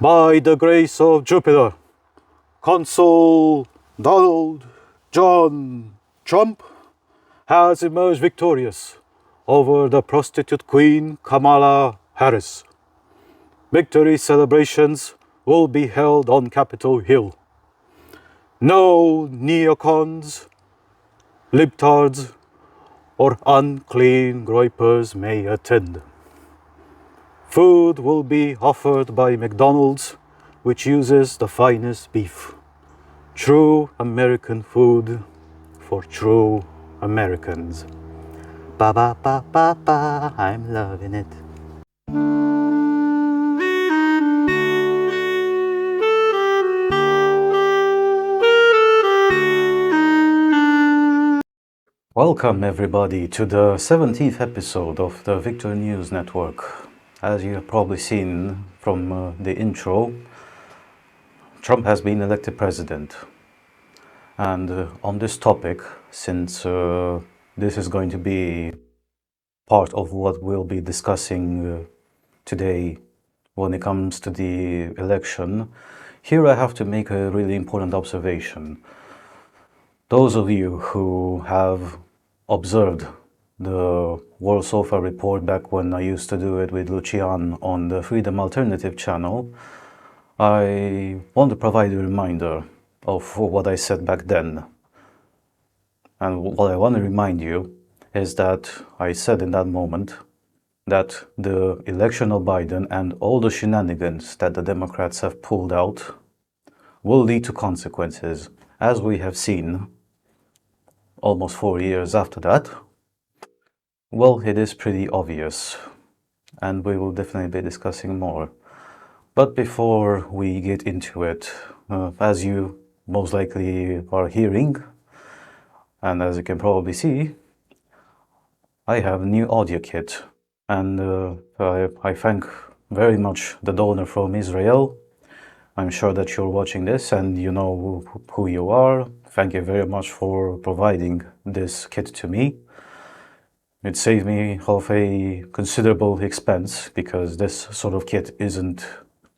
By the grace of Jupiter, Consul Donald John Trump has emerged victorious over the prostitute queen Kamala Harris. Victory celebrations will be held on Capitol Hill. No neocons, libtards, or unclean groypers may attend. Food will be offered by McDonald's, which uses the finest beef. True American food for true Americans. Ba ba ba ba ba, I'm loving it. Welcome everybody to the 17th episode of the Victor News Network. As you have probably seen from the intro, Trump has been elected president. And on this topic, since this is going to be part of what we'll be discussing today when it comes to the election, here I have to make a really important observation. Those of you who have observed the World Sofa report back when I used to do it with Lucian on the Freedom Alternative channel, I want to provide a reminder of what I said back then. And what I want to remind you is that I said in that moment that the election of Biden and all the shenanigans that the Democrats have pulled out will lead to consequences, as we have seen almost 4 years after that. Well, it is pretty obvious, and we will definitely be discussing more. But before we get into it, as you most likely are hearing, and as you can probably see, I have a new audio kit, and I thank very much the donor from Israel. I'm sure that you're watching this and you know who you are. Thank you very much for providing this kit to me. It saved me of a considerable expense because this sort of kit isn't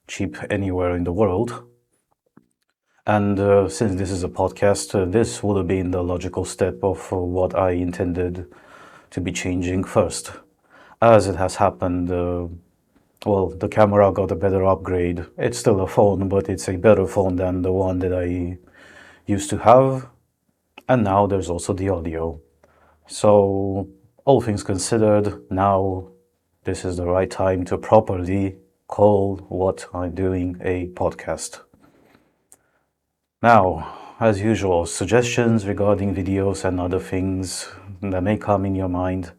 cheap anywhere in the world. And since this is a podcast, this would have been the logical step of what I intended to be changing first. As it has happened, well, the camera got a better upgrade. It's still a phone, but it's a better phone than the one that I used to have. And now there's also the audio. So, all things considered, now this is the right time to properly call what I'm doing a podcast. Now, as usual, suggestions regarding videos and other things that may come in your mind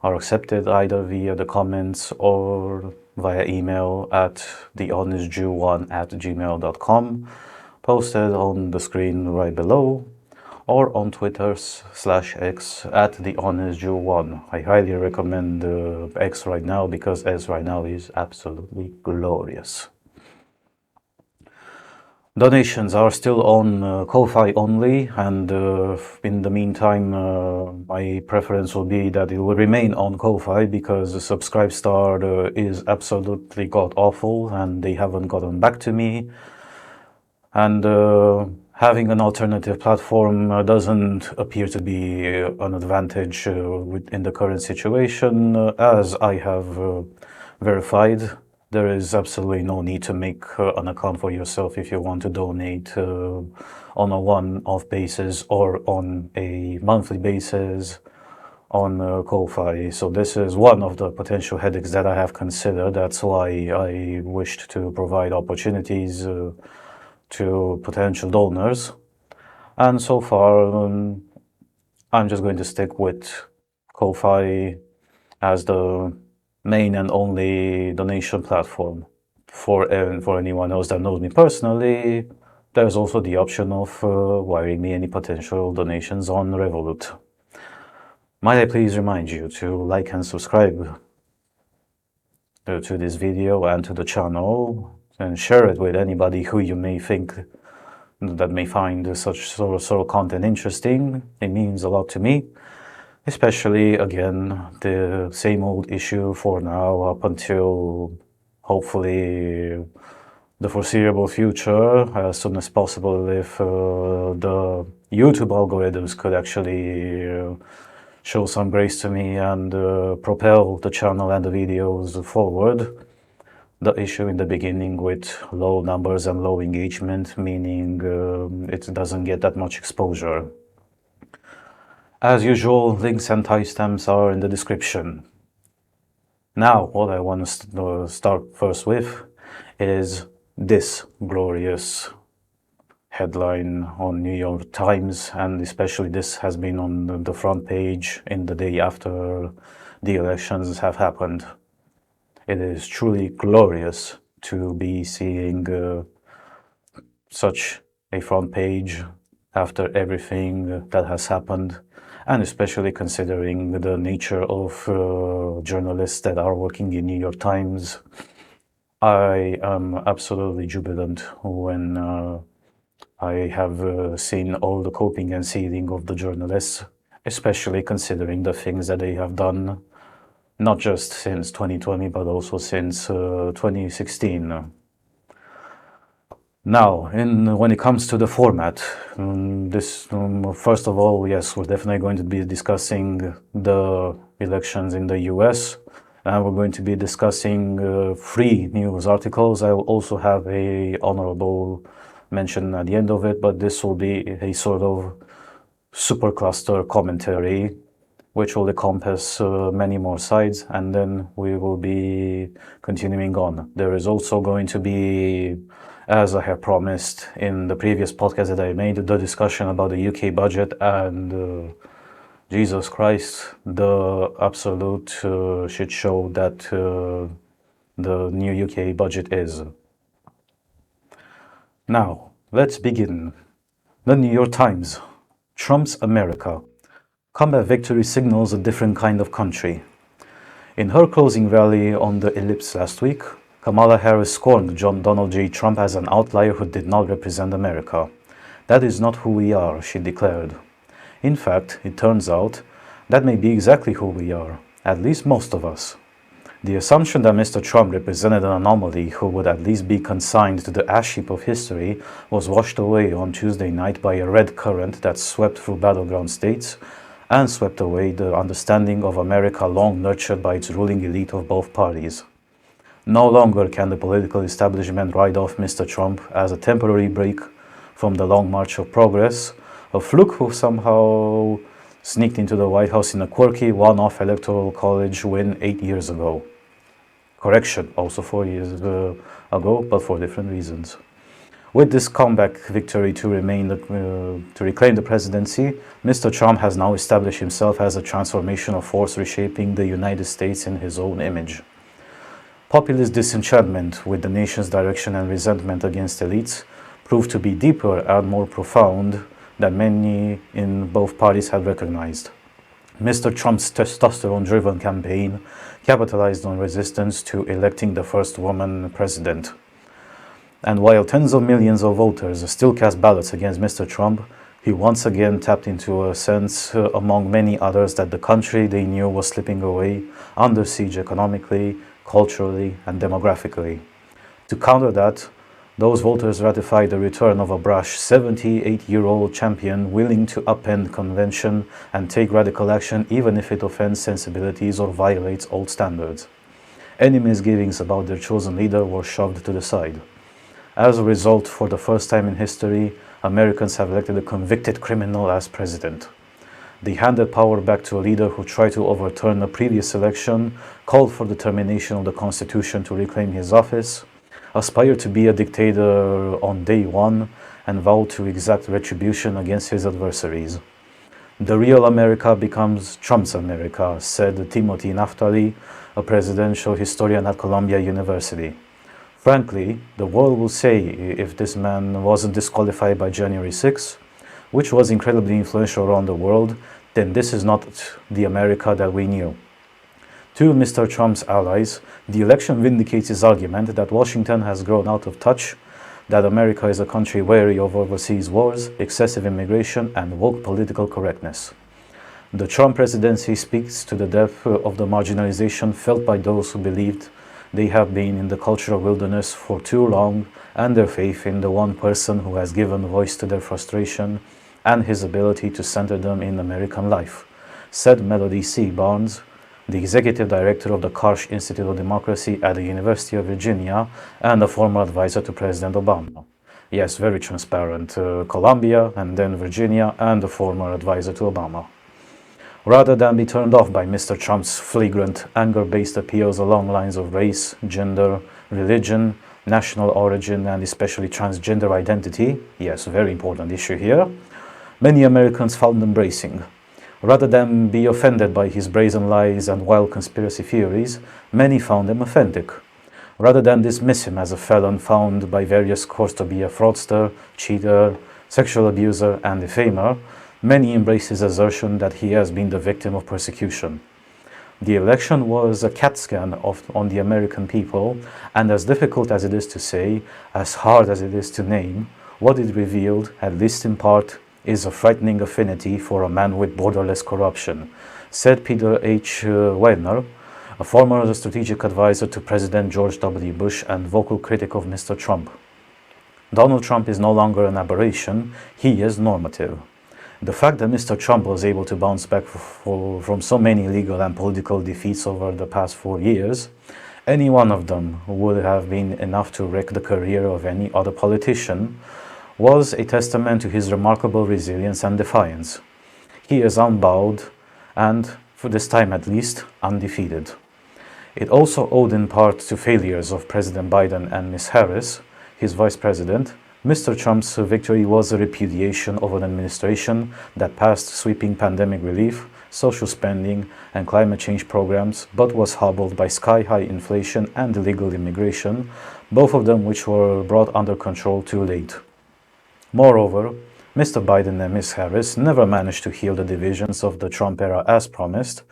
are accepted either via the comments or via email at thehonestjew1@gmail.com, posted on the screen right below, or on Twitter/X at thehonestjew1. I highly recommend X right now because X right now is absolutely glorious. Donations are still on Ko-Fi only, and in the meantime, my preference will be that it will remain on Ko-Fi because the Subscribestar is absolutely god-awful and they haven't gotten back to me. And having an alternative platform doesn't appear to be an advantage in the current situation, as I have verified. There is absolutely no need to make an account for yourself if you want to donate on a one-off basis or on a monthly basis on Ko-Fi. So this is one of the potential headaches that I have considered. That's why I wished to provide opportunities to potential donors. And so far, I'm just going to stick with Ko-Fi as the main and only donation platform. For anyone else that knows me personally, there's also the option of wiring me any potential donations on Revolut. Might I please remind you to like and subscribe to this video and to the channel, and share it with anybody who you may think that may find such sort of content interesting. It means a lot to me. Especially, again, the same old issue for now up until hopefully the foreseeable future, as soon as possible, if the YouTube algorithms could actually show some grace to me and propel the channel and the videos forward. The issue in the beginning with low numbers and low engagement, meaning it doesn't get that much exposure. As usual, links and timestamps are in the description. Now, what I want to start first with is this glorious headline on New York Times, and especially this has been on the front page in the day after the elections have happened. It is truly glorious to be seeing such a front page after everything that has happened, and especially considering the nature of journalists that are working in New York Times. I am absolutely jubilant when I have seen all the coping and seething of the journalists, especially considering the things that they have done, not just since 2020, but also since 2016. Now, when it comes to the format, first of all, yes, we're definitely going to be discussing the elections in the US, and we're going to be discussing 3 news articles. I will also have a honorable mention at the end of it, but this will be a sort of supercluster commentary which will encompass many more sides, and then we will be continuing on. There is also going to be, as I have promised in the previous podcast that I made, the discussion about the UK budget and Jesus Christ, the absolute shit show that the new UK budget is. Now, let's begin. The New York Times. Trump's America. Comeback victory signals a different kind of country. In her closing rally on the Ellipse last week, Kamala Harris scorned Donald J. Trump as an outlier who did not represent America. That is not who we are, she declared. In fact, it turns out, that may be exactly who we are, at least most of us. The assumption that Mr. Trump represented an anomaly who would at least be consigned to the ash heap of history was washed away on Tuesday night by a red current that swept through battleground states and swept away the understanding of America long nurtured by its ruling elite of both parties. No longer can the political establishment write off Mr. Trump as a temporary break from the long march of progress, a fluke who somehow sneaked into the White House in a quirky one-off electoral college win 8 years ago. Correction, also 4 years ago, but for different reasons. With this comeback victory to reclaim the presidency, Mr. Trump has now established himself as a transformational force reshaping the United States in his own image. Populist disenchantment with the nation's direction and resentment against elites proved to be deeper and more profound than many in both parties had recognized. Mr. Trump's testosterone-driven campaign capitalized on resistance to electing the first woman president. And while tens of millions of voters still cast ballots against Mr. Trump, he once again tapped into a sense, among many others, that the country they knew was slipping away, under siege economically, culturally, and demographically. To counter that, those voters ratified the return of a brash 78-year-old champion willing to upend convention and take radical action even if it offends sensibilities or violates old standards. Any misgivings about their chosen leader were shoved to the side. As a result, for the first time in history, Americans have elected a convicted criminal as president. They handed power back to a leader who tried to overturn a previous election, called for the termination of the Constitution to reclaim his office, aspired to be a dictator on day one, and vowed to exact retribution against his adversaries. The real America becomes Trump's America, said Timothy Naftali, a presidential historian at Columbia University. Frankly, the world will say if this man wasn't disqualified by January 6, which was incredibly influential around the world, then this is not the America that we knew. To Mr. Trump's allies, the election vindicates his argument that Washington has grown out of touch, that America is a country wary of overseas wars, excessive immigration, and woke political correctness. The Trump presidency speaks to the depth of the marginalization felt by those who believed they have been in the cultural wilderness for too long and their faith in the one person who has given voice to their frustration and his ability to center them in American life, said Melody C. Barnes, the executive director of the Karsh Institute of Democracy at the University of Virginia and a former advisor to President Obama. Yes, very transparent. Columbia and then Virginia and a former advisor to Obama. Rather than be turned off by Mr. Trump's flagrant anger-based appeals along lines of race, gender, religion, national origin, and especially transgender identity, yes, very important issue here, many Americans found them bracing. Rather than be offended by his brazen lies and wild conspiracy theories, many found them authentic. Rather than dismiss him as a felon found by various courts to be a fraudster, cheater, sexual abuser, and defamer, many embrace his assertion that he has been the victim of persecution. The election was a CAT scan on the American people, and as difficult as it is to say, as hard as it is to name, what it revealed, at least in part, is a frightening affinity for a man with borderless corruption, said Peter H. Wagner, a former strategic advisor to President George W. Bush and vocal critic of Mr. Trump. Donald Trump is no longer an aberration, he is normative. The fact that Mr. Trump was able to bounce back from so many legal and political defeats over the past 4 years, any one of them would have been enough to wreck the career of any other politician, was a testament to his remarkable resilience and defiance. He is unbowed and, for this time at least, undefeated. It also owed in part to failures of President Biden and Ms. Harris, his vice president. Mr. Trump's victory was a repudiation of an administration that passed sweeping pandemic relief, social spending, and climate change programs, but was hobbled by sky-high inflation and illegal immigration, both of them which were brought under control too late. Moreover, Mr. Biden and Ms. Harris never managed to heal the divisions of the Trump era as promised,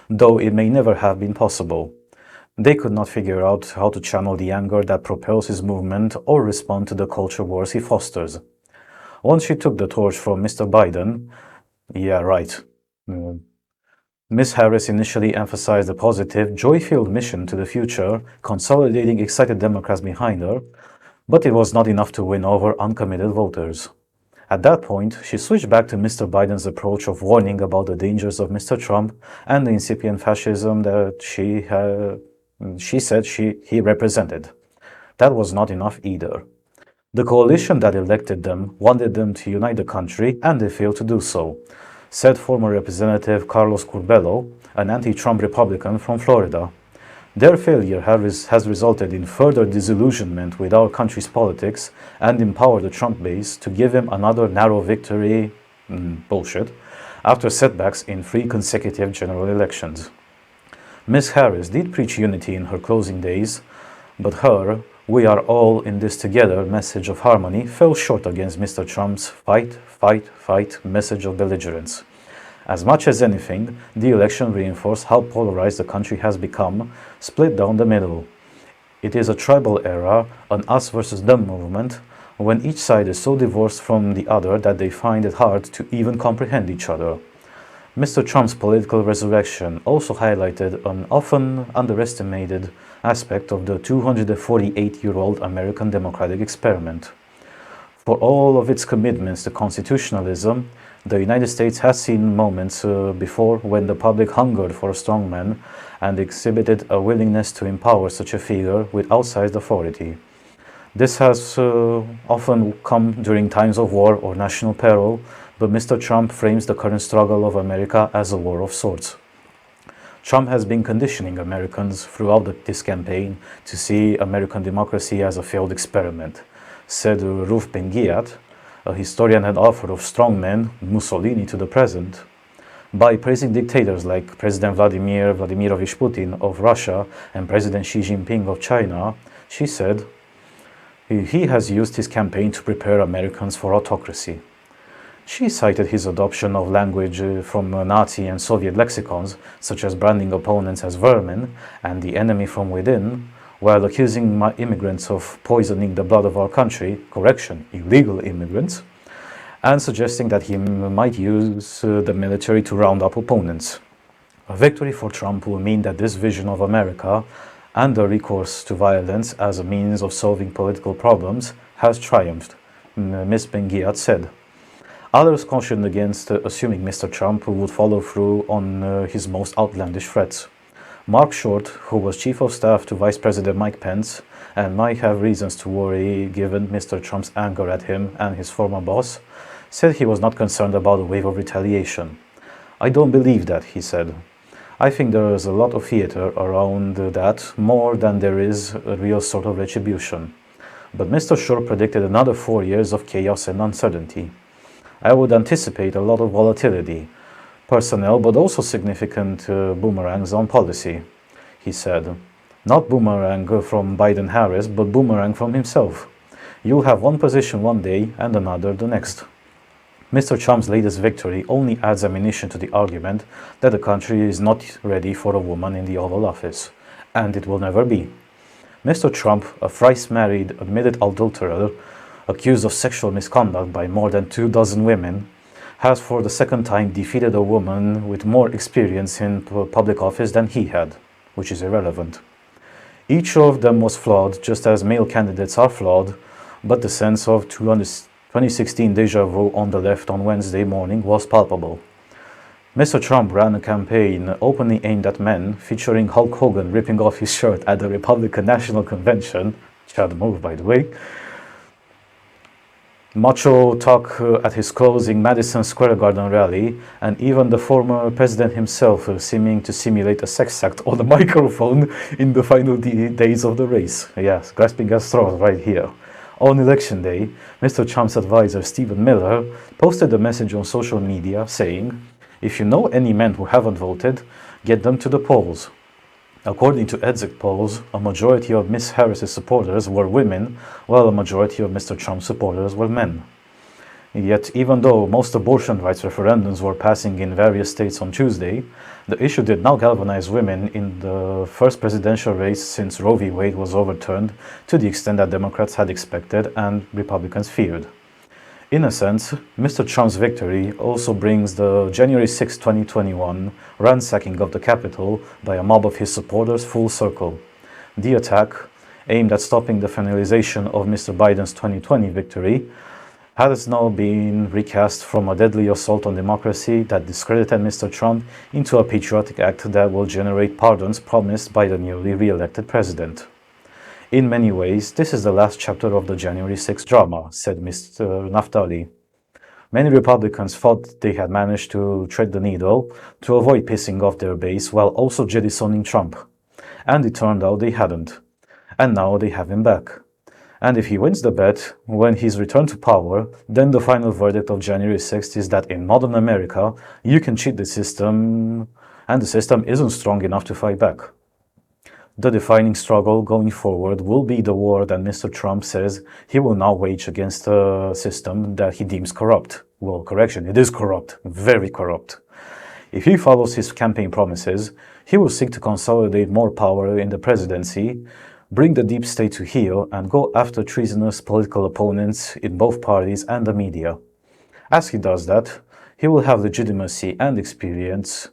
though it may never have been possible. They could not figure out how to channel the anger that propels his movement or respond to the culture wars he fosters. Once she took the torch from Mr. Biden, Ms. Harris initially emphasized a positive, joy-filled mission to the future, consolidating excited Democrats behind her, but it was not enough to win over uncommitted voters. At that point, she switched back to Mr. Biden's approach of warning about the dangers of Mr. Trump and the incipient fascism that she said he represented. That was not enough either. The coalition that elected them wanted them to unite the country, and they failed to do so, said former Representative Carlos Curbelo, an anti-Trump Republican from Florida. Their failure has resulted in further disillusionment with our country's politics and empowered the Trump base to give him another narrow victory, bullshit, after setbacks in 3 consecutive general elections. Ms. Harris did preach unity in her closing days, but her "we are all in this together" message of harmony fell short against Mr. Trump's fight, fight, fight message of belligerence. As much as anything, the election reinforced how polarized the country has become, split down the middle. It is a tribal era, an us versus them movement, when each side is so divorced from the other that they find it hard to even comprehend each other. Mr. Trump's political resurrection also highlighted an often underestimated aspect of the 248-year-old American democratic experiment. For all of its commitments to constitutionalism, the United States has seen moments before when the public hungered for a strong man and exhibited a willingness to empower such a figure with outsized authority. This has often come during times of war or national peril, but Mr. Trump frames the current struggle of America as a war of sorts. Trump has been conditioning Americans throughout this campaign to see American democracy as a failed experiment, said Ruth Ben-Ghiat, a historian and author of Strongmen, Mussolini to the Present. By praising dictators like President Vladimir Vladimirovich Putin of Russia and President Xi Jinping of China, she said, he has used his campaign to prepare Americans for autocracy. She cited his adoption of language from Nazi and Soviet lexicons, such as branding opponents as vermin and the enemy from within, while accusing immigrants of poisoning the blood of our country, correction, illegal immigrants, and suggesting that he might use the military to round up opponents. A victory for Trump will mean that this vision of America and the recourse to violence as a means of solving political problems has triumphed, Ms. Benguiat said. Others cautioned against assuming Mr. Trump would follow through on his most outlandish threats. Mark Short, who was Chief of Staff to Vice President Mike Pence and might have reasons to worry given Mr. Trump's anger at him and his former boss, said he was not concerned about a wave of retaliation. "I don't believe that," he said. "I think there is a lot of theater around that, more than there is a real sort of retribution." But Mr. Short predicted another 4 years of chaos and uncertainty. "I would anticipate a lot of volatility, personnel, but also significant boomerangs on policy," he said. "Not boomerang from Biden-Harris, but boomerang from himself. You'll have one position one day and another the next." Mr. Trump's latest victory only adds ammunition to the argument that the country is not ready for a woman in the Oval Office, and it will never be. Mr. Trump, a thrice-married admitted adulterer, accused of sexual misconduct by more than 24 women, has for the second time defeated a woman with more experience in public office than he had, which is irrelevant. Each of them was flawed, just as male candidates are flawed, but the sense of 2016 déjà vu on the left on Wednesday morning was palpable. Mr. Trump ran a campaign openly aimed at men, featuring Hulk Hogan ripping off his shirt at the Republican National Convention, Chad move by the way, macho talk at his closing Madison Square Garden rally, and even the former president himself seeming to simulate a sex act on the microphone in the final days of the race. Yes, grasping at straws right here. On election day, Mr. Trump's advisor Stephen Miller posted a message on social media saying, "If you know any men who haven't voted, get them to the polls." According to exit polls, a majority of Ms. Harris's supporters were women, while a majority of Mr. Trump's supporters were men. Yet, even though most abortion rights referendums were passing in various states on Tuesday, the issue did not galvanize women in the first presidential race since Roe v. Wade was overturned to the extent that Democrats had expected and Republicans feared. In a sense, Mr. Trump's victory also brings the January 6, 2021 ransacking of the Capitol by a mob of his supporters full circle. The attack, aimed at stopping the finalization of Mr. Biden's 2020 victory, has now been recast from a deadly assault on democracy that discredited Mr. Trump into a patriotic act that will generate pardons promised by the newly re-elected president. "In many ways, this is the last chapter of the January 6 drama," said Mr. Naftali. Many Republicans thought they had managed to thread the needle to avoid pissing off their base while also jettisoning Trump. And it turned out they hadn't. And now they have him back. And if he wins the bet, when he's returned to power, then the final verdict of January 6th is that in modern America, you can cheat the system, and the system isn't strong enough to fight back. The defining struggle going forward will be the war that Mr. Trump says he will now wage against a system that he deems corrupt. Well, correction, it is corrupt, very corrupt. If he follows his campaign promises, he will seek to consolidate more power in the presidency, bring the deep state to heel, and go after treasonous political opponents in both parties and the media. As he does that, he will have legitimacy and experience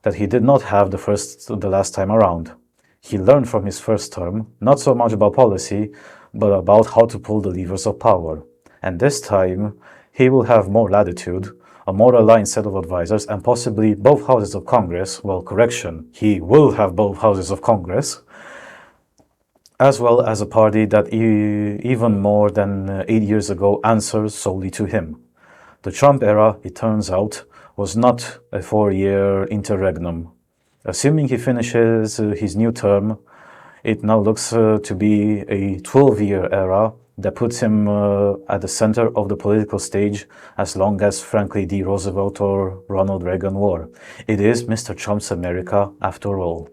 that he did not have the last time around. He learned from his first term, not so much about policy, but about how to pull the levers of power. And this time, he will have more latitude, a more aligned set of advisors, and possibly both houses of Congress, well, correction, he will have both houses of Congress, as well as a party that even more than 8 years ago answers solely to him. The Trump era, it turns out, was not a 4-year interregnum. Assuming he finishes his new term, it now looks to be a 12-year era that puts him at the center of the political stage as long as Franklin D. Roosevelt or Ronald Reagan were. It is Mr. Trump's America after all.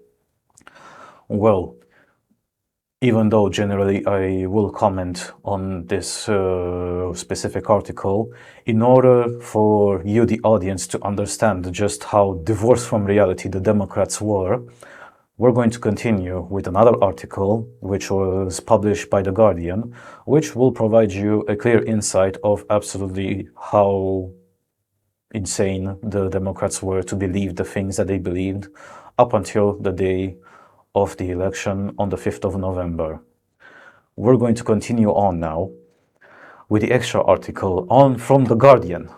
Well, even though generally I will comment on this specific article, in order for you, the audience, to understand just how divorced from reality the Democrats were, we're going to continue with another article which was published by The Guardian, which will provide you a clear insight of absolutely how insane the Democrats were to believe the things that they believed up until the day of the election on the 5th of November. We're going to continue on now with the extra article on from The Guardian.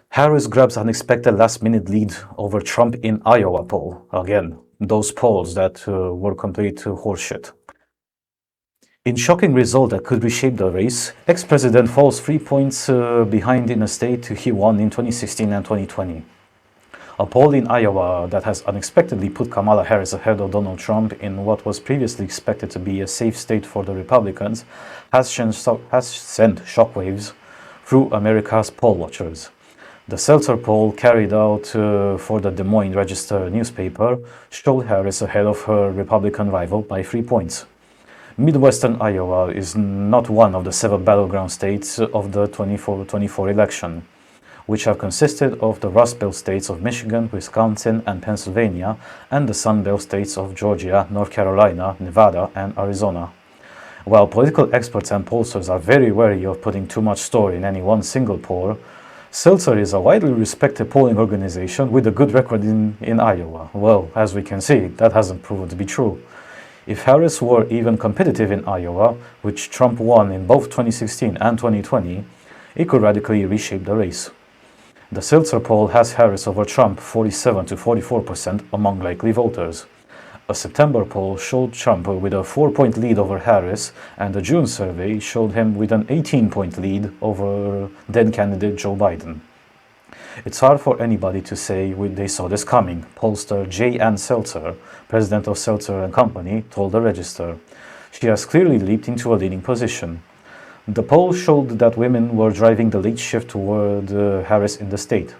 Harris grabs unexpected last-minute lead over Trump in Iowa poll. Again, those polls that were complete horseshit. In shocking result that could reshape the race, ex-president falls 3 points behind in a state he won in 2016 and 2020. A poll in Iowa that has unexpectedly put Kamala Harris ahead of Donald Trump in what was previously expected to be a safe state for the Republicans has sent shockwaves through America's poll watchers. The Seltzer poll carried out for the Des Moines Register newspaper showed Harris ahead of her Republican rival by 3 points. Midwestern Iowa is not one of the 7 battleground states of the 2024 election, which have consisted of the Rust Belt states of Michigan, Wisconsin, and Pennsylvania, and the Sun Belt states of Georgia, North Carolina, Nevada, and Arizona. While political experts and pollsters are very wary of putting too much store in any one single poll, Seltzer is a widely respected polling organization with a good record in Iowa. Well, as we can see, that hasn't proven to be true. If Harris were even competitive in Iowa, which Trump won in both 2016 and 2020, it could radically reshape the race. The Seltzer poll has Harris over Trump 47 to 44% among likely voters. A September poll showed Trump with a 4-point lead over Harris, and the June survey showed him with an 18-point lead over then candidate Joe Biden. It's hard for anybody to say they saw this coming, pollster J. Ann Seltzer, president of Seltzer and Company, told the Register. She has clearly leaped into a leading position. The poll showed that women were driving the lead shift toward Harris in the state.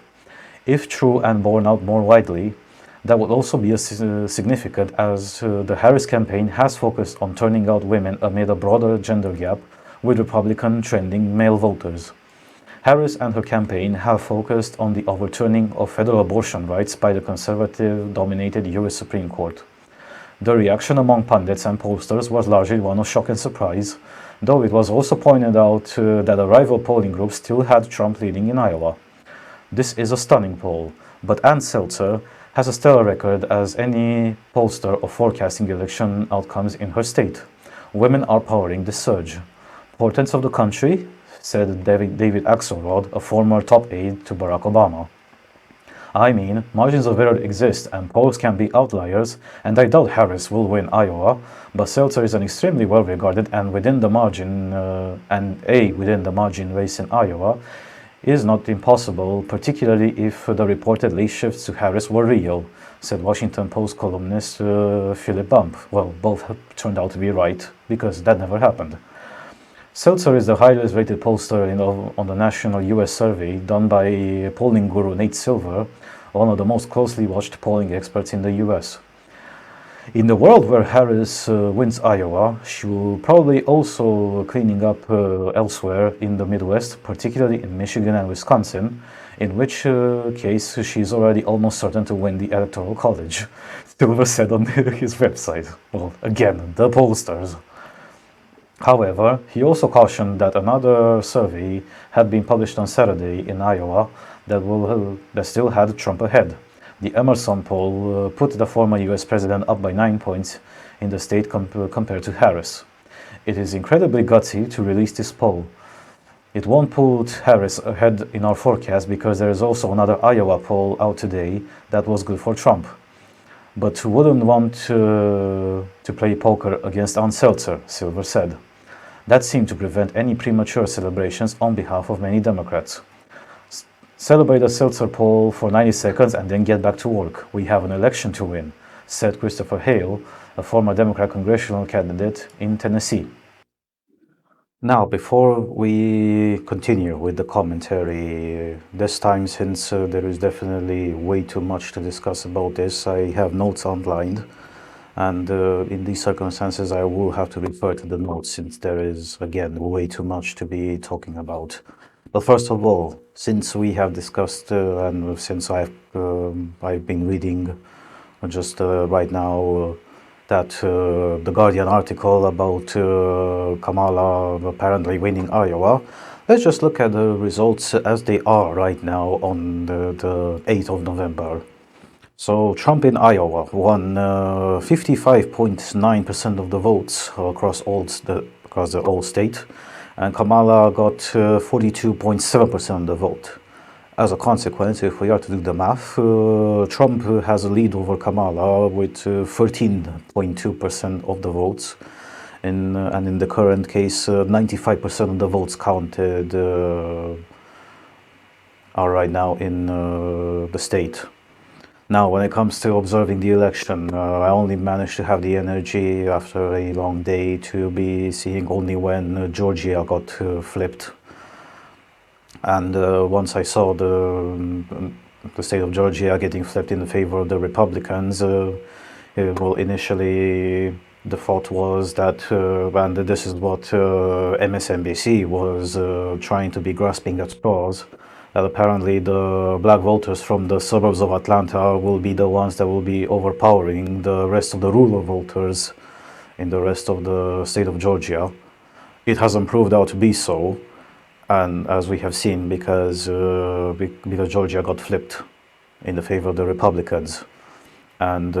If true and borne out more widely, that would also be significant as the Harris campaign has focused on turning out women amid a broader gender gap with Republican trending male voters. Harris and her campaign have focused on the overturning of federal abortion rights by the conservative-dominated U.S. Supreme Court. The reaction among pundits and pollsters was largely one of shock and surprise, though it was also pointed out that a rival polling group still had Trump leading in Iowa. This is a stunning poll, but Ann Seltzer has a stellar record as any pollster of forecasting election outcomes in her state. Women are powering this surge. Portents of the country, said David Axelrod, a former top aide to Barack Obama. I mean, margins of error exist and polls can be outliers, and I doubt Harris will win Iowa, but Seltzer is an extremely well-regarded and within the margin race in Iowa is not impossible, particularly if the reported late shifts to Harris were real, said Washington Post columnist Philip Bump. Well, both turned out to be right, because that never happened. Seltzer is the highest rated pollster on the national U.S. survey done by polling guru Nate Silver, one of the most closely watched polling experts in the U.S. In the world where Harris wins Iowa, she will probably also cleaning up elsewhere in the Midwest, particularly in Michigan and Wisconsin, in which case she's already almost certain to win the Electoral College, Silver said on his website. Well, again, the pollsters. However, he also cautioned that another survey had been published on Saturday in Iowa that still had Trump ahead. The Emerson poll put the former U.S. president up by 9 points in the state compared to Harris. It is incredibly gutsy to release this poll. It won't put Harris ahead in our forecast because there is also another Iowa poll out today that was good for Trump. But who wouldn't want to play poker against Ann Seltzer, Silver said. That seemed to prevent any premature celebrations on behalf of many Democrats. Celebrate a Seltzer poll for 90 seconds and then get back to work. We have an election to win, said Christopher Hale, a former Democrat congressional candidate in Tennessee. Now, before we continue with the commentary, this time since there is definitely way too much to discuss about this, I have notes outlined, and in these circumstances I will have to refer to the notes since there is, again, way too much to be talking about. But first of all, since we have discussed and since I've been reading just right now that the Guardian article about Kamala apparently winning Iowa, let's just look at the results as they are right now on the 8th of November. So Trump in Iowa won 55.9% of the votes across the whole state, and Kamala got 42.7% of the vote. As a consequence, if we are to do the math, Trump has a lead over Kamala with 13.2% of the votes, and in the current case, 95% of the votes counted are right now in the state. Now, when it comes to observing the election, I only managed to have the energy after a long day to be seeing only when Georgia got flipped. And once I saw the state of Georgia getting flipped in favor of the Republicans, well, initially the thought was that, and this is what MSNBC was trying to be grasping at straws, that apparently the black voters from the suburbs of Atlanta will be the ones that will be overpowering the rest of the rural voters in the rest of the state of Georgia. It hasn't proved out to be so, and as we have seen, because Georgia got flipped in the favor of the Republicans, and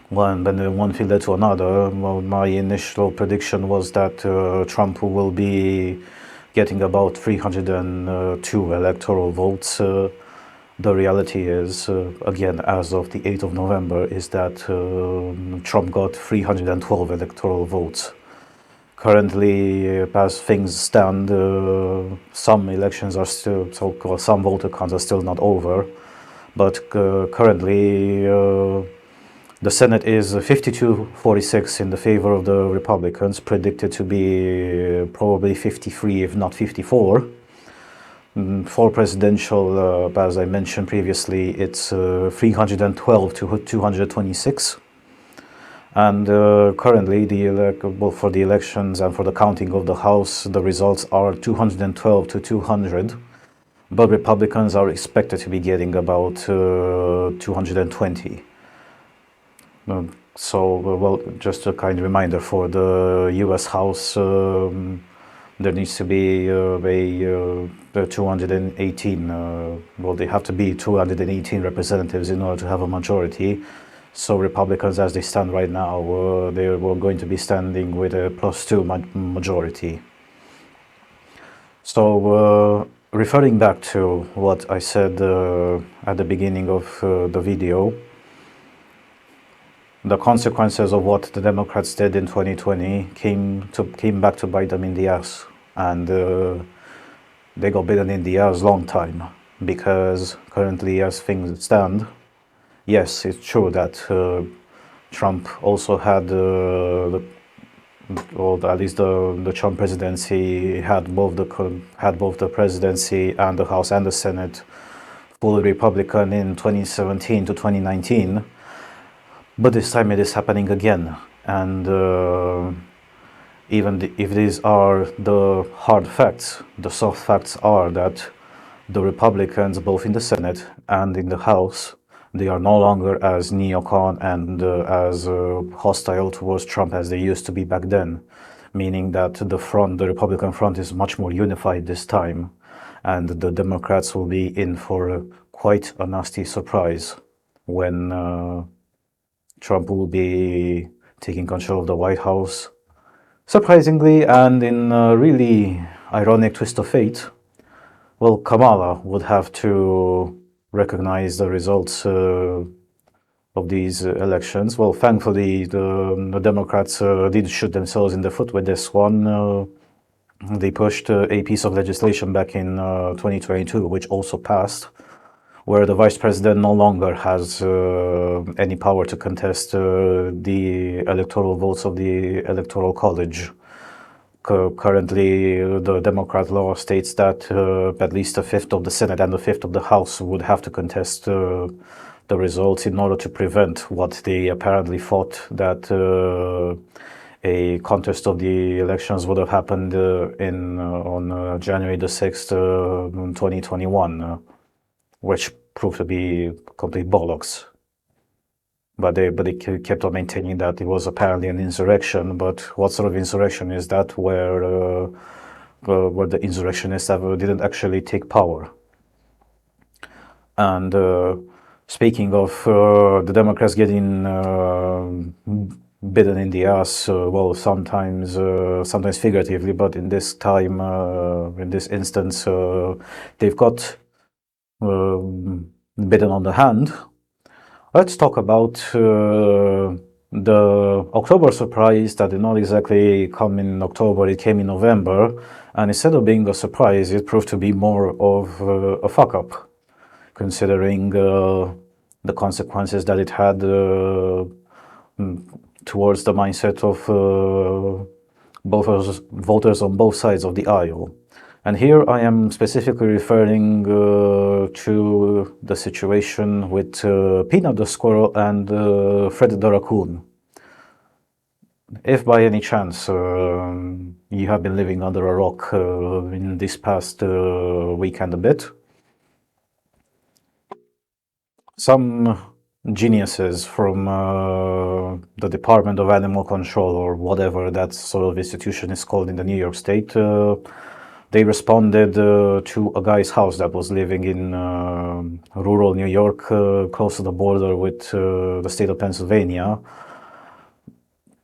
when one thing led to another, well, my initial prediction was that Trump will be getting about 302 electoral votes. The reality is, again, as of the 8th of November, is that Trump got 312 electoral votes. Currently, as things stand, some elections are still, some voter counts are still not over, but currently the Senate is 52-46 in the favor of the Republicans, predicted to be probably 53, if not 54. For presidential, as I mentioned previously, it's 312 to 226. And currently, for the elections and for the counting of the House, the results are 212 to 200. But Republicans are expected to be getting about 220. So, well, just a kind reminder for the U.S. House, there needs to be a 218, well, they have to be 218 representatives in order to have a majority. So Republicans, as they stand right now, they were going to be standing with a +2 majority. So, referring back to what I said at the beginning of the video, the consequences of what the Democrats did in 2020 came back to bite them in the ass, and they got bitten in the ass long time, because currently, as things stand, yes, it's true that Trump also had, or at least the Trump presidency had both the presidency and the House and the Senate fully Republican in 2017 to 2019. But this time it is happening again, and even if these are the hard facts, the soft facts are that the Republicans, both in the Senate and in the House, they are no longer as neocon and as hostile towards Trump as they used to be back then, meaning that the Republican front is much more unified this time, and the Democrats will be in for quite a nasty surprise when Trump will be taking control of the White House. Surprisingly, and in a really ironic twist of fate, well, Kamala would have to recognize the results of these elections. Well, thankfully, the Democrats did shoot themselves in the foot with this one. They pushed a piece of legislation back in 2022, which also passed, where the vice president no longer has any power to contest the electoral votes of the Electoral College. Currently, the Democrat law states that at least a fifth of the Senate and a fifth of the House would have to contest the results in order to prevent what they apparently thought that a contest of the elections would have happened on January the 6th, 2021. Which proved to be complete bollocks. But they kept on maintaining that it was apparently an insurrection. But what sort of insurrection is that where the insurrectionists didn't actually take power? And Speaking of the Democrats getting bitten in the ass, well, sometimes figuratively, but in this time, in this instance, they've got bitten on the hand. Let's talk about the October surprise that did not exactly come in October, it came in November, and instead of being a surprise, it proved to be more of a fuck up, considering the consequences that it had towards the mindset of both voters on both sides of the aisle. And here I am specifically referring to the situation with Peanut the squirrel and Fred the raccoon. If by any chance you have been living under a rock in this past week and a bit, some geniuses from the Department of Animal Control, or whatever that sort of institution is called in the New York State, they responded to a guy's house that was living in rural New York, close to the border with the state of Pennsylvania.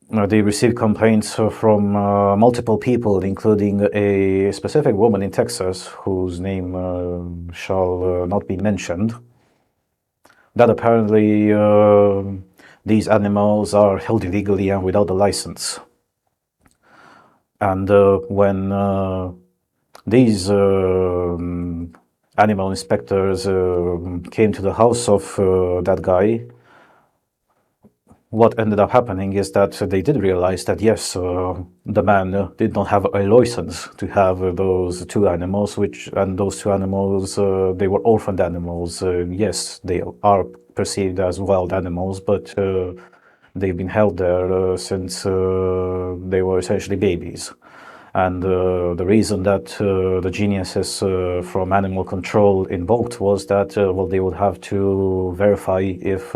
They received complaints from multiple people, including a specific woman in Texas, whose name shall not be mentioned, that apparently these animals are held illegally and without a license. And when these animal inspectors came to the house of that guy, what ended up happening is that they did realize that yes, the man did not have a license to have those two animals, and those two animals, they were orphaned animals. Yes, they are perceived as wild animals, but they've been held there since they were essentially babies. And the reason that the geniuses from animal control invoked was that, well, they would have to verify if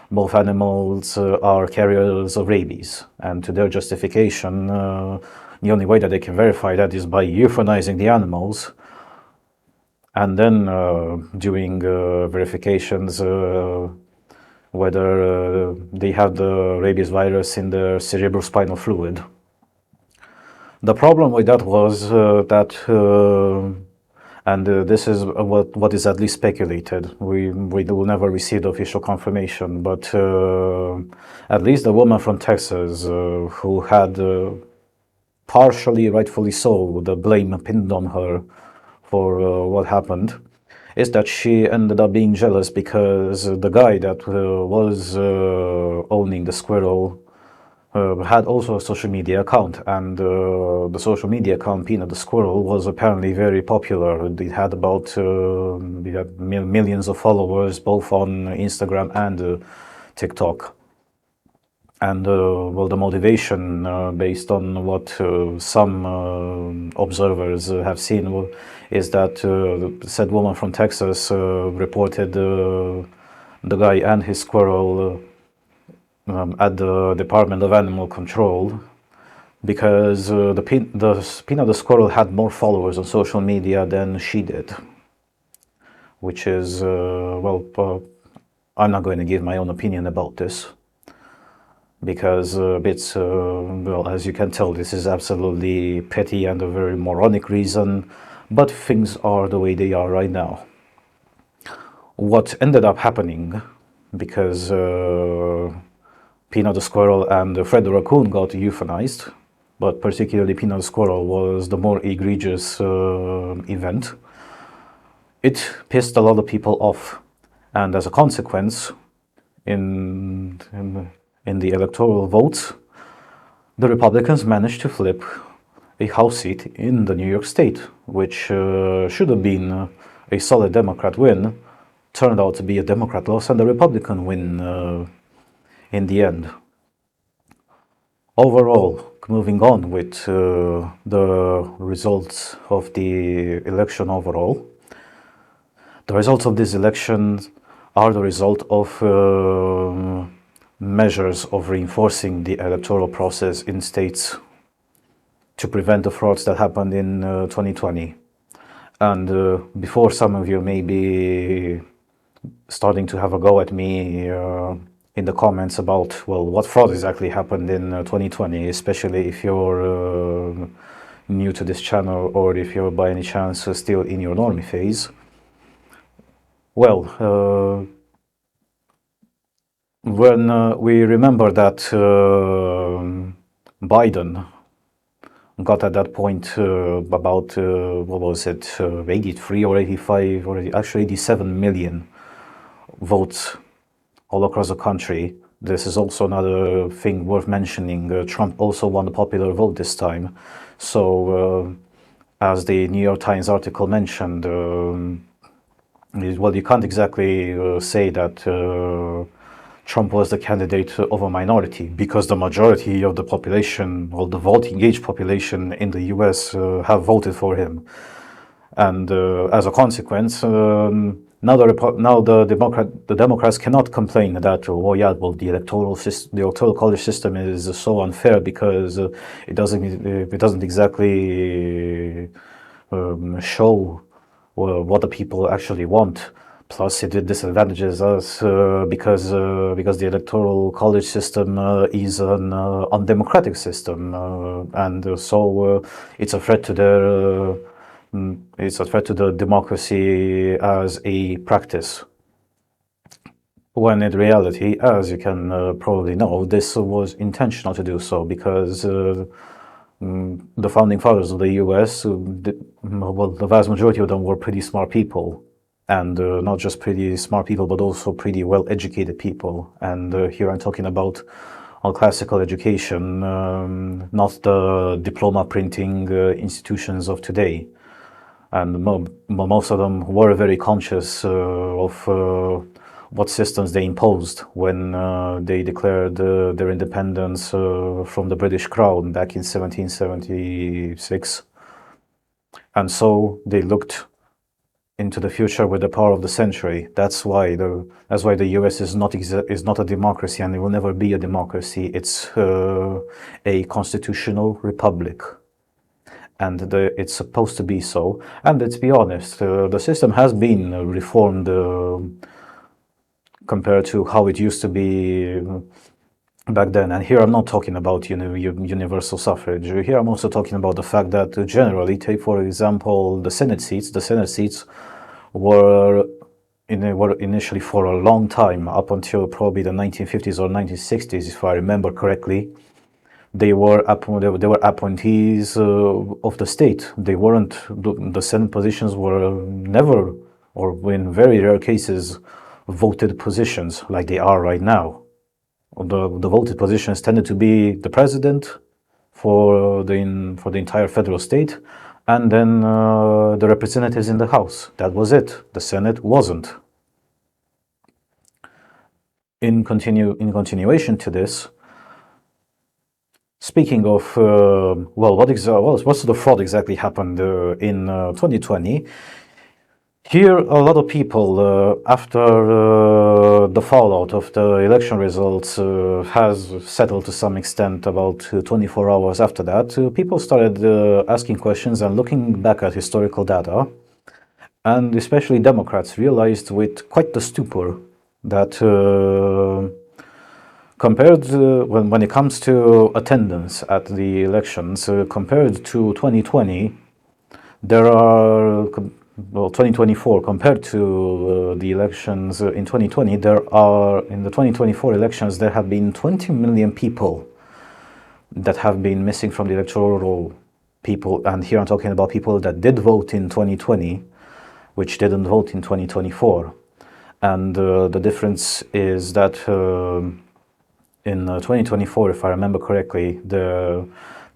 both animals are carriers of rabies. And to their justification, the only way that they can verify that is by euthanizing the animals and then doing verifications whether they have the rabies virus in their cerebrospinal fluid. The problem with that was that and this is what is at least speculated. We will never receive the official confirmation, but at least the woman from Texas who had partially, rightfully so, the blame pinned on her for what happened, is that she ended up being jealous because the guy that was owning the squirrel had also a social media account, and the social media account Peanut the Squirrel was apparently very popular. It had about millions of followers both on Instagram and TikTok. And well, the motivation, based on what some observers have seen, is that said woman from Texas reported the guy and his squirrel at the Department of Animal Control because the Peanut the Squirrel had more followers on social media than she did, which is, well, I'm not going to give my own opinion about this because it's, well, as you can tell, this is absolutely petty and a very moronic reason, but things are the way they are right now. What ended up happening, because Peanut the Squirrel and Fred the Raccoon got euthanized, but particularly Peanut the Squirrel was the more egregious event. It pissed a lot of people off, and as a consequence, in the electoral votes, the Republicans managed to flip a House seat in the New York State, which should have been a solid Democrat win, turned out to be a Democrat loss and a Republican win in the end. Overall, moving on with the results of the election overall, the results of this election are the result of measures of reinforcing the electoral process in states to prevent the frauds that happened in 2020. And before some of you maybe starting to have a go at me in the comments about, well, what fraud exactly happened in 2020, especially if you're new to this channel or if you're by any chance still in your normie phase. Well, when we remember that Biden got at that point about, what was it, 83 or 85 or actually 87 million votes all across the country. This is also another thing worth mentioning. Trump also won the popular vote this time. So, as the New York Times article mentioned, well, you can't exactly say that Trump was the candidate of a minority, because the majority of the population, or the voting age population in the US, have voted for him. And as a consequence, now the Democrats cannot complain that, oh yeah, well, the electoral college system is so unfair because it doesn't exactly show what the people actually want. Plus, it disadvantages us because the electoral college system is an undemocratic system, and so it's a threat to the democracy as a practice. When in reality, as you can probably know, this was intentional to do so, because the founding fathers of the US, well, the vast majority of them were pretty smart people. And not just pretty smart people, but also pretty well-educated people. And here I'm talking about our classical education, not the diploma printing institutions of today. And most of them were very conscious of what systems they imposed when they declared their independence from the British Crown back in 1776. And so they looked into the future with the power of the century. That's why the US is not a democracy, and it will never be a democracy. It's a constitutional republic, and it's supposed to be so. And let's be honest, the system has been reformed compared to how it used to be back then. And here I'm not talking about universal suffrage. Here I'm also talking about the fact that generally, take for example the Senate seats. The Senate seats were initially, for a long time, up until probably the 1950s or 1960s, if I remember correctly, they were appointees of the state. They weren't. The Senate positions were never, or in very rare cases, voted positions like they are right now. The voted positions tended to be the president for the entire federal state, and then the representatives in the House. That was it. The Senate wasn't. In continuation to this, speaking of what's the fraud exactly happened in 2020? Here, a lot of people, after the fallout of the election results has settled to some extent, about 24 hours after that, people started asking questions and looking back at historical data. And especially Democrats realized with quite the stupor that compared when it comes to attendance at the elections, compared to 2020, there are... Well, 2024 compared to the elections in 2020, in the 2024 elections, there have been 20 million people that have been missing from the electoral roll. People, and here I'm talking about people that did vote in 2020, which didn't vote in 2024. And the difference is that in 2024, if I remember correctly, there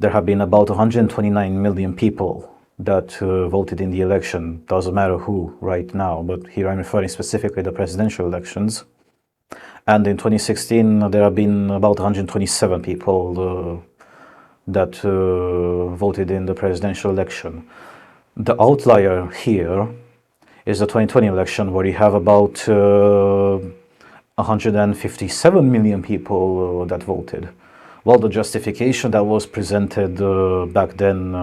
have been about 129 million people that voted in the election. Doesn't matter who right now, but here I'm referring specifically to the presidential elections. And in 2016, there have been about 127 people that voted in the presidential election. The outlier here is the 2020 election, where you have about 157 million people that voted. Well, the justification that was presented back then,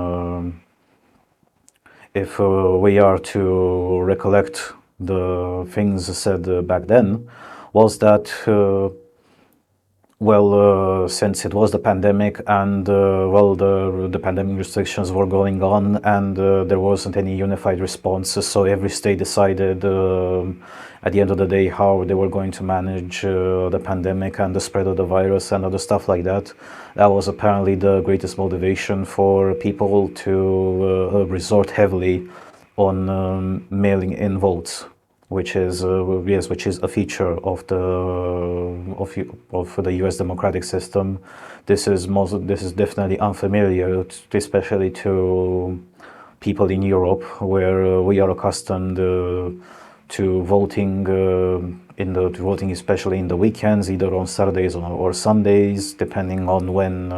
if we are to recollect the things said back then was that, since it was the pandemic and, the pandemic restrictions were going on and there wasn't any unified response, so every state decided at the end of the day how they were going to manage the pandemic and the spread of the virus and other stuff like that. That was apparently the greatest motivation for people to resort heavily on mailing in votes, which is a feature of the U.S. democratic system. This is definitely unfamiliar, especially to people in Europe, where we are accustomed to voting voting especially in the weekends, either on Saturdays or Sundays, depending on when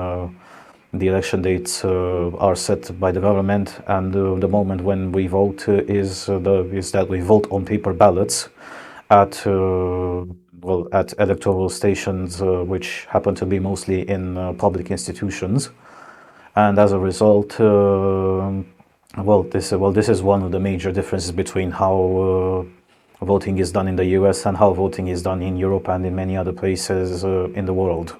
the election dates are set by the government, and the moment when we vote is that we vote on paper ballots at at electoral stations, which happen to be mostly in public institutions, and as a result, this is one of the major differences between how voting is done in the U.S. and how voting is done in Europe and in many other places in the world.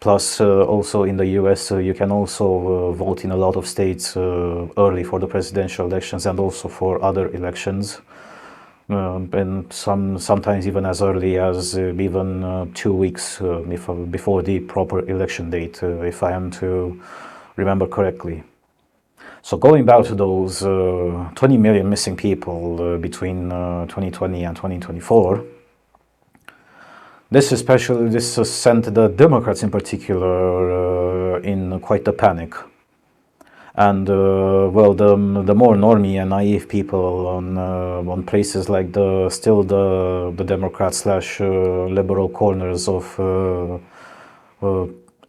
Plus, also in the US, you can also vote in a lot of states early for the presidential elections and also for other elections, and sometimes even as early as even 2 weeks before the proper election date, if I am to remember correctly. So going back to those 20 million missing people between 2020 and 2024, this sent the Democrats in particular in quite a panic. And the more normie and naive people on places like the Democrat / liberal corners of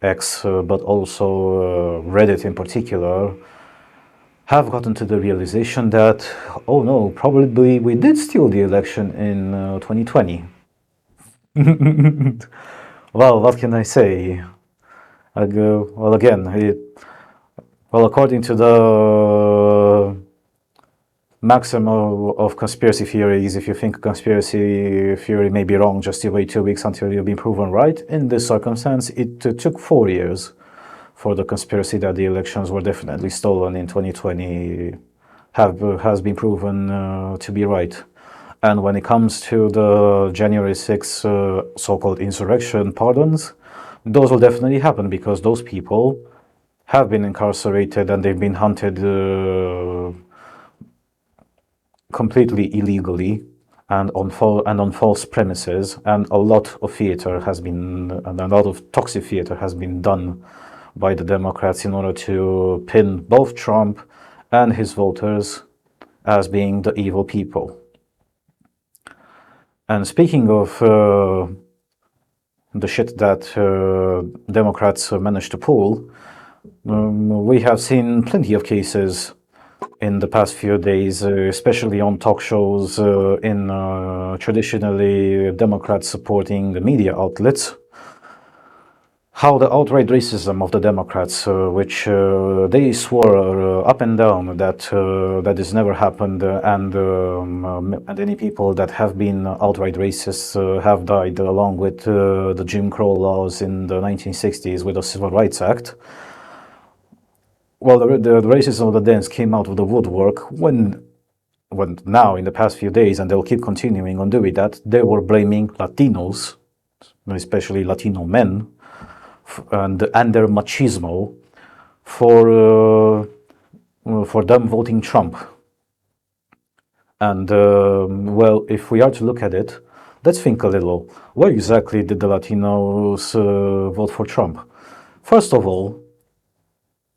X, but also Reddit in particular, have gotten to the realization that, oh no, probably we did steal the election in 2020. Well, what can I say? According to the maximum of conspiracy theories, if you think a conspiracy theory may be wrong, just you wait 2 weeks until you've been proven right. In this circumstance, it took 4 years for the conspiracy that the elections were definitely stolen in 2020 has been proven to be right. And when it comes to the January 6th so-called insurrection pardons, those will definitely happen because those people have been incarcerated and they've been hunted completely illegally and on false premises, and a lot of toxic theater has been done by the Democrats in order to pin both Trump and his voters as being the evil people. And speaking of the shit that Democrats managed to pull, we have seen plenty of cases in the past few days, especially on talk shows in traditionally Democrat-supporting media outlets, how the outright racism of the Democrats, which they swore up and down that this never happened, and any people that have been outright racist have died along with the Jim Crow laws in the 1960s with the Civil Rights Act. Well, the racism of the Dems came out of the woodwork when now in the past few days, and they'll keep continuing on doing that, they were blaming Latinos, especially Latino men, and their machismo for them voting Trump. And if we are to look at it, let's think a little. Why exactly did the Latinos vote for Trump? First of all,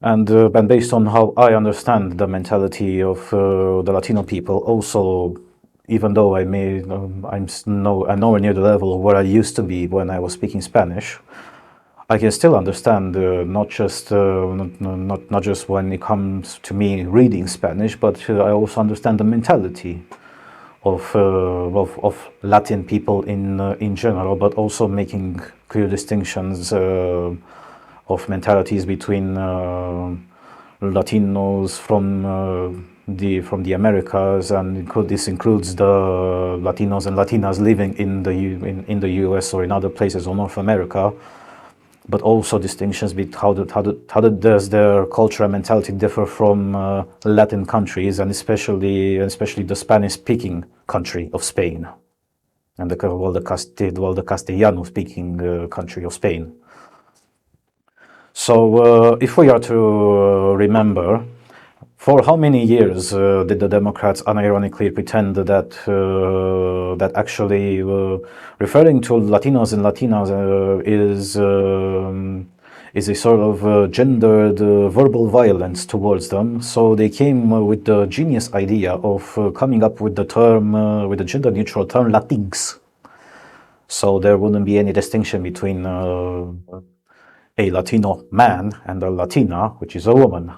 and based on how I understand the mentality of the Latino people, also, even though I'm nowhere near the level of where I used to be when I was speaking Spanish, I can still understand not just when it comes to me reading Spanish, but I also understand the mentality of Latin people in general, but also making clear distinctions of mentalities between Latinos from the Americas, and this includes the Latinos and Latinas living in the U.S. or in other places or North America, but also distinctions between how does their culture and mentality differ from Latin countries, and especially the Spanish-speaking country of Spain, and the Castellano-speaking country of Spain. So, if we are to remember, for how many years did the Democrats unironically pretend that that actually referring to Latinos and Latinas is a sort of gendered verbal violence towards them? So they came with the genius idea of coming up with the term, with the gender-neutral term Latinx. So there wouldn't be any distinction between a Latino man and a Latina, which is a woman.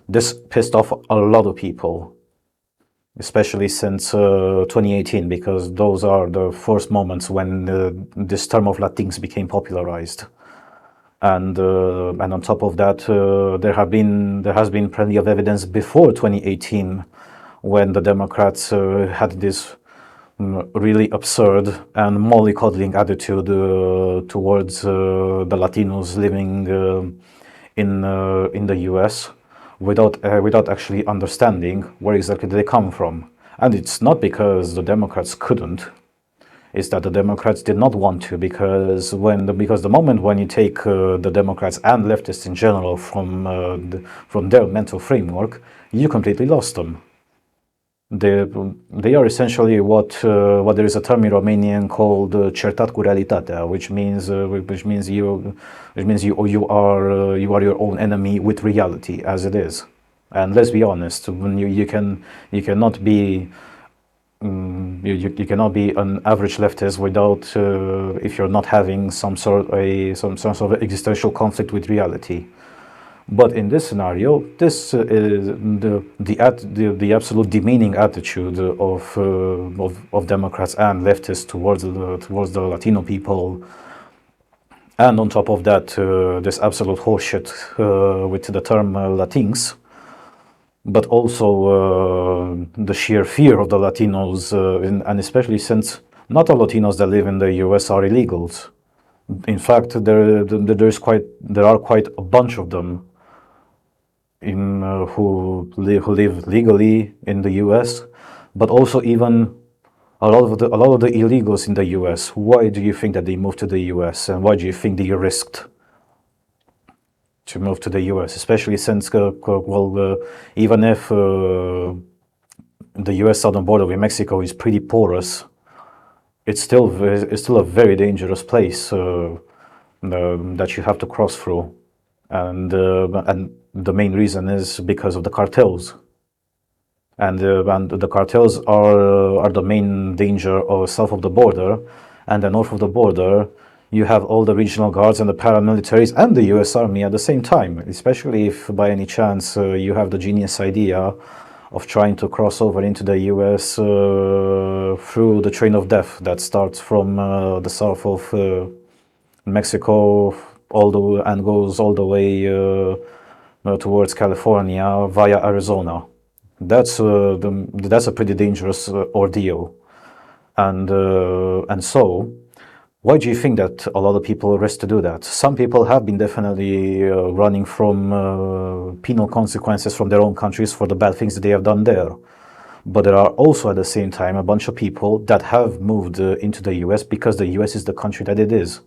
This pissed off a lot of people, especially since 2018, because those are the first moments when this term of Latinx became popularized. And on top of that, there has been plenty of evidence before 2018, when the Democrats had this really absurd and mollycoddling attitude towards the Latinos living in the U.S. without actually understanding where exactly they come from. And it's not because the Democrats couldn't; it's that the Democrats did not want to, because the moment when you take the Democrats and leftists in general from their mental framework, you completely lost them. They are essentially what there is a term in Romanian called certat cu realitatea, which means you are your own enemy with reality as it is. And let's be honest, when you cannot be you cannot be an average leftist without if you're not having some sort of existential conflict with reality. But in this scenario, this is the absolute demeaning attitude of Democrats and leftists towards the Latino people, and on top of that, this absolute horseshit with the term Latinx, but also the sheer fear of the Latinos, and especially since not all Latinos that live in the U.S. are illegals. In fact, there are quite a bunch of them who live legally in the U.S., but also even a lot of the illegals in the U.S. Why do you think that they moved to the U.S. and why do you think they risked to move to the U.S.? Especially since, even if the U.S. southern border with Mexico is pretty porous, it's still a very dangerous place that you have to cross through, and the main reason is because of the cartels, and the cartels are the main danger south of the border, and then north of the border you have all the regional guards and the paramilitaries and the U.S. Army at the same time, especially if by any chance you have the genius idea of trying to cross over into the U.S. Through the train of death that starts from the south of Mexico and goes all the way towards California via Arizona. That's a pretty dangerous ordeal, and so why do you think that a lot of people risk to do that? Some people have been definitely running from penal consequences from their own countries for the bad things that they have done there. But there are also at the same time a bunch of people that have moved into the US because the US is the country that it is.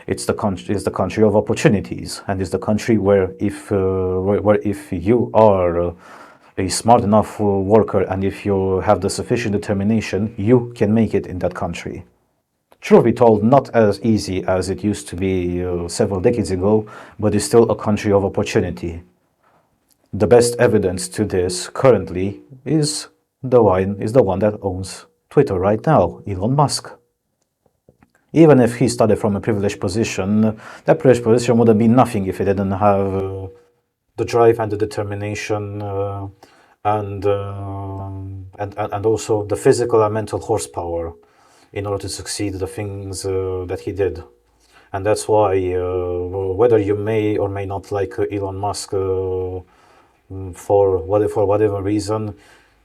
It's the country of opportunities, and it's the country where if you are a smart enough worker and if you have the sufficient determination, you can make it in that country. Truth be told, not as easy as it used to be several decades ago, but it's still a country of opportunity. The best evidence to this currently is the one that owns Twitter right now, Elon Musk. Even if he started from a privileged position, that privileged position would have been nothing if he didn't have the drive and the determination and also the physical and mental horsepower in order to succeed the things that he did. And that's why, whether you may or may not like Elon Musk for whatever reason,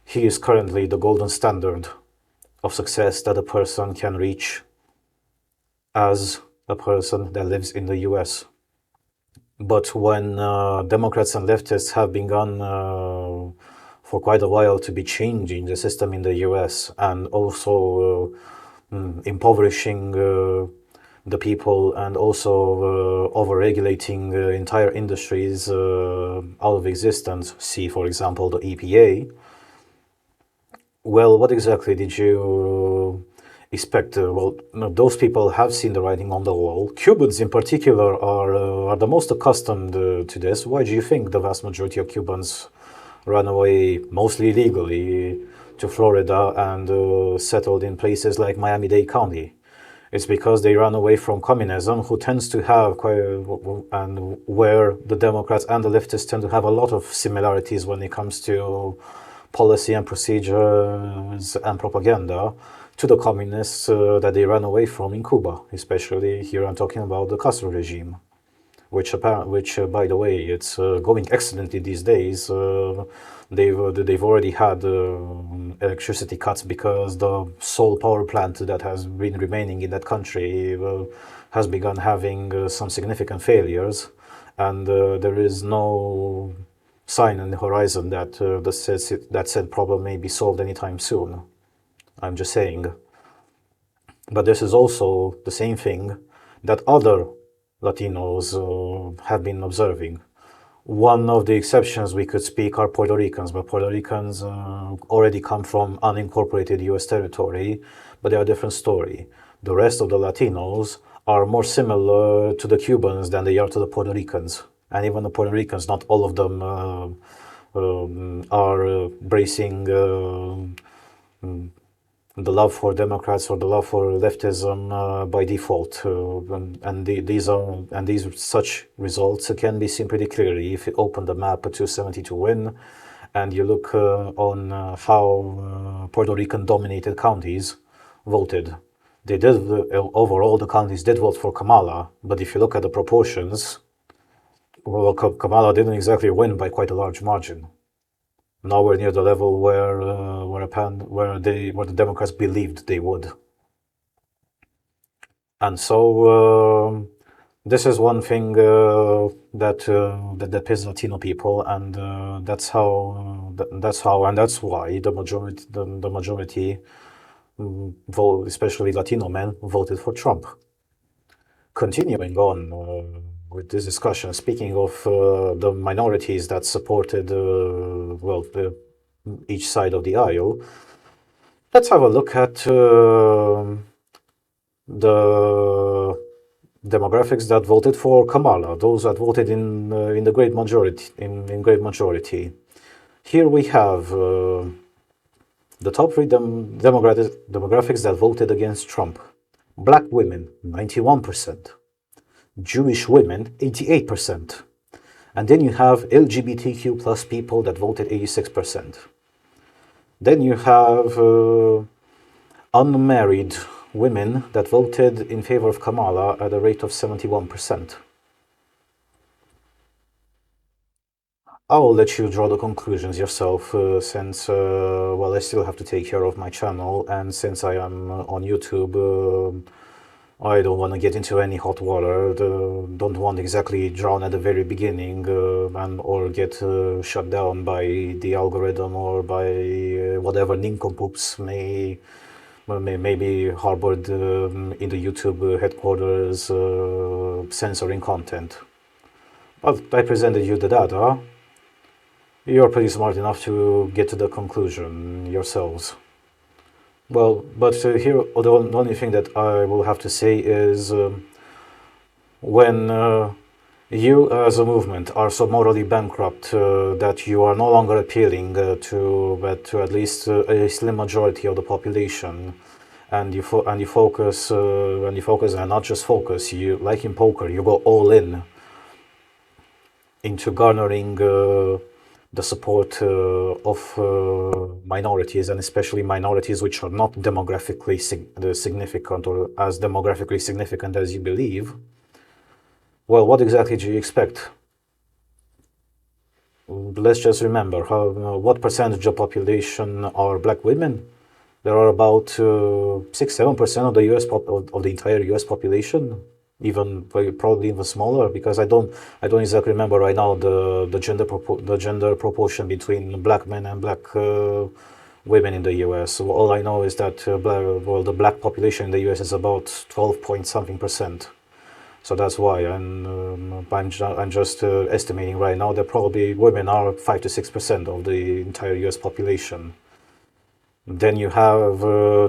he is currently the golden standard of success that a person can reach as a person that lives in the US. But when Democrats and leftists have begun for quite a while to be changing the system in the US and also impoverishing the people and also over-regulating entire industries out of existence, see, for example, the EPA, well, what exactly did you expect? Well, no, those people have seen the writing on the wall. Cubans, in particular, are the most accustomed to this. Why do you think the vast majority of Cubans ran away, mostly illegally, to Florida and settled in places like Miami-Dade County? It's because they ran away from communism, who tends to have and where the Democrats and the leftists tend to have a lot of similarities when it comes to policy and procedures and propaganda, to the communists that they ran away from in Cuba. Especially here I'm talking about the Castro regime, which by the way, it's going excellently these days. They've already had electricity cuts because the sole power plant that has been remaining in that country has begun having some significant failures, and there is no sign on the horizon that that said problem may be solved anytime soon. I'm just saying. But this is also the same thing that other Latinos have been observing. One of the exceptions we could speak are Puerto Ricans, but Puerto Ricans already come from unincorporated US territory, but they are a different story. The rest of the Latinos are more similar to the Cubans than they are to the Puerto Ricans. And even the Puerto Ricans, not all of them are bracing the love for Democrats or the love for leftism by default, these such results can be seen pretty clearly if you open the map to 70 to win, and you look on how Puerto Rican dominated counties voted. They did overall the counties did vote for Kamala, but if you look at the proportions, well, Kamala didn't exactly win by quite a large margin. Nowhere near the level where the Democrats believed they would. And so this is one thing that pisses Latino people, and that's why the majority vote, especially Latino men, voted for Trump. Continuing on with this discussion, speaking of the minorities that supported, each side of the aisle, let's have a look at the demographics that voted for Kamala, those that voted in the great majority. In great majority, here we have the top three demographics that voted against Trump: Black women, 91%. Jewish women, 88%. And then you have LGBTQ plus people that voted 86%. Then you have unmarried women that voted in favor of Kamala at a rate of 71%. I'll let you draw the conclusions yourself, since, I still have to take care of my channel, and since I am on YouTube, I don't want to get into any hot water, don't want exactly drown at the very beginning or get shut down by the algorithm or by whatever nincompoops may be harbored in the YouTube headquarters censoring content. But I presented you the data. You're pretty smart enough to get to the conclusion yourselves. Well, but here the only thing that I will have to say is when you as a movement are so morally bankrupt that you are no longer appealing to at least a slim majority of the population, and you focus and not just focus, you, like in poker, you go all in into garnering the support of minorities, and especially minorities which are not demographically significant or as demographically significant as you believe, Well, what exactly do you expect? Let's just remember what percentage of population are black women. There are about 6-7% of the of the entire U.S. population, even probably even smaller, because I don't exactly remember right now the gender proportion between black men and black women in the U.S. So all I know is that the black population in the U.S. is about 12 point something percent. So that's why, and I'm just estimating right now that probably women are 5 to 6% of the entire U.S. population. Then you have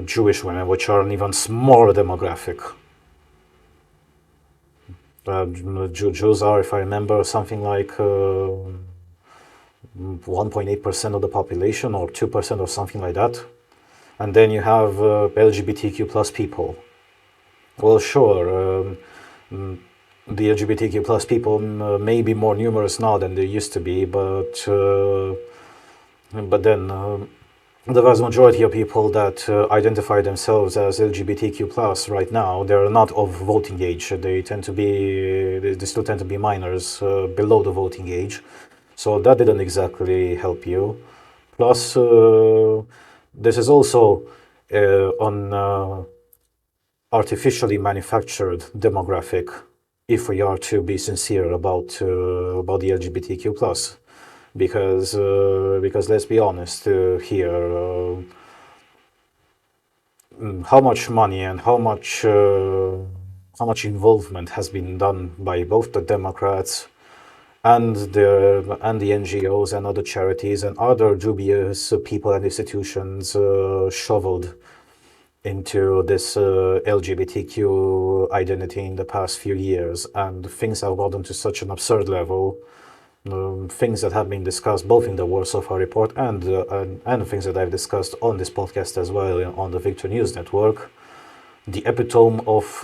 Jewish women, which are an even smaller demographic. Jews are, if I remember, something like 1.8% of the population or 2% or something like that. And then you have LGBTQ plus people. Well, sure, the LGBTQ plus people may be more numerous now than they used to be, but then the vast majority of people that identify themselves as LGBTQ plus right now, they're not of voting age. They still tend to be minors below the voting age. So that didn't exactly help you. Plus, this is also on artificially manufactured demographic, if we are to be sincere about the LGBTQ plus, because let's be honest here, how much money and how much involvement has been done by both the Democrats and the NGOs and other charities and other dubious people and institutions shoveled into this LGBTQ identity in the past few years, and things have gotten to such an absurd level. Things that have been discussed both in the Warsaw report and things that I've discussed on this podcast as well on the Victor News Network. The epitome of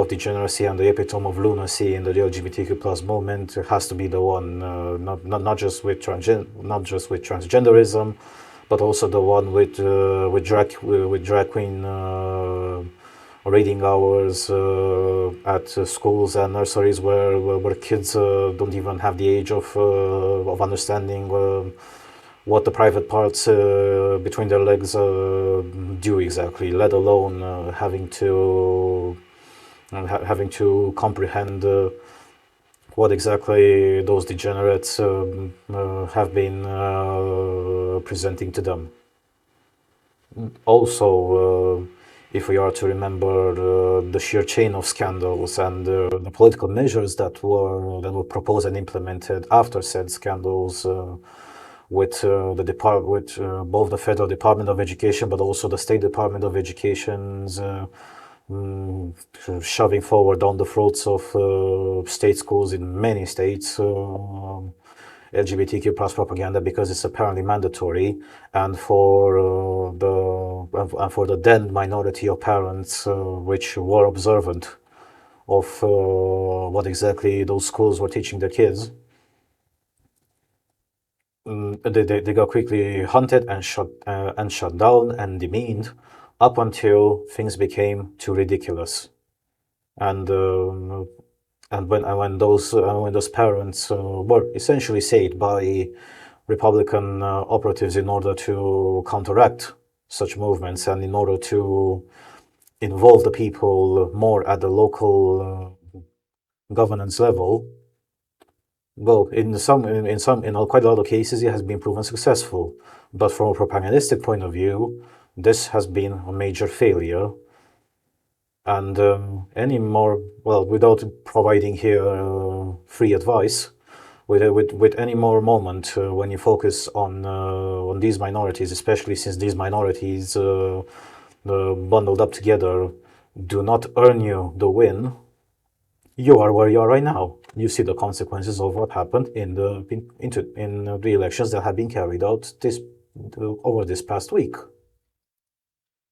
degeneracy and the epitome of lunacy in the LGBTQ plus movement has to be the one, not just with transgenderism, but also the one with drag queen reading hours at schools and nurseries where kids don't even have the age of understanding what the private parts between their legs do exactly, let alone having to comprehend what exactly those degenerates have been presenting to them. Also, if we are to remember the sheer chain of scandals and the political measures that were proposed and implemented after said scandals, with both the Federal Department of Education, but also the State Department of Education's shoving forward down the throats of state schools in many states LGBTQ plus propaganda because it's apparently mandatory, and for the then minority of parents which were observant of what exactly those schools were teaching their kids. They got quickly hunted and shut down and demeaned up until things became too ridiculous. And when those parents were essentially saved by Republican operatives in order to counteract such movements and in order to involve the people more at the local governance level, well, in quite a lot of cases, it has been proven successful. But from a propagandistic point of view, this has been a major failure. And without providing here free advice, with any more moment when you focus on these minorities, especially since these minorities bundled up together do not earn you the win, you are where you are right now. You see the consequences of what happened in the elections that have been carried out over this past week.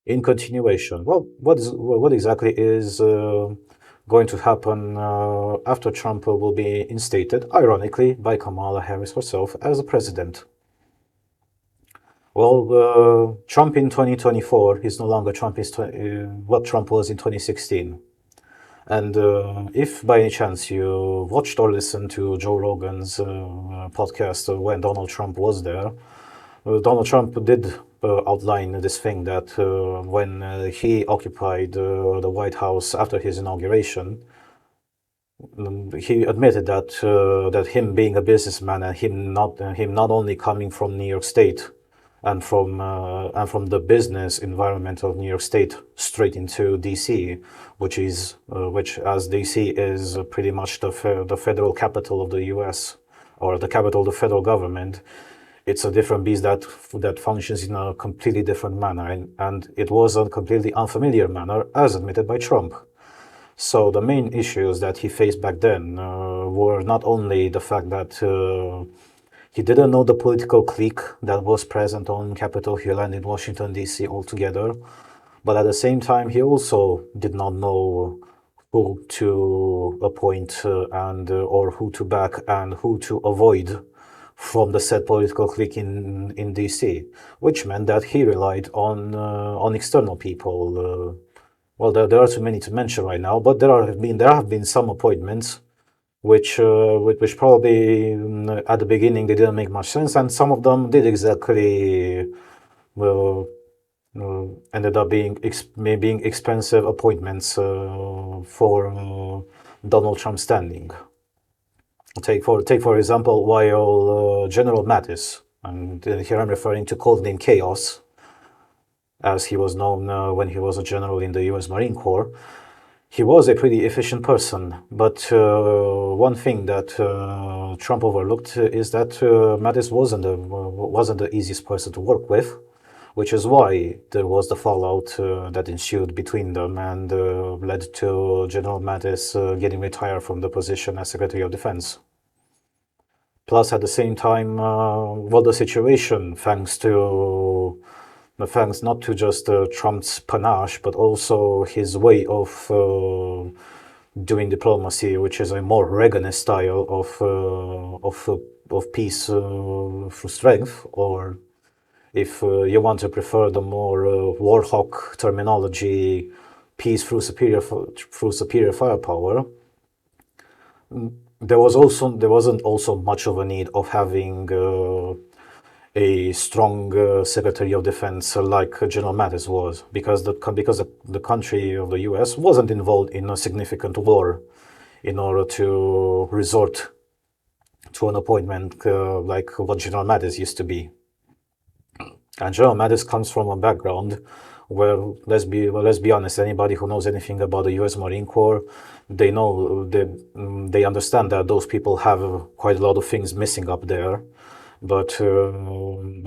In continuation, well, what exactly is going to happen after Trump will be instated, ironically, by Kamala Harris herself as a president? Well, Trump in 2024 is no longer what Trump was in 2016. And if by any chance you watched or listened to Joe Rogan's podcast when Donald Trump was there, Donald Trump did outline this thing that when he occupied the White House after his inauguration, he admitted that that him being a businessman and him not only coming from New York State and from the business environment of New York State straight into DC, which as DC is pretty much the federal capital of the U.S. or the capital of the federal government. It's a different beast that functions in a completely different manner, and it was a completely unfamiliar manner, as admitted by Trump. So the main issues that he faced back then were not only the fact that he didn't know the political clique that was present on Capitol Hill and in Washington, D.C. altogether, but at the same time, he also did not know who to appoint or who to back and who to avoid from the said political clique in DC, which meant that he relied on external people. Well, there are too many to mention right now, but there have been some appointments which probably at the beginning they didn't make much sense, and some of them did exactly well, ended up being expensive appointments for Donald Trump's standing. Take for example, while General Mattis, and here I'm referring to codename Chaos, as he was known when he was a general in the U.S. Marine Corps. He was a pretty efficient person, but one thing that Trump overlooked is that Mattis wasn't the easiest person to work with, which is why there was the fallout that ensued between them and led to General Mattis getting retired from the position as Secretary of Defense. Plus, at the same time, the situation, thanks not to just Trump's panache, but also his way of doing diplomacy, which is a more Reaganist style of peace through strength, or if you want to prefer the more Warhawk terminology, peace through superior firepower. There wasn't also much of a need of having a strong Secretary of Defense like General Mattis was, because the country of the U.S. wasn't involved in a significant war in order to resort to an appointment like what General Mattis used to be. And General Mattis comes from a background where, let's be honest, anybody who knows anything about the U.S. Marine Corps, they understand that those people have quite a lot of things missing up there. But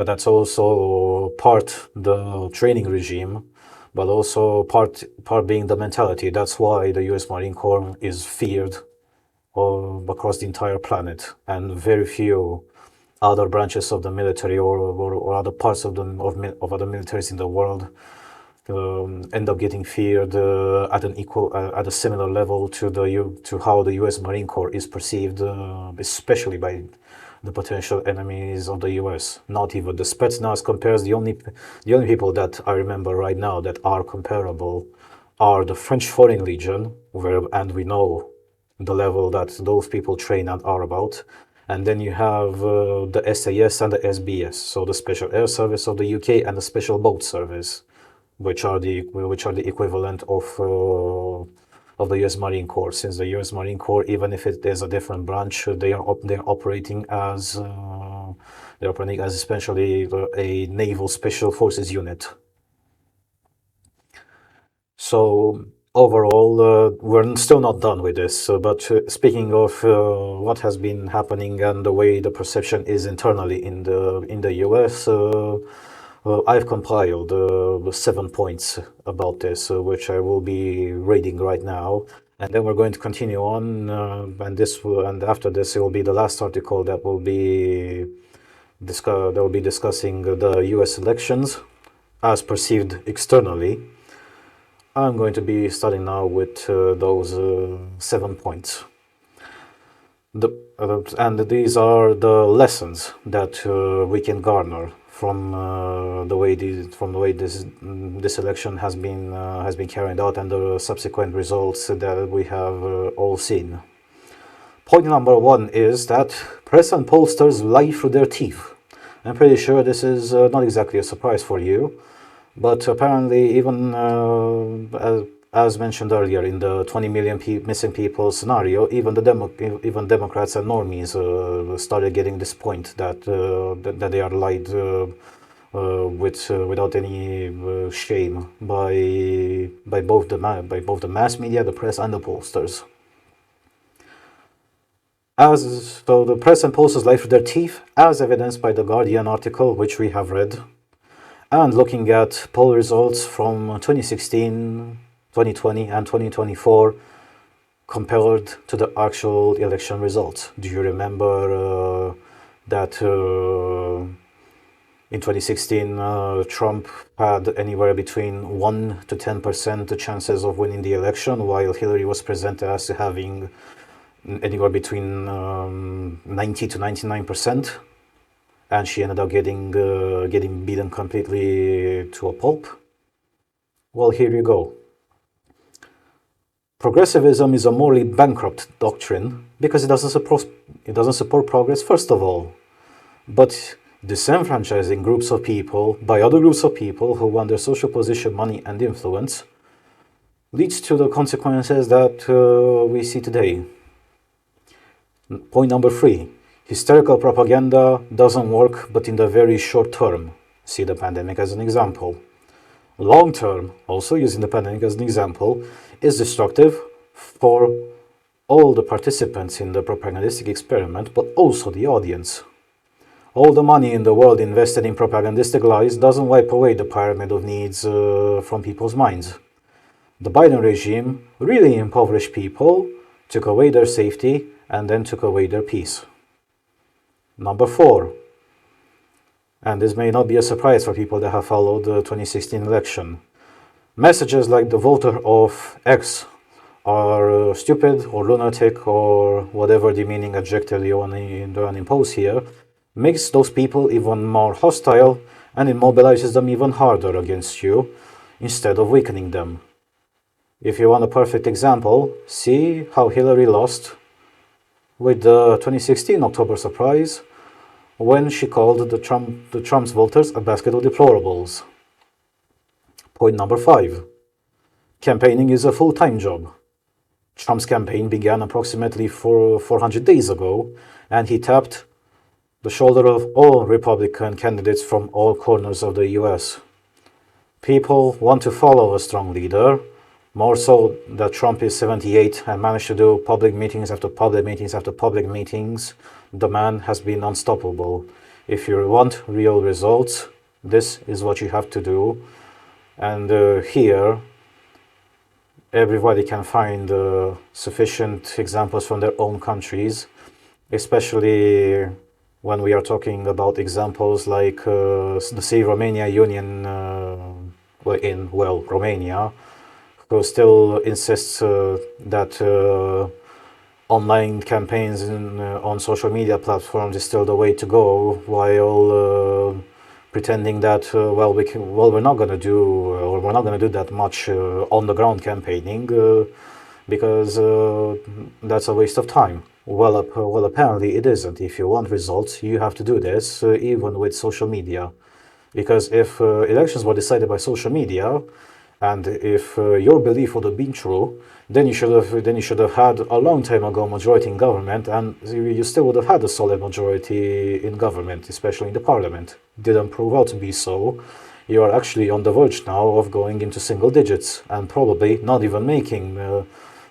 that's also part the training regime, but also part being the mentality. That's why the U.S. Marine Corps is feared across the entire planet, and very few other branches of the military or other parts of other militaries in the world end up getting feared at a similar level to how the U.S. Marine Corps is perceived, especially by the potential enemies of the U.S. Not even the Spetsnaz compares. The only people that I remember right now that are comparable are the French Foreign Legion, and we know the level that those people train and are about. And then you have the SAS and the SBS, so the Special Air Service of the UK and the Special Boat Service, which are the equivalent of the U.S. Marine Corps. Since the U.S. Marine Corps, even if it is a different branch, they're operating as essentially a naval special forces unit. So overall, we're still not done with this. But speaking of what has been happening and the way the perception is internally in the U.S., I've compiled 7 points about this, which I will be reading right now, and then we're going to continue on. And after this, it will be the last article that will be discussing the U.S. elections as perceived externally. I'm going to be starting now with those 7 points. And these are the lessons that we can garner from the way this election has been carried out and the subsequent results that we have all seen. Point number one is that press and pollsters lie through their teeth. I'm pretty sure this is not exactly a surprise for you, but apparently, even as mentioned earlier in the 20 million missing people scenario, even even Democrats and normies started getting this point that that they are lied without any shame by both the mass media, the press, and the pollsters. So the press and pollsters lie through their teeth, as evidenced by the Guardian article, which we have read, and looking at poll results from 2016, 2020, and 2024 compared to the actual election results. Do you remember that in 2016 Trump had anywhere between 1 to 10% chances of winning the election, while Hillary was presented as having anywhere between 90 to 99%, and she ended up getting beaten completely to a pulp? Well, here you go. Progressivism is a morally bankrupt doctrine because it doesn't support progress, first of all, but disenfranchising groups of people by other groups of people who want their social position, money, and influence leads to the consequences that we see today. Point number three. Hysterical propaganda doesn't work, but in the very short term. See the pandemic as an example. Long term, also using the pandemic as an example, is destructive for all the participants in the propagandistic experiment, but also the audience. All the money in the world invested in propagandistic lies doesn't wipe away the pyramid of needs from people's minds. The Biden regime really impoverished people, took away their safety, and then took away their peace. Number four, and this may not be a surprise for people that have followed the 2016 election, messages like the voter of X are stupid or lunatic or whatever demeaning adjective you want to impose here makes those people even more hostile, and it mobilizes them even harder against you instead of weakening them. If you want a perfect example, see how Hillary lost with the 2016 October surprise when she called the Trump's voters a basket of deplorables. Point number five. Campaigning is a full-time job. Trump's campaign began approximately 400 days ago, and he tapped the shoulder of all Republican candidates from all corners of the US. People want to follow a strong leader, more so that Trump is 78 and managed to do public meetings after public meetings after public meetings. The man has been unstoppable. If you want real results, this is what you have to do. And here, everybody can find sufficient examples from their own countries, especially when we are talking about examples like the Save Romania Union in Romania, who still insists that online campaigns on social media platforms is still the way to go, while pretending that we're not going to do that much on the ground campaigning because that's a waste of time. Well, apparently it isn't. If you want results, you have to do this even with social media, because if elections were decided by social media, and if your belief would have been true, then you should have had a long time ago majority in government, and you still would have had a solid majority in government, especially in the parliament. Didn't prove out to be so. You are actually on the verge now of going into single digits and probably not even making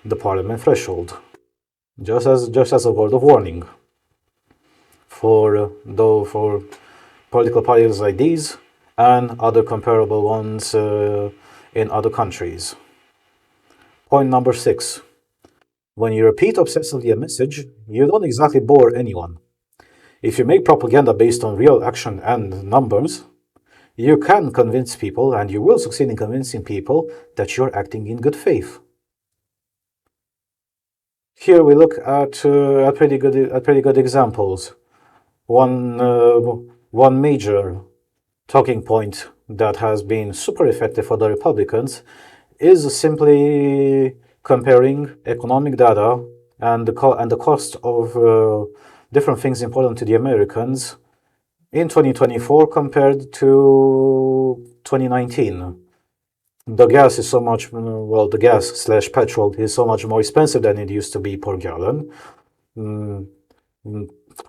the parliament threshold. Just as a word of warning for political parties like these and other comparable ones in other countries. Point number 6. When you repeat obsessively a message, you don't exactly bore anyone. If you make propaganda based on real action and numbers, you can convince people, and you will succeed in convincing people, that you're acting in good faith. Here we look at pretty good examples. One one major talking point that has been super effective for the Republicans is simply comparing economic data and the cost of different things important to the Americans in 2024 compared to 2019. The gas is so much well, the gas slash petrol is so much more expensive than it used to be per gallon. Mm,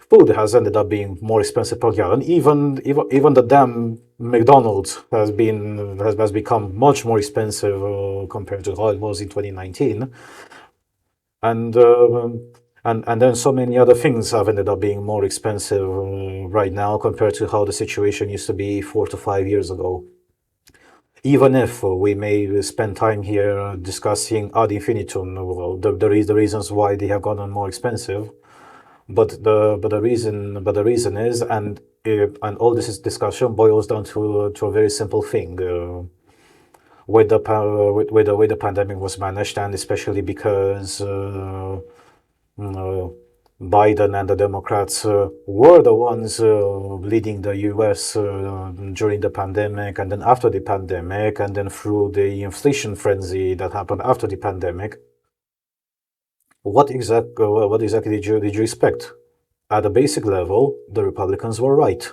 Food has ended up being more expensive per gallon. Even the damn McDonald's has become much more expensive compared to how it was in 2019, and and then so many other things have ended up being more expensive right now compared to how the situation used to be 4 to 5 years ago. Even if we may spend time here discussing ad infinitum, well, the reasons why they have gotten more expensive. But the reason is, and all this is discussion boils down to a very simple thing. With the way the pandemic was managed, and especially because Biden and the Democrats were the ones leading the U.S. During the pandemic, and then after the pandemic, and then through the inflation frenzy that happened after the pandemic. What exactly did you expect? At a basic level, the Republicans were right.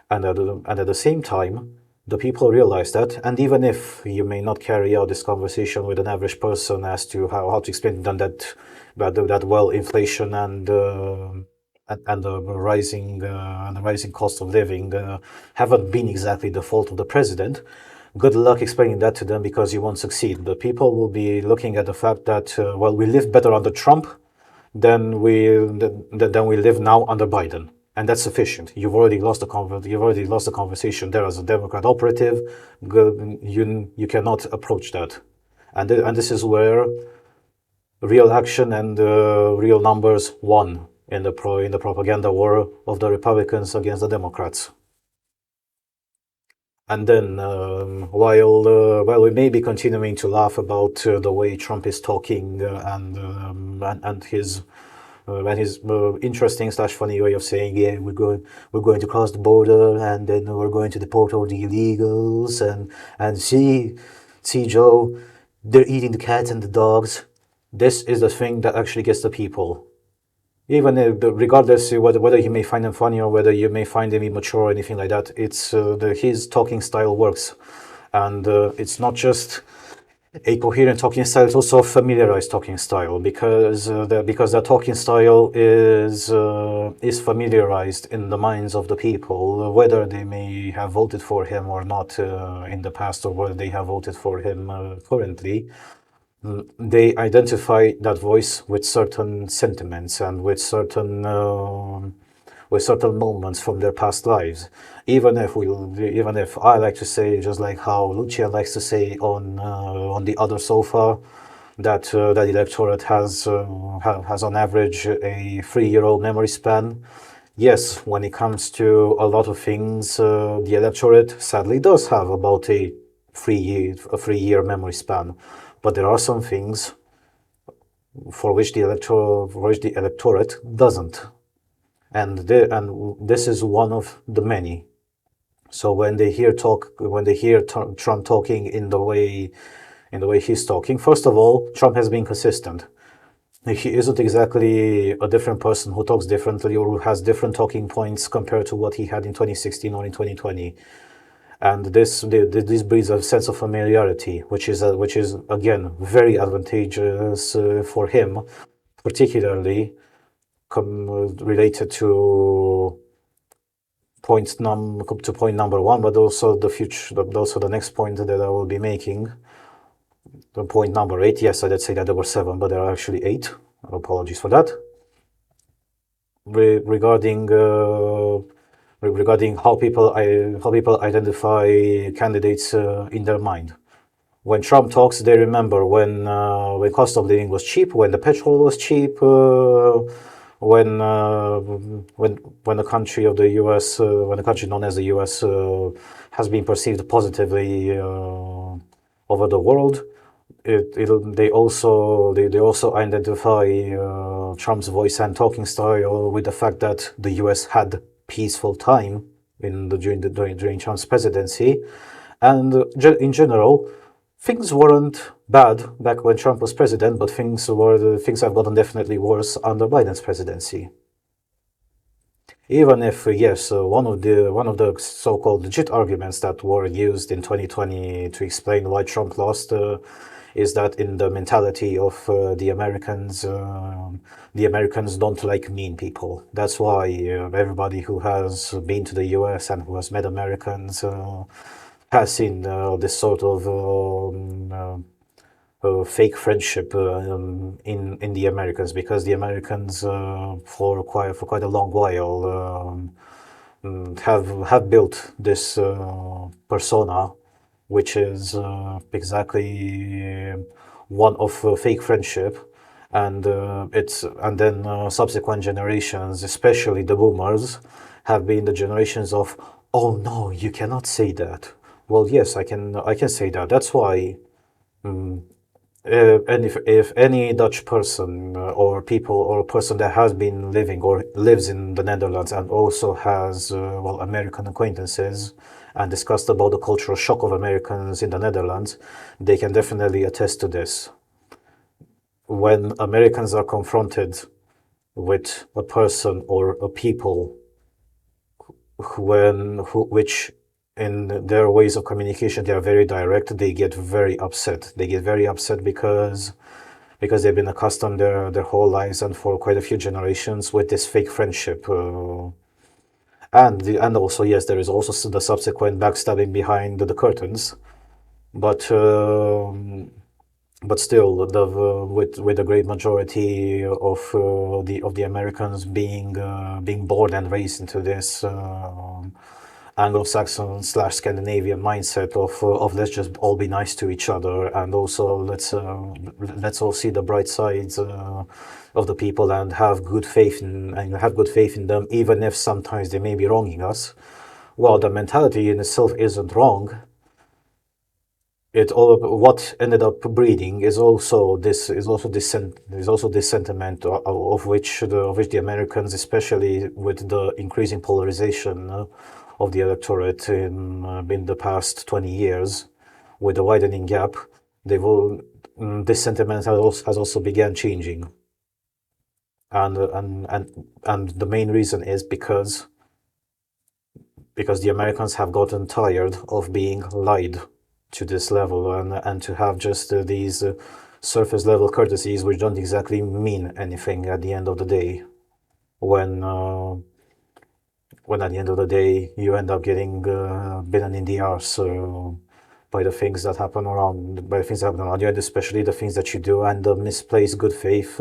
And at the same time, the people realized that. And even if you may not carry out this conversation with an average person as to how to explain to them that well, inflation and the rising cost of living haven't been exactly the fault of the president. Good luck explaining that to them because you won't succeed. The people will be looking at the fact that well, we lived better under Trump than we live now under Biden, and that's sufficient. You've already lost the conversation there as a Democrat operative. You cannot approach that, and this is where real action and real numbers won in the propaganda war of the Republicans against the Democrats. And then, while we may be continuing to laugh about the way Trump is talking and his interesting slash funny way of saying, yeah, we're going to cross the border and then we're going to deport all the illegals and see Joe, they're eating the cats and the dogs. This is the thing that actually gets the people. Even if, regardless whether you may find him funny or whether you may find him immature or anything like that, it's his talking style works, and it's not just a coherent talking style; it's also a familiarized talking style because that talking style is familiarized in the minds of the people, whether they may have voted for him or not in the past, or whether they have voted for him currently. They identify that voice with certain sentiments and with certain moments from their past lives. Even if I like to say, just like how Lucia likes to say on the other sofa, that electorate has on average a 3-year-old memory span. Yes, when it comes to a lot of things, the electorate sadly does have about a 3-year memory span. But there are some things for which the electorate doesn't, and this is one of the many. So when they hear Trump talking in the way he's talking, first of all, Trump has been consistent. He isn't exactly a different person who talks differently or who has different talking points compared to what he had in 2016 or in 2020. And this breeds a sense of familiarity, which is again very advantageous for him, particularly related to point number one, but also the next point that I will be making. The point number 8. Yes, I did say that there were 7, but there are actually 8. Apologies for that. Regarding how people identify candidates in their mind. When Trump talks, they remember when cost of living was cheap, when the petrol was cheap, when the country of the U.S. When the country known as the U.S. Has been perceived positively over the world. they also identify Trump's voice and talking style with the fact that the U.S. had peaceful time during Trump's presidency, and in general, things weren't bad back when Trump was president, but things have gotten definitely worse under Biden's presidency. Even if, yes, one of the so-called legit arguments that were used in 2020 to explain why Trump lost is that in the mentality of the Americans don't like mean people. That's why everybody who has been to the U.S. and who has met Americans has seen this sort of fake friendship in the Americans, because the Americans for quite a long while have built this persona, which is exactly one of fake friendship, and then subsequent generations, especially the boomers, have been the generations of, oh no, you cannot say that. Well, yes, I can say that. That's why. And if any Dutch person or people or a person that has been living or lives in the Netherlands and also has American acquaintances and discussed about the cultural shock of Americans in the Netherlands, they can definitely attest to this. When Americans are confronted with a person or a people which in their ways of communication they are very direct, they get very upset. They get very upset because they've been accustomed their whole lives and for quite a few generations with this fake friendship. And also, yes, there is also the subsequent backstabbing behind the curtains, but still, with the great majority of the Americans being born and raised into this Anglo-Saxon slash Scandinavian mindset of let's just all be nice to each other, and also let's all see the bright sides of the people and have good faith in them, even if sometimes they may be wronging us. Well, the mentality in itself isn't wrong. What ended up breeding is also this sentiment of which the Americans, especially with the increasing polarization of the electorate in the past 20 years, with the widening gap, this sentiment has also began changing, and the main reason is because the Americans have gotten tired of being lied to this level, and to have just these surface level courtesies which don't exactly mean anything at the end of the day, when at the end of the day you end up getting bitten in the arse by the things that happen around you, and especially the things that you do, and the misplaced good faith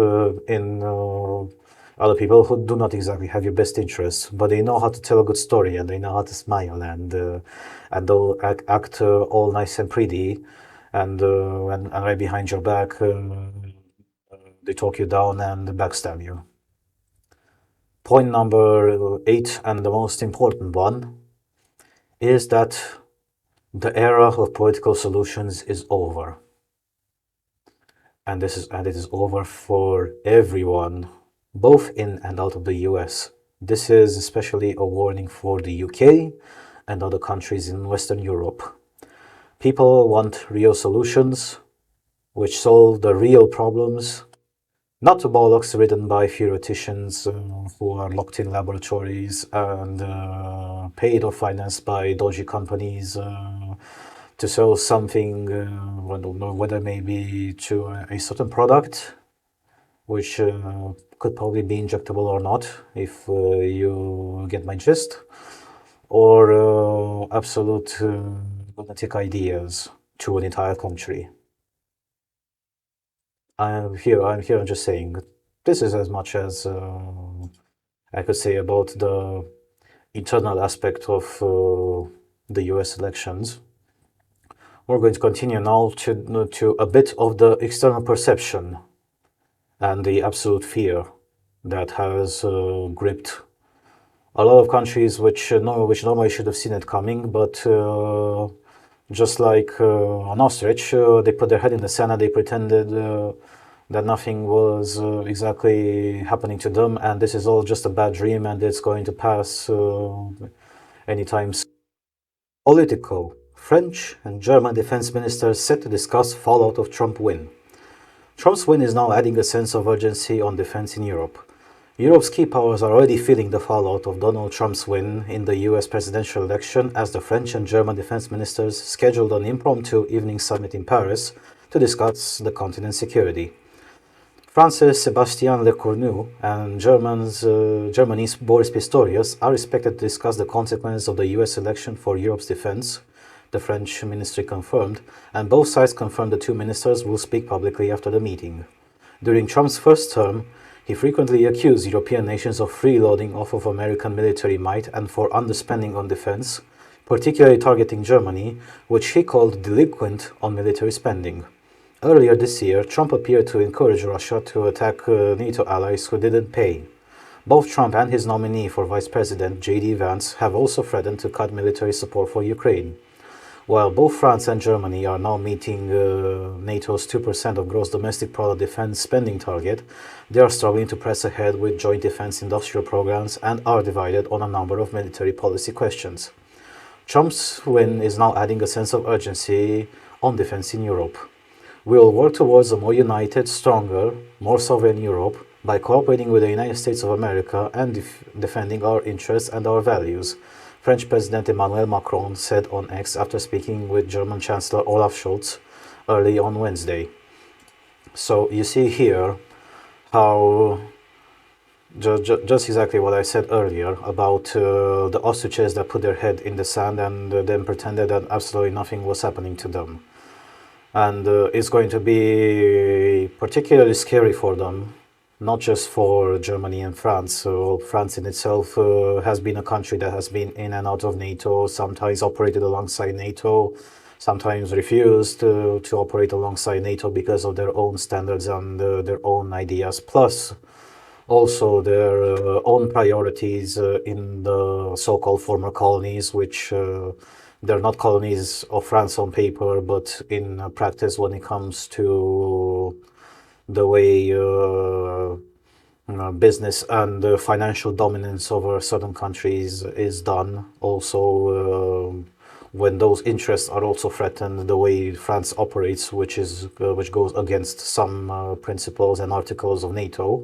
in other people who do not exactly have your best interests, but they know how to tell a good story, and they know how to smile, and they'll act all nice and pretty, and right behind your back they talk you down and backstab you. Point number 8, and the most important one, is that the era of political solutions is over. And it is over for everyone, both in and out of the US. This is especially a warning for the UK and other countries in Western Europe. People want real solutions, which solve the real problems, not the bollocks written by theoreticians who are locked in laboratories and paid or financed by dodgy companies to sell something, whether maybe to a certain product, which could probably be injectable or not, if you get my gist, or absolute lunatic ideas to an entire country. I'm here just saying, this is as much as I could say about the internal aspect of the US elections. We're going to continue now to a bit of the external perception and the absolute fear that has gripped a lot of countries which normally should have seen it coming, but Just like an ostrich, they put their head in the sand and they pretended that nothing was exactly happening to them, and this is all just a bad dream and it's going to pass anytime soon. Political. French and German defense ministers set to discuss fallout of Trump win. Trump's win is now adding a sense of urgency on defense in Europe. Europe's key powers are already feeling the fallout of Donald Trump's win in the US presidential election as the French and German defense ministers scheduled an impromptu evening summit in Paris to discuss the continent's security. France's Sébastien Lecornu and Germany's Boris Pistorius are expected to discuss the consequences of the US election for Europe's defense, the French ministry confirmed, and both sides confirmed the two ministers will speak publicly after the meeting. During Trump's first term, he frequently accused European nations of freeloading off of American military might and for underspending on defense, particularly targeting Germany, which he called delinquent on military spending. Earlier this year, Trump appeared to encourage Russia to attack NATO allies who didn't pay. Both Trump and his nominee for Vice President, J.D. Vance, have also threatened to cut military support for Ukraine. While both France and Germany are now meeting NATO's 2% of gross domestic product defense spending target, they are struggling to press ahead with joint defense industrial programs and are divided on a number of military policy questions. Trump's win is now adding a sense of urgency on defense in Europe. We will work towards a more united, stronger, more sovereign Europe by cooperating with the United States of America and defending our interests and our values, French President Emmanuel Macron said on X after speaking with German Chancellor Olaf Scholz early on Wednesday. So you see here how just exactly what I said earlier about the ostriches that put their head in the sand and then pretended that absolutely nothing was happening to them. And it's going to be particularly scary for them, not just for Germany and France. So France in itself has been a country that has been in and out of NATO, sometimes operated alongside NATO, sometimes refused to operate alongside NATO because of their own standards and their own ideas, plus also their own priorities in the so-called former colonies, which they're not colonies of France on paper, but in practice when it comes to the way business and financial dominance over certain countries is done. Also, when those interests are also threatened, the way France operates, which goes against some principles and articles of NATO.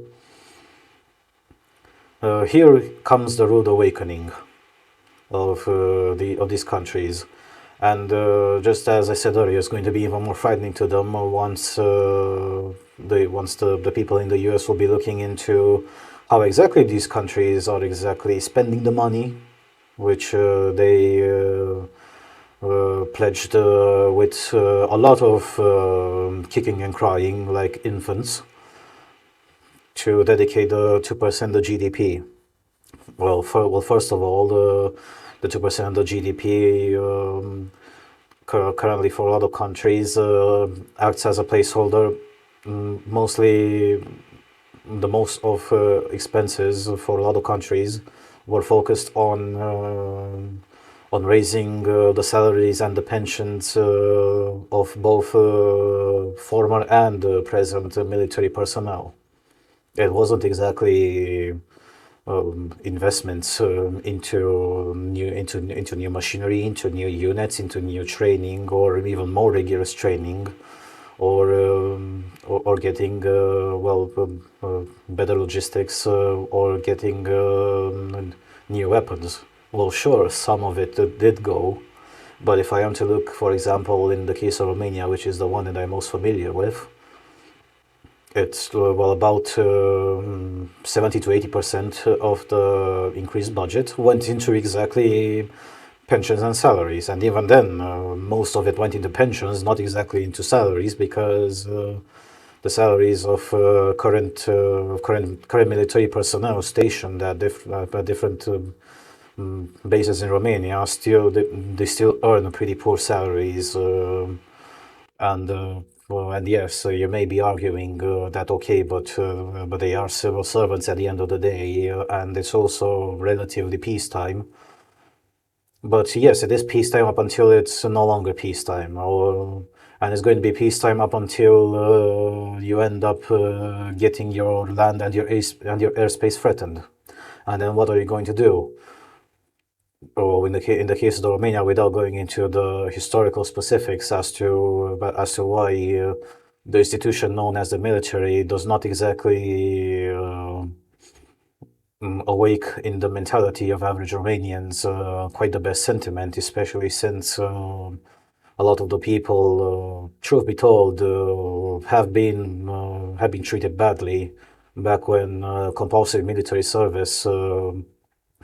Here comes the rude awakening of these countries. And just as I said earlier, it's going to be even more frightening to them once the people in the US will be looking into how exactly these countries are exactly spending the money, which they pledged with a lot of kicking and crying like infants to dedicate the 2% of GDP. Well, first of all, the 2% of the GDP currently for a lot of countries acts as a placeholder. Mostly, the most of expenses for a lot of countries were focused on raising the salaries and the pensions of both former and present military personnel. It wasn't exactly investments into new machinery, into new units, into new training, or even more rigorous training, or getting better logistics, or getting new weapons. Well, sure, some of it did go, but if I am to look, for example, in the case of Romania, which is the one that I'm most familiar with, it's about 70 to 80% of the increased budget went into exactly pensions and salaries, and even then, most of it went into pensions, not exactly into salaries, because the salaries of current military personnel stationed at different bases in Romania they still earn pretty poor salaries, and yes, you may be arguing that okay, but they are civil servants at the end of the day, and it's also relatively peacetime. But yes, it is peacetime up until it's no longer peacetime, and it's going to be peacetime up until you end up getting your land and and your airspace threatened. And then what are you going to do? Or in the case of Romania, without going into the historical specifics as to why the institution known as the military does not exactly awake in the mentality of average Romanians quite the best sentiment, especially since a lot of the people, truth be told, have been treated badly back when compulsory military service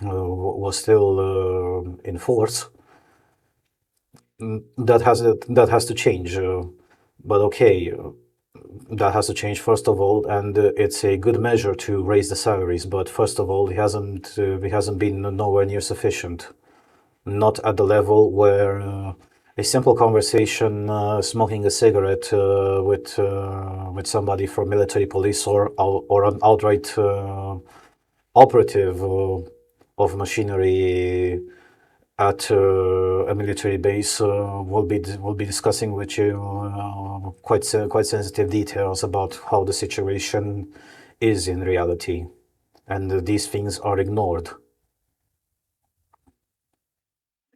was still in force. That has to change. But okay, that has to change first of all, and it's a good measure to raise the salaries. But first of all, it hasn't been nowhere near sufficient. Not at the level where a simple conversation, smoking a cigarette with somebody from military police or an outright operative of machinery at a military base will be discussing with you quite sensitive details about how the situation is in reality, and these things are ignored.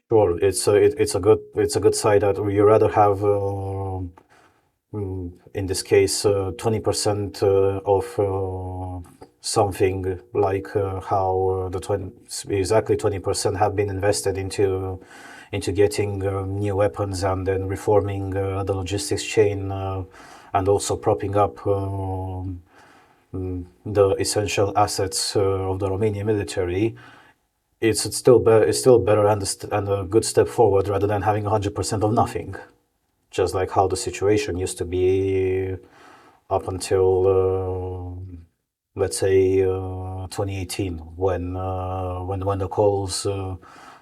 Sure, it's a good side that you rather have in this case 20% of something like how the 20, exactly 20% have been invested into getting new weapons and then reforming the logistics chain and also propping up the essential assets of the Romanian military. It's still better and a good step forward rather than having 100% of nothing, just like how the situation used to be up until let's say 2018 when the calls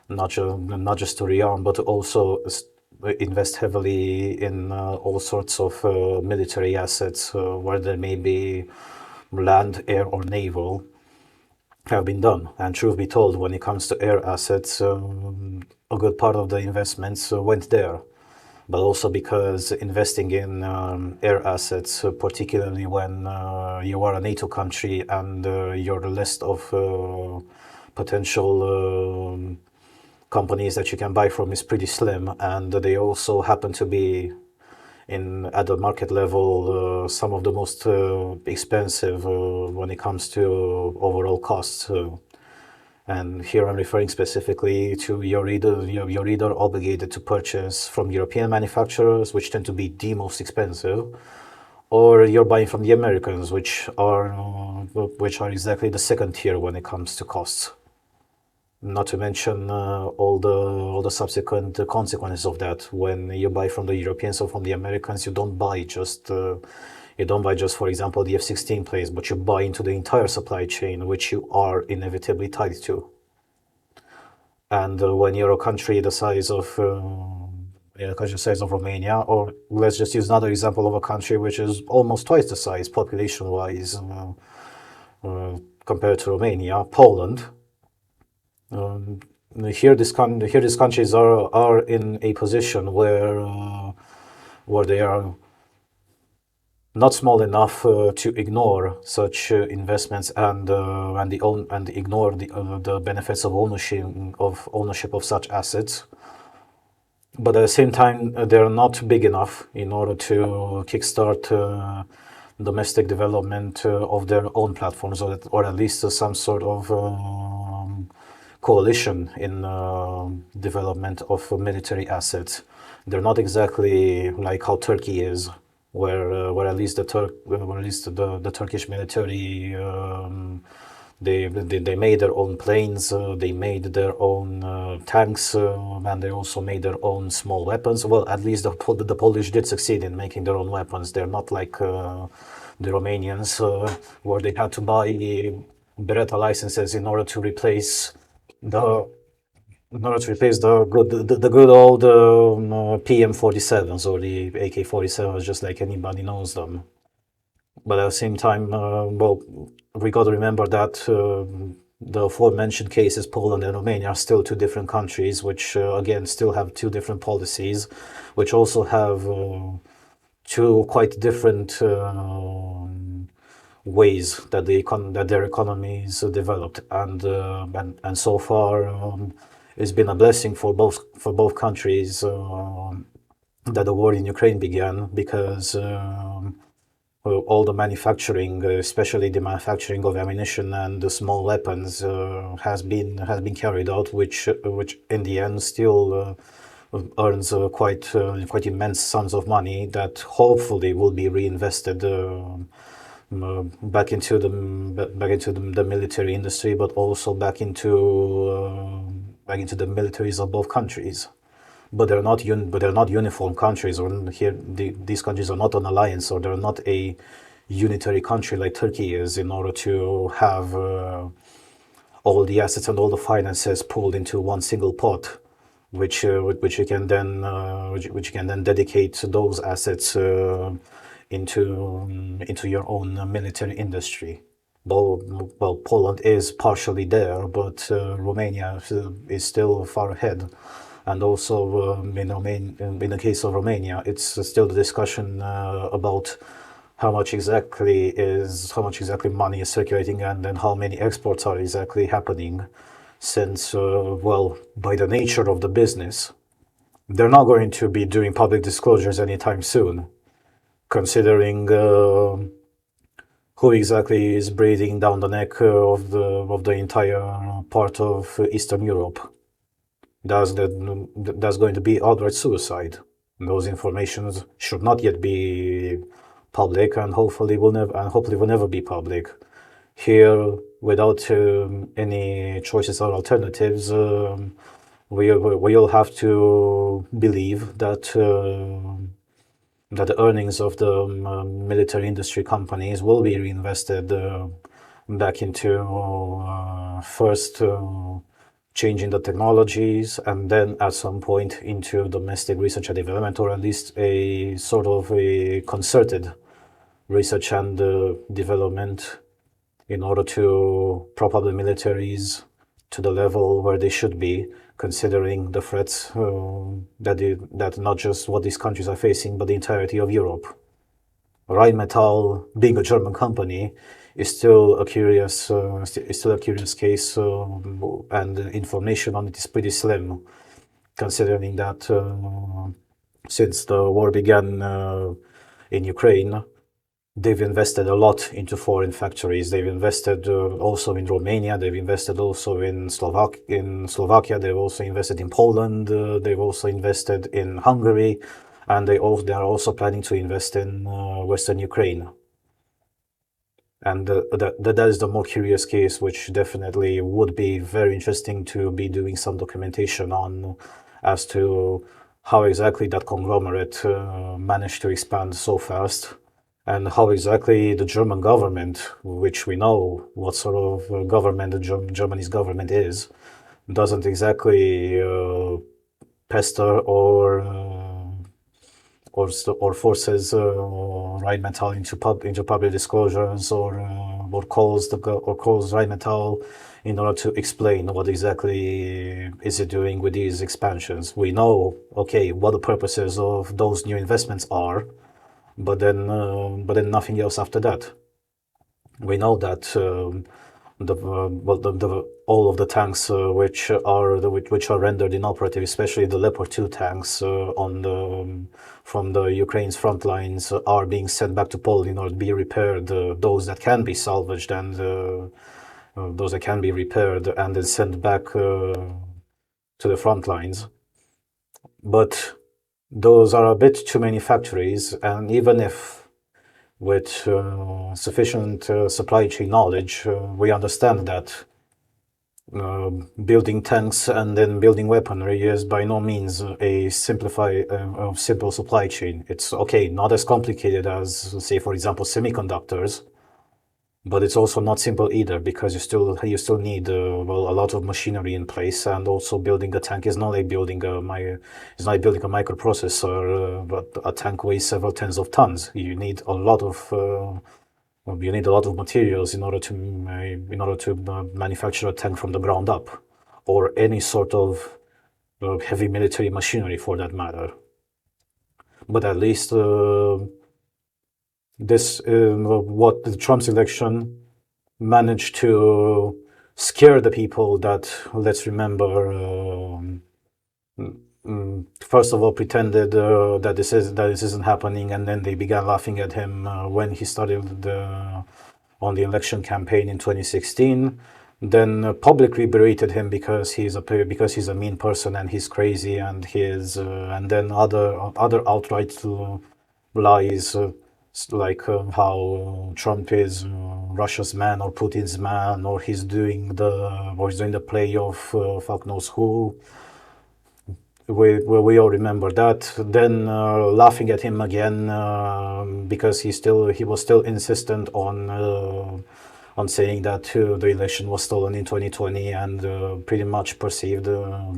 not just to rearm but to also invest heavily in all sorts of military assets, whether may be land, air, or naval, have been done. And truth be told, when it comes to air assets, a good part of the investments went there. But also because investing in air assets, particularly when you are a NATO country and your list of potential companies that you can buy from is pretty slim, and they also happen to be in at the market level some of the most expensive when it comes to overall costs. And here I'm referring specifically to you're either obligated to purchase from European manufacturers, which tend to be the most expensive, or you're buying from the Americans, which are exactly the second tier when it comes to costs. Not to mention all the subsequent consequences of that. When you buy from the Europeans or from the Americans, you don't buy just, for example, the F-16 planes, but you buy into the entire supply chain, which you are inevitably tied to. And when you're a country the size of Romania, or let's just use another example of a country which is almost twice the size population-wise compared to Romania, Poland. Here, these countries are in a position where they are not small enough to ignore such investments and ignore the benefits of ownership of such assets. But at the same time, they're not big enough in order to kickstart domestic development of their own platforms, or at least some sort of coalition in development of military assets. They're not exactly like how Turkey is, where at least the Turkish military they made their own planes, they made their own tanks, and they also made their own small weapons. Well, at least the Polish did succeed in making their own weapons. They're not like the Romanians, where they had to buy Beretta licenses in order to replace the the good old PM-47s or the AK-47s, just like anybody knows them. But at the same time, well, we got to remember that the aforementioned cases, Poland and Romania, are still two different countries, which again still have two different policies, which also have two quite different ways that that their economies developed, and so far it's been a blessing for both countries that the war in Ukraine began, because all the manufacturing, especially the manufacturing of ammunition and the small weapons, has been carried out, which in the end still earns quite immense sums of money that hopefully will be reinvested back into the military industry, but also back into the militaries of both countries. But they're not uniform countries, or these countries are not an alliance, or they're not a unitary country like Turkey is, in order to have all the assets and all the finances pulled into one single pot, which you can then dedicate those assets into your own military industry. Well, Poland is partially there, but Romania is still far ahead. And also, in the case of Romania, it's still the discussion about how much exactly money is circulating, and then how many exports are exactly happening. Since, well, by the nature of the business, they're not going to be doing public disclosures anytime soon, considering who exactly is breathing down the neck of the entire part of Eastern Europe. That's going to be outright suicide. Those informations should not yet be public, and hopefully will never be public. Here, without any choices or alternatives, we'll have to believe that the earnings of the military industry companies will be reinvested back into first changing the technologies, and then at some point into domestic research and development, or at least a sort of a concerted research and development, in order to prop up the militaries to the level where they should be, considering the threats that not just what these countries are facing, but the entirety of Europe. Rheinmetall, being a German company, is still a curious case, and information on it is pretty slim, considering that since the war began in Ukraine, they've invested a lot into foreign factories. They've invested also in Romania. They've invested also in Slovakia. They've also invested in Poland. They've also invested in Hungary, and they are also planning to invest in Western Ukraine. And that is the more curious case, which definitely would be very interesting to be doing some documentation on, as to how exactly that conglomerate managed to expand so fast, and how exactly the German government, which we know what sort of government Germany's government is, doesn't exactly pester or forces Rheinmetall into public disclosures, or calls Rheinmetall in order to explain what exactly is it doing with these expansions. We know, okay, what the purposes of those new investments are, but then nothing else after that. We know that all of the tanks which are rendered inoperative, especially the Leopard 2 tanks from the Ukraine's front lines, are being sent back to Poland in order to be repaired. Those that can be salvaged and those that can be repaired, and then sent back to the front lines. But those are a bit too many factories, and even if with sufficient supply chain knowledge, we understand that building tanks and then building weaponry is by no means a simple supply chain. It's okay, not as complicated as, say, for example, semiconductors, but it's also not simple either, because you still need a lot of machinery in place, and also building a tank is not like building a microprocessor, but a tank weighs several tens of tons. You need a lot of You need a lot of materials in order to manufacture a tank from the ground up, or any sort of heavy military machinery for that matter. But at least this what the Trump's election managed to scare the people that, let's remember, first of all pretended that this isn't happening, and then they began laughing at him when he started on the election campaign in 2016. Then publicly berated him because he's a mean person and he's crazy, and then other outright lies, how Trump is Russia's man or Putin's man, or he's doing the play of fuck knows who. We all remember that. Then laughing at him again because he was still insistent on saying that the election was stolen in 2020, and pretty much perceived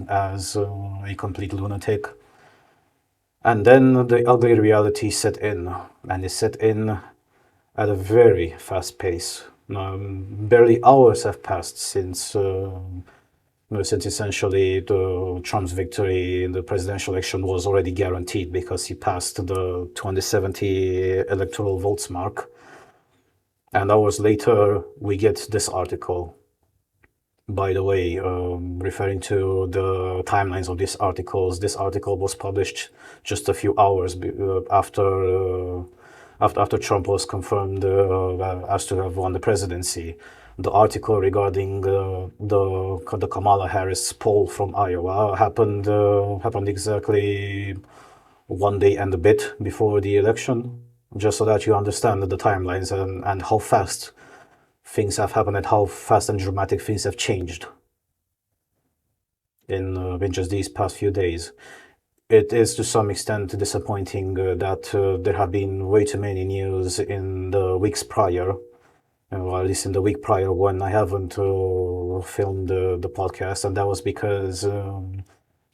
as a complete lunatic. And then the ugly reality set in, and it set in at a very fast pace. Barely hours have passed since essentially Trump's victory in the presidential election was already guaranteed because he passed the 270 electoral votes mark. And hours later, we get this article. By the way, referring to the timelines of these articles, this article was published just a few hours after Trump was confirmed as to have won the presidency. The article regarding the Kamala Harris poll from Iowa happened exactly 1 day and a bit before the election, just so that you understand the timelines and how fast things have happened and how fast and dramatic things have changed in just these past few days. It is to some extent disappointing that there have been way too many news in the weeks prior, or at least in the week prior when I haven't filmed the podcast, and that was because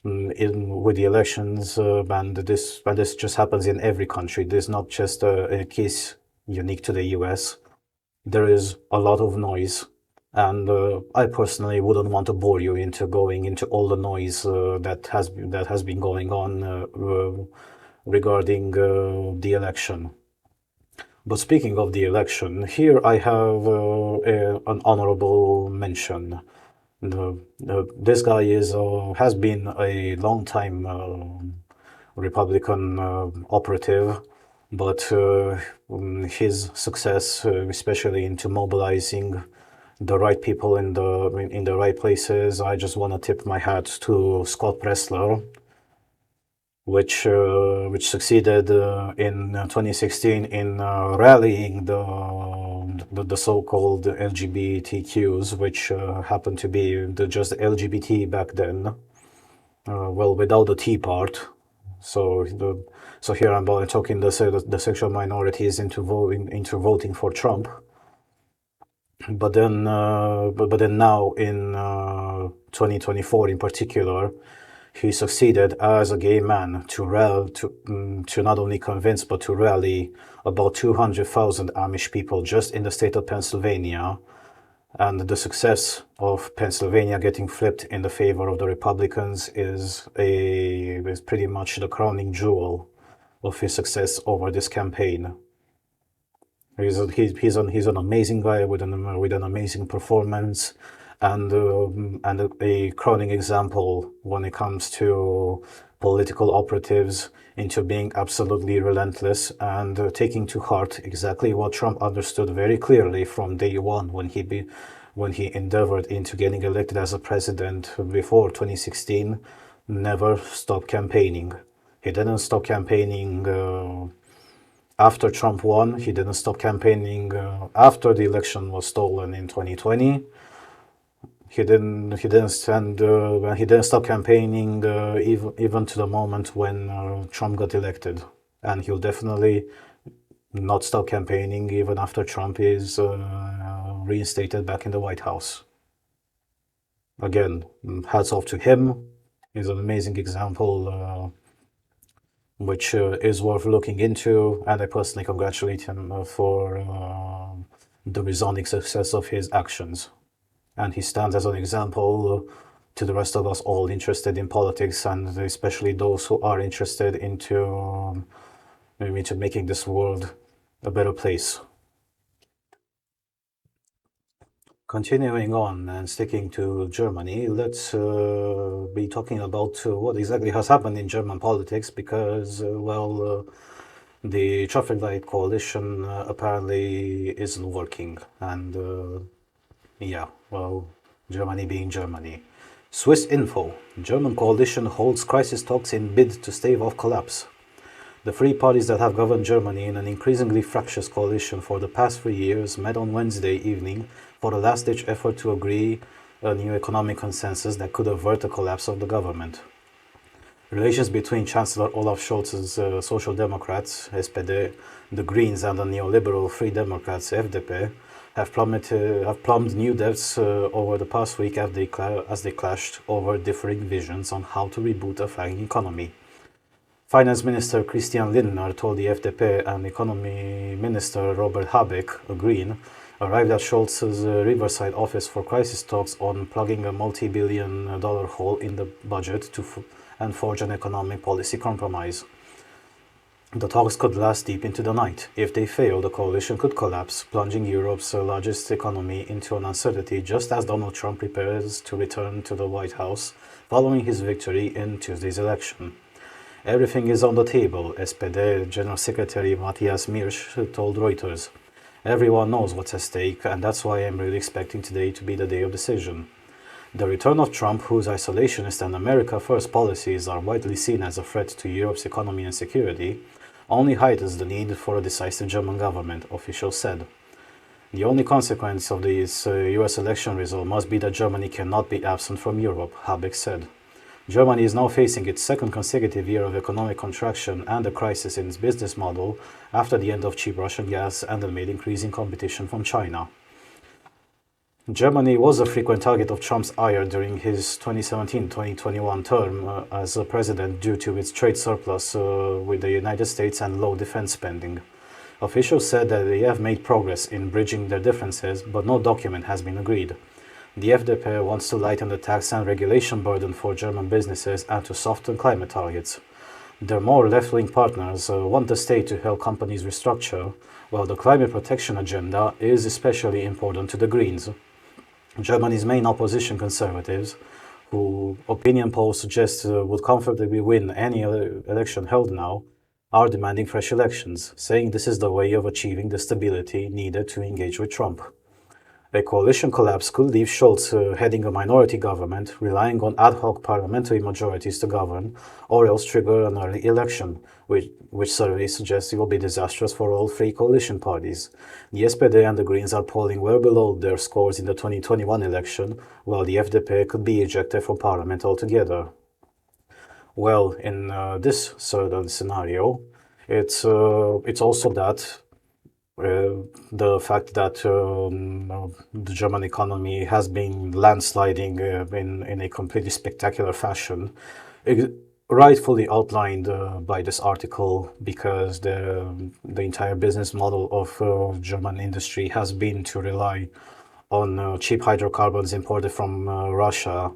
with the elections, and this just happens in every country. This is not just a case unique to the US. There is a lot of noise, and I personally wouldn't want to bore you into going into all the noise that has been going on regarding the election. But speaking of the election, here I have an honorable mention. This guy has been a long time Republican operative, but his success, especially into mobilizing the right people in the right places, I just want to tip my hat to Scott Pressler, which succeeded in 2016 in rallying the so-called LGBTQs, which happened to be just LGBT back then. Well, without the T part. So here I'm talking the sexual minorities into voting for Trump. But then now in 2024 in particular, he succeeded as a gay man to not only convince but to rally about 200,000 Amish people just in the state of Pennsylvania. And the success of Pennsylvania getting flipped in the favor of the Republicans is pretty much the crowning jewel of his success over this campaign. He's an amazing guy with an amazing performance, and a crowning example when it comes to political operatives into being absolutely relentless and taking to heart exactly what Trump understood very clearly from day one when he endeavored into getting elected as a president before 2016. Never stop campaigning. He didn't stop campaigning after Trump won. He didn't stop campaigning after the election was stolen in 2020. He didn't stop campaigning even to the moment when Trump got elected, and he'll definitely not stop campaigning even after Trump is reinstated back in the White House. Again, hats off to him. He's an amazing example, which is worth looking into, and I personally congratulate him for the resounding success of his actions. And he stands as an example to the rest of us all interested in politics, and especially those who are interested into making this world a better place. Continuing on and sticking to Germany, let's be talking about what exactly has happened in German politics because, the traffic light coalition apparently isn't working. And Germany being Germany. Swiss info. German coalition holds crisis talks in bid to stave off collapse. The three parties that have governed Germany in an increasingly fractious coalition for the past 3 years met on Wednesday evening for a last-ditch effort to agree a new economic consensus that could avert the collapse of the government. Relations between Chancellor Olaf Scholz's Social Democrats, SPD, the Greens and the neoliberal Free Democrats, FDP, have plumbed new depths over the past week as they clashed over differing visions on how to reboot a flagging economy. Finance Minister Christian Lindner told the FDP and Economy Minister Robert Habeck, a Green, arrived at Scholz's Riverside office for crisis talks on plugging a multi-billion-dollar hole in the budget and forge an economic policy compromise. The talks could last deep into the night. If they fail, the coalition could collapse, plunging Europe's largest economy into an uncertainty just as Donald Trump prepares to return to the White House following his victory in Tuesday's election. Everything is on the table, SPD General Secretary Matthias Mirsch told Reuters. Everyone knows what's at stake, and that's why I'm really expecting today to be the day of decision. The return of Trump, whose isolationist and America First policies are widely seen as a threat to Europe's economy and security, only heightens the need for a decisive German government, officials said. The only consequence of this US election result must be that Germany cannot be absent from Europe, Habeck said. Germany is now facing its second consecutive year of economic contraction and a crisis in its business model after the end of cheap Russian gas and amid increasing competition from China. Germany was a frequent target of Trump's ire during his 2017-2021 term as a president due to its trade surplus with the United States and low defense spending. Officials said that they have made progress in bridging their differences, but no document has been agreed. The FDP wants to lighten the tax and regulation burden for German businesses and to soften climate targets. Their more left-wing partners want the state to help companies restructure, while the climate protection agenda is especially important to the Greens. Germany's main opposition, Conservatives, who opinion polls suggest would comfortably win any election held now, are demanding fresh elections, saying this is the way of achieving the stability needed to engage with Trump. A coalition collapse could leave Scholz heading a minority government, relying on ad hoc parliamentary majorities to govern, or else trigger an early election, which surveys suggest it will be disastrous for all three coalition parties. The SPD and the Greens are polling well below their scores in the 2021 election, while the FDP could be ejected from parliament altogether. Well, in this certain scenario, it's also that the fact that the German economy has been landsliding in a completely spectacular fashion, rightfully outlined by this article, because the entire business model of German industry has been to rely on cheap hydrocarbons imported from Russia,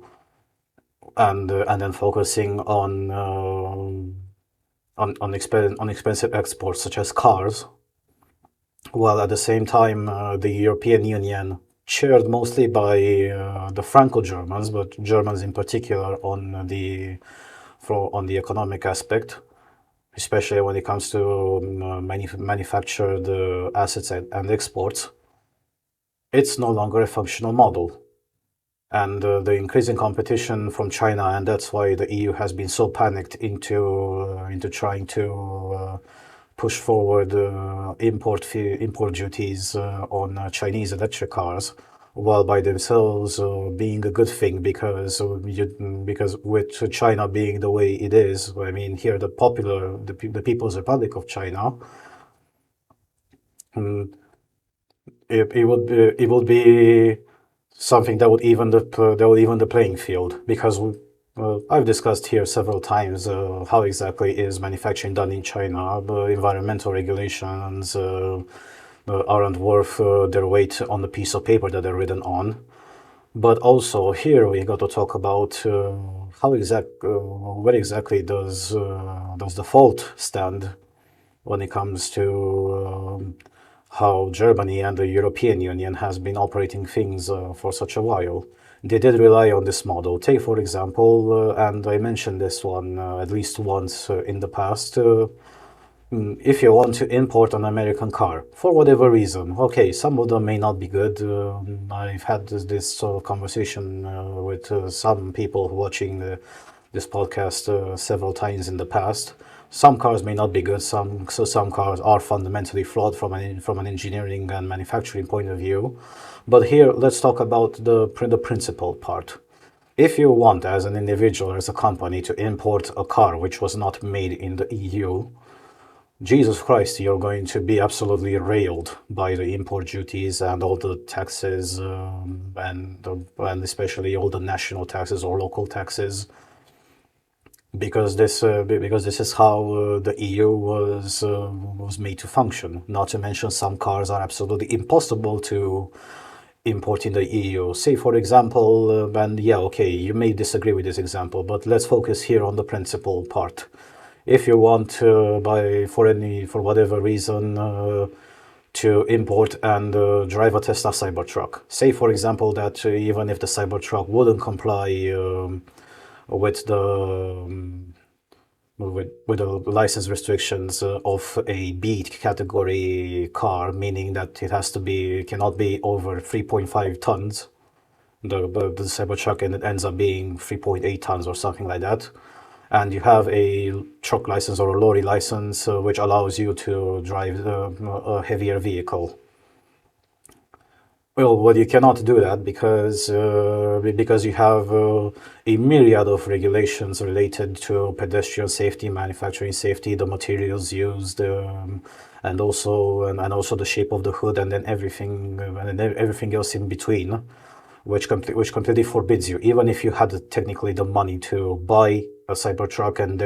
and then focusing on expensive exports such as cars. While at the same time, the European Union, chaired mostly by the Franco-Germans, but Germans in particular on the economic aspect, especially when it comes to manufactured assets and exports, it's no longer a functional model. And the increasing competition from China, and that's why the EU has been so panicked into trying to push forward import duties on Chinese electric cars, while by themselves being a good thing because with China being the way it is, I mean here the People's Republic of China, it would be something that would even the playing field, because I've discussed here several times how exactly is manufacturing done in China, environmental regulations, aren't worth their weight on the piece of paper that they're written on. But also here we got to talk about where exactly does the fault stand when it comes to how Germany and the European Union has been operating things for such a while. They did rely on this model. Take, for example, and I mentioned this one at least once in the past. If you want to import an American car for whatever reason, okay, some of them may not be good. I've had this sort of conversation with some people watching this podcast several times in the past. Some cars may not be good. Some cars are fundamentally flawed from an engineering and manufacturing point of view. But here, let's talk about the principle part. If you want, as an individual, as a company, to import a car which was not made in the EU, Jesus Christ, you're going to be absolutely railed by the import duties and all the taxes, and especially all the national taxes or local taxes, because this is how the EU was made to function. Not to mention, some cars are absolutely impossible to import in the EU. Say, for example, and yeah, okay, you may disagree with this example, but let's focus here on the principal part. If you want to buy for whatever reason to import and drive a Tesla Cybertruck, say for example that even if the Cybertruck wouldn't comply with the with the license restrictions of a B category car, meaning that cannot be over 3.5 tons. The Cybertruck, and it ends up being 3.8 tons or something like that. And you have a truck license or a lorry license, which allows you to drive a heavier vehicle. Well, you cannot do that because you have a myriad of regulations related to pedestrian safety, manufacturing safety, the materials used, and also the shape of the hood, and then everything else in between, which completely forbids you, even if you had technically the money to buy a Cybertruck and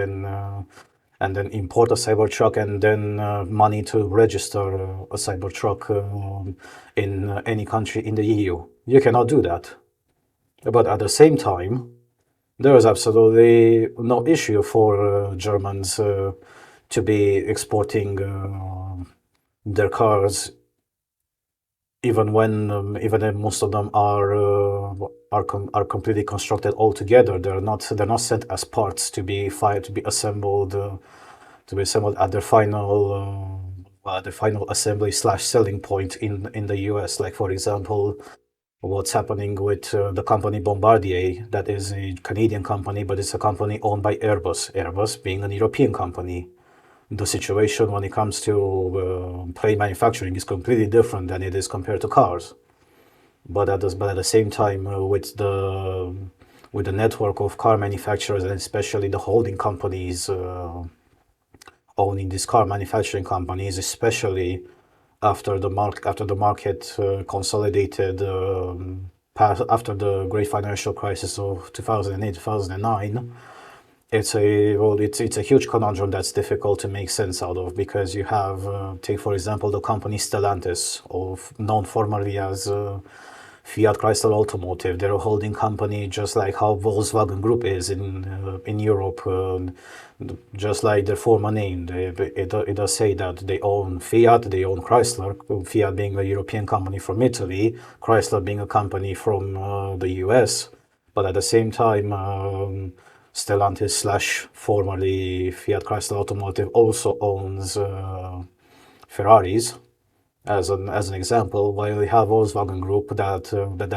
then import a Cybertruck, and then money to register a Cybertruck in any country in the EU. You cannot do that. But at the same time, there is absolutely no issue for Germans to be exporting their cars, even when most of them are completely constructed all together. They're not sent as parts to be assembled at their final assembly / selling point in the US. Like, for example, what's happening with the company Bombardier, that is a Canadian company, but it's a company owned by Airbus being an European company. The situation when it comes to plane manufacturing is completely different than it is compared to cars. But at the same time, with the network of car manufacturers, and especially the holding companies owning these car manufacturing companies, especially after the market consolidated after the great financial crisis of 2008 2009. It's a huge conundrum that's difficult to make sense out of, because you have take for example the company Stellantis, known formerly as Fiat Chrysler Automotive. They're a holding company, just like how Volkswagen Group is in Europe. Just like their former name, it does say that they own Fiat, they own Chrysler. Fiat being a European company from Italy, Chrysler being a company from the US. But at the same time, Stellantis / formerly Fiat Chrysler Automotive also owns Ferraris, as an example, while we have Volkswagen Group that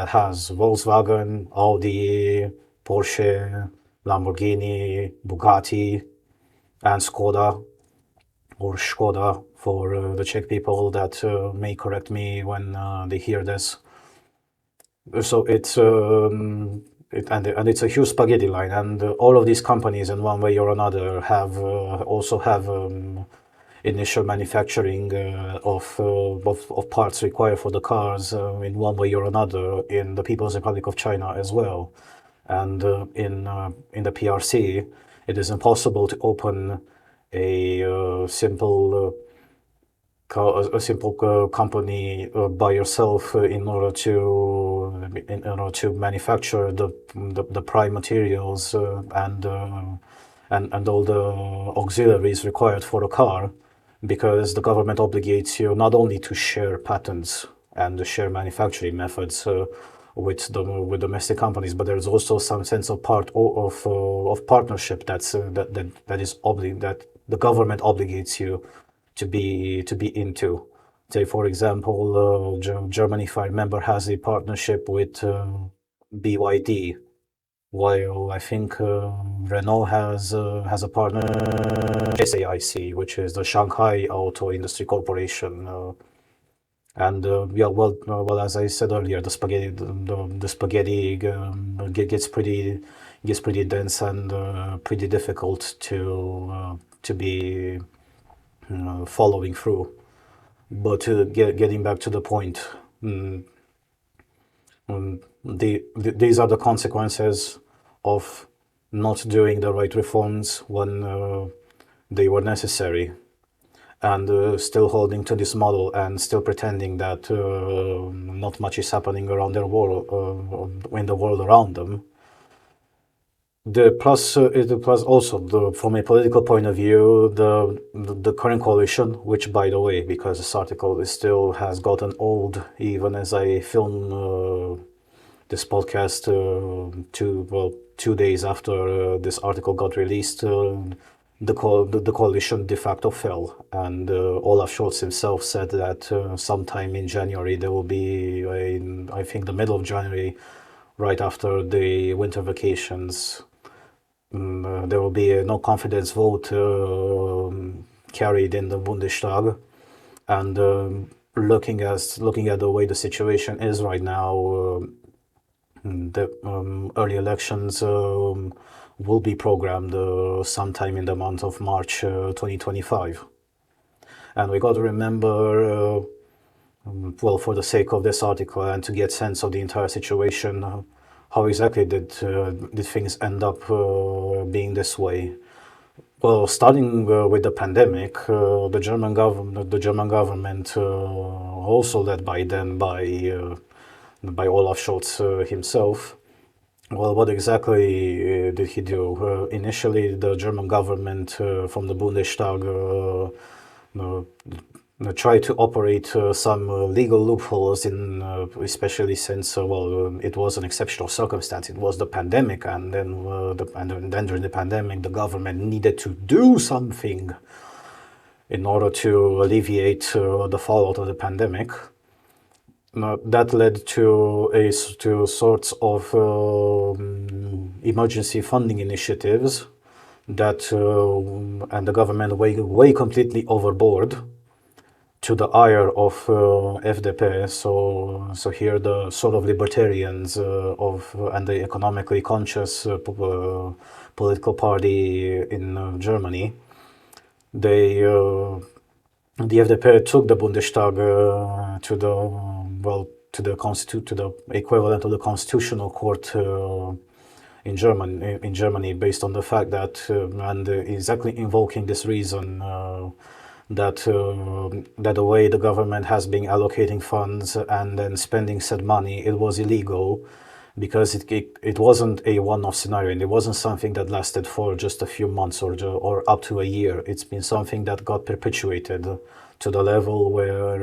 has Volkswagen, Audi, Porsche, Lamborghini, Bugatti, and Skoda, or Skoda for the Czech people that may correct me when they hear this. So and it's a huge spaghetti line, and all of these companies, in one way or another, also have initial manufacturing of parts required for the cars in one way or another in the People's Republic of China as well. And in the PRC, it is impossible to open a simple a simple company by yourself in order to manufacture the prime materials and all the auxiliaries required for a car, because the government obligates you not only to share patents and to share manufacturing methods with domestic companies, but there's also some sense of partnership that the government obligates you to be into. Say, for example, Germany, if I remember, has a partnership with BYD, while I think Renault has a partner, SAIC, which is the Shanghai Auto Industry Corporation. And yeah, well, as I said earlier, the spaghetti gets pretty dense and pretty difficult to be following through. But getting back to the point, these are the consequences of not doing the right reforms when they were necessary, and still holding to this model and still pretending that not much is happening around their world, in the world around them. Plus also from a political point of view, the current coalition, which, by the way, because this article still has gotten old, even as I film this podcast 2 days after this article got released, the coalition de facto fell, and Olaf Scholz himself said that sometime in January there will be, I think, the middle of January, right after the winter vacations. There will be a no confidence vote carried in the Bundestag, and looking at the way the situation is right now, the early elections will be programmed sometime in the month of March 2025. And we got to remember, well, for the sake of this article and to get sense of the entire situation, how exactly did things end up being this way? Well, starting with the pandemic, the German government, also led by Olaf Scholz himself. Well, what exactly did he do? Initially, the German government from the Bundestag try to operate some legal loopholes especially since it was an exceptional circumstance. It was the pandemic, and then during the pandemic, the government needed to do something in order to alleviate the fallout of the pandemic. That led to sorts of emergency funding initiatives that and the government way completely overboard, to the ire of FDP. So here the sort of libertarians and the economically conscious political party in Germany, the FDP took the Bundestag to the equivalent of the constitutional court in Germany, based on the fact that and exactly invoking this reason. That the way the government has been allocating funds and then spending said money, it was illegal, because it wasn't a one-off scenario, and it wasn't something that lasted for just a few months or up to a year. It's been something that got perpetuated to the level where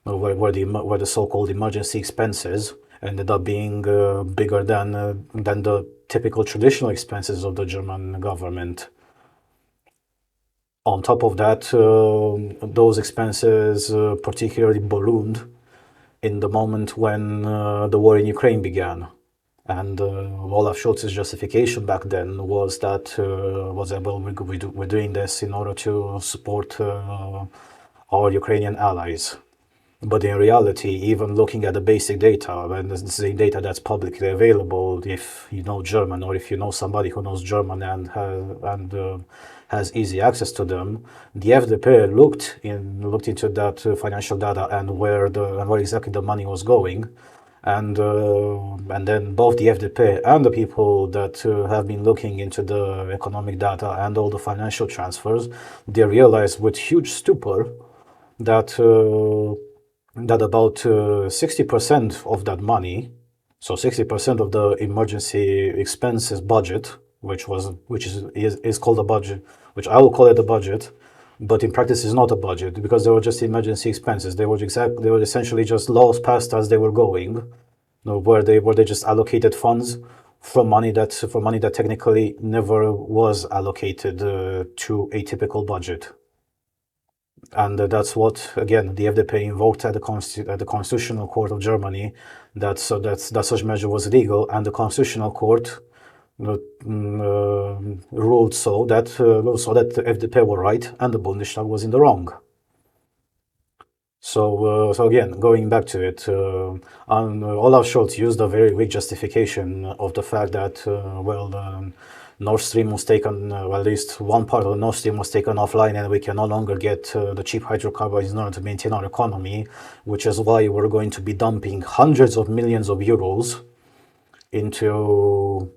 the so-called emergency expenses ended up being bigger than the typical traditional expenses of the German government. On top of that, those expenses particularly ballooned in the moment when the war in Ukraine began. And Olaf Scholz's justification back then was that we're doing this in order to support our Ukrainian allies. But in reality, even looking at the basic data, and this is the data that's publicly available, if you know German or if you know somebody who knows German and has easy access to them, the FDP looked into that financial data and where exactly the money was going, and then both the FDP and the people that have been looking into the economic data and all the financial transfers, they realized with huge stupor that that about 60% of that money, so 60% of the emergency expenses budget, which is called a budget, which I will call it a budget, but in practice is not a budget because they were just emergency expenses. They were essentially just laws passed as they were going, where they just allocated funds for money that technically never was allocated to a typical budget. And that's what, again, the FDP invoked at the Constitutional Court of Germany, that such measure was legal, and the Constitutional Court ruled so that the FDP were right and the Bundestag was in the wrong. So again, going back to it, Olaf Scholz used a very weak justification of the fact that, Nord Stream was taken, well, at least one part of the Nord Stream was taken offline, and we can no longer get the cheap hydrocarbons in order to maintain our economy, which is why we're going to be dumping hundreds of millions of euros into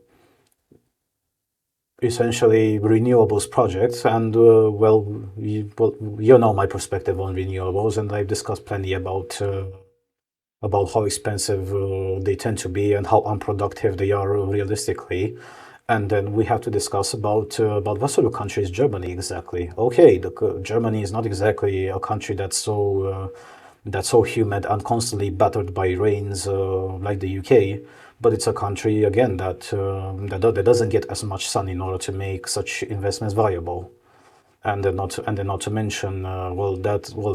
essentially renewables projects. And you know my perspective on renewables, and I've discussed plenty about how expensive they tend to be and how unproductive they are realistically. And then we have to discuss about what sort of country is Germany exactly. Okay, Germany is not exactly a country that's so humid and constantly battered by rains like the UK, but it's a country again that doesn't get as much sun in order to make such investments viable. And then not to mention,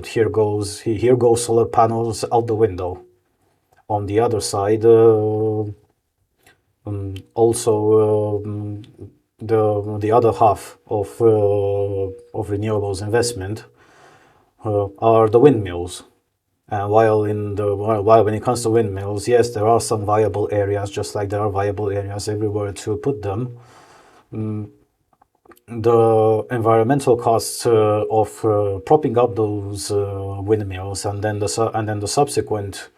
here goes solar panels out the window. On the other side, also the other half of renewables investment are the windmills. And while when it comes to windmills, yes, there are some viable areas, just like there are viable areas everywhere to put them. The environmental costs of propping up those windmills, and then the subsequent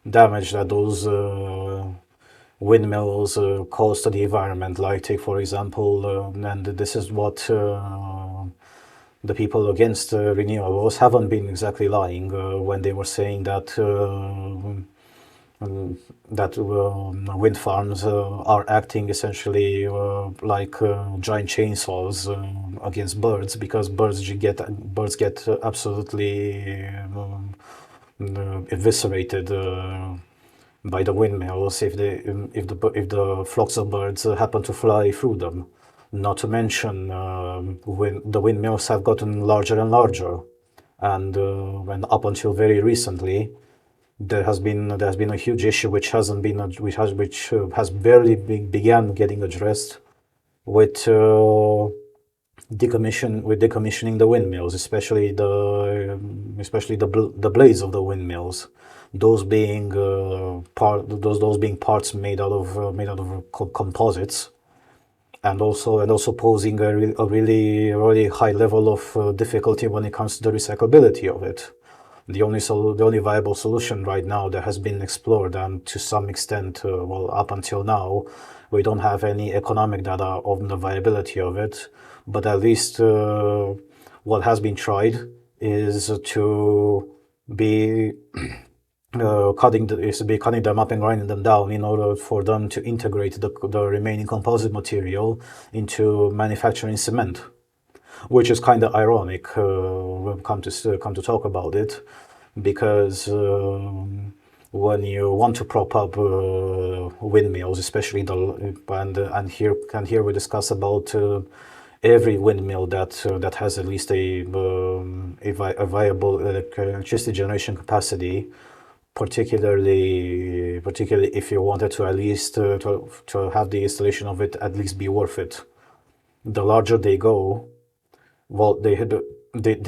damage that those windmills cause to the environment. Like, take for example, and this is what the people against renewables haven't been exactly lying when they were saying that wind farms are acting essentially like giant chainsaws against birds, because birds get absolutely eviscerated by the windmills if the flocks of birds happen to fly through them. Not to mention, when the windmills have gotten larger and larger, and when up until very recently, there's been a huge issue which has barely began getting addressed with decommissioning the windmills, especially the blades of the windmills, those being parts made out of composites, and also posing a really high level of difficulty when it comes to the recyclability of it. The only viable solution right now that has been explored, and to some extent, up until now, we don't have any economic data on the viability of it, but at least what has been tried is to be cutting them up and grinding them down in order for them to integrate the remaining composite material into manufacturing cement, which is kind of ironic when we come to talk about it, because when you want to prop up windmills, especially here we discuss about every windmill that has at least a viable electricity generation capacity, particularly if you wanted to at least to have the installation of it at least be worth it. The larger they go, they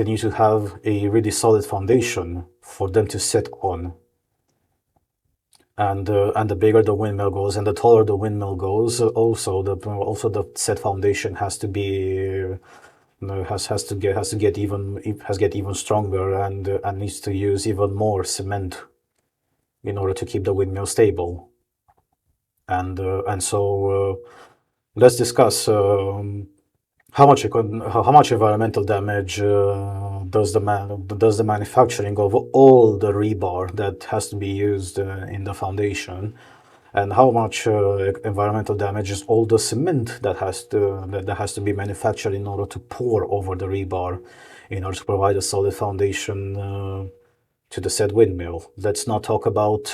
need to have a really solid foundation for them to sit on. And the bigger the windmill goes and the taller the windmill goes, also the set foundation has to get even stronger, and needs to use even more cement in order to keep the windmill stable. And so let's discuss how much environmental damage does the manufacturing of all the rebar that has to be used in the foundation, and how much environmental damage is all the cement that has to be manufactured in order to pour over the rebar in order to provide a solid foundation to the said windmill. Let's not talk about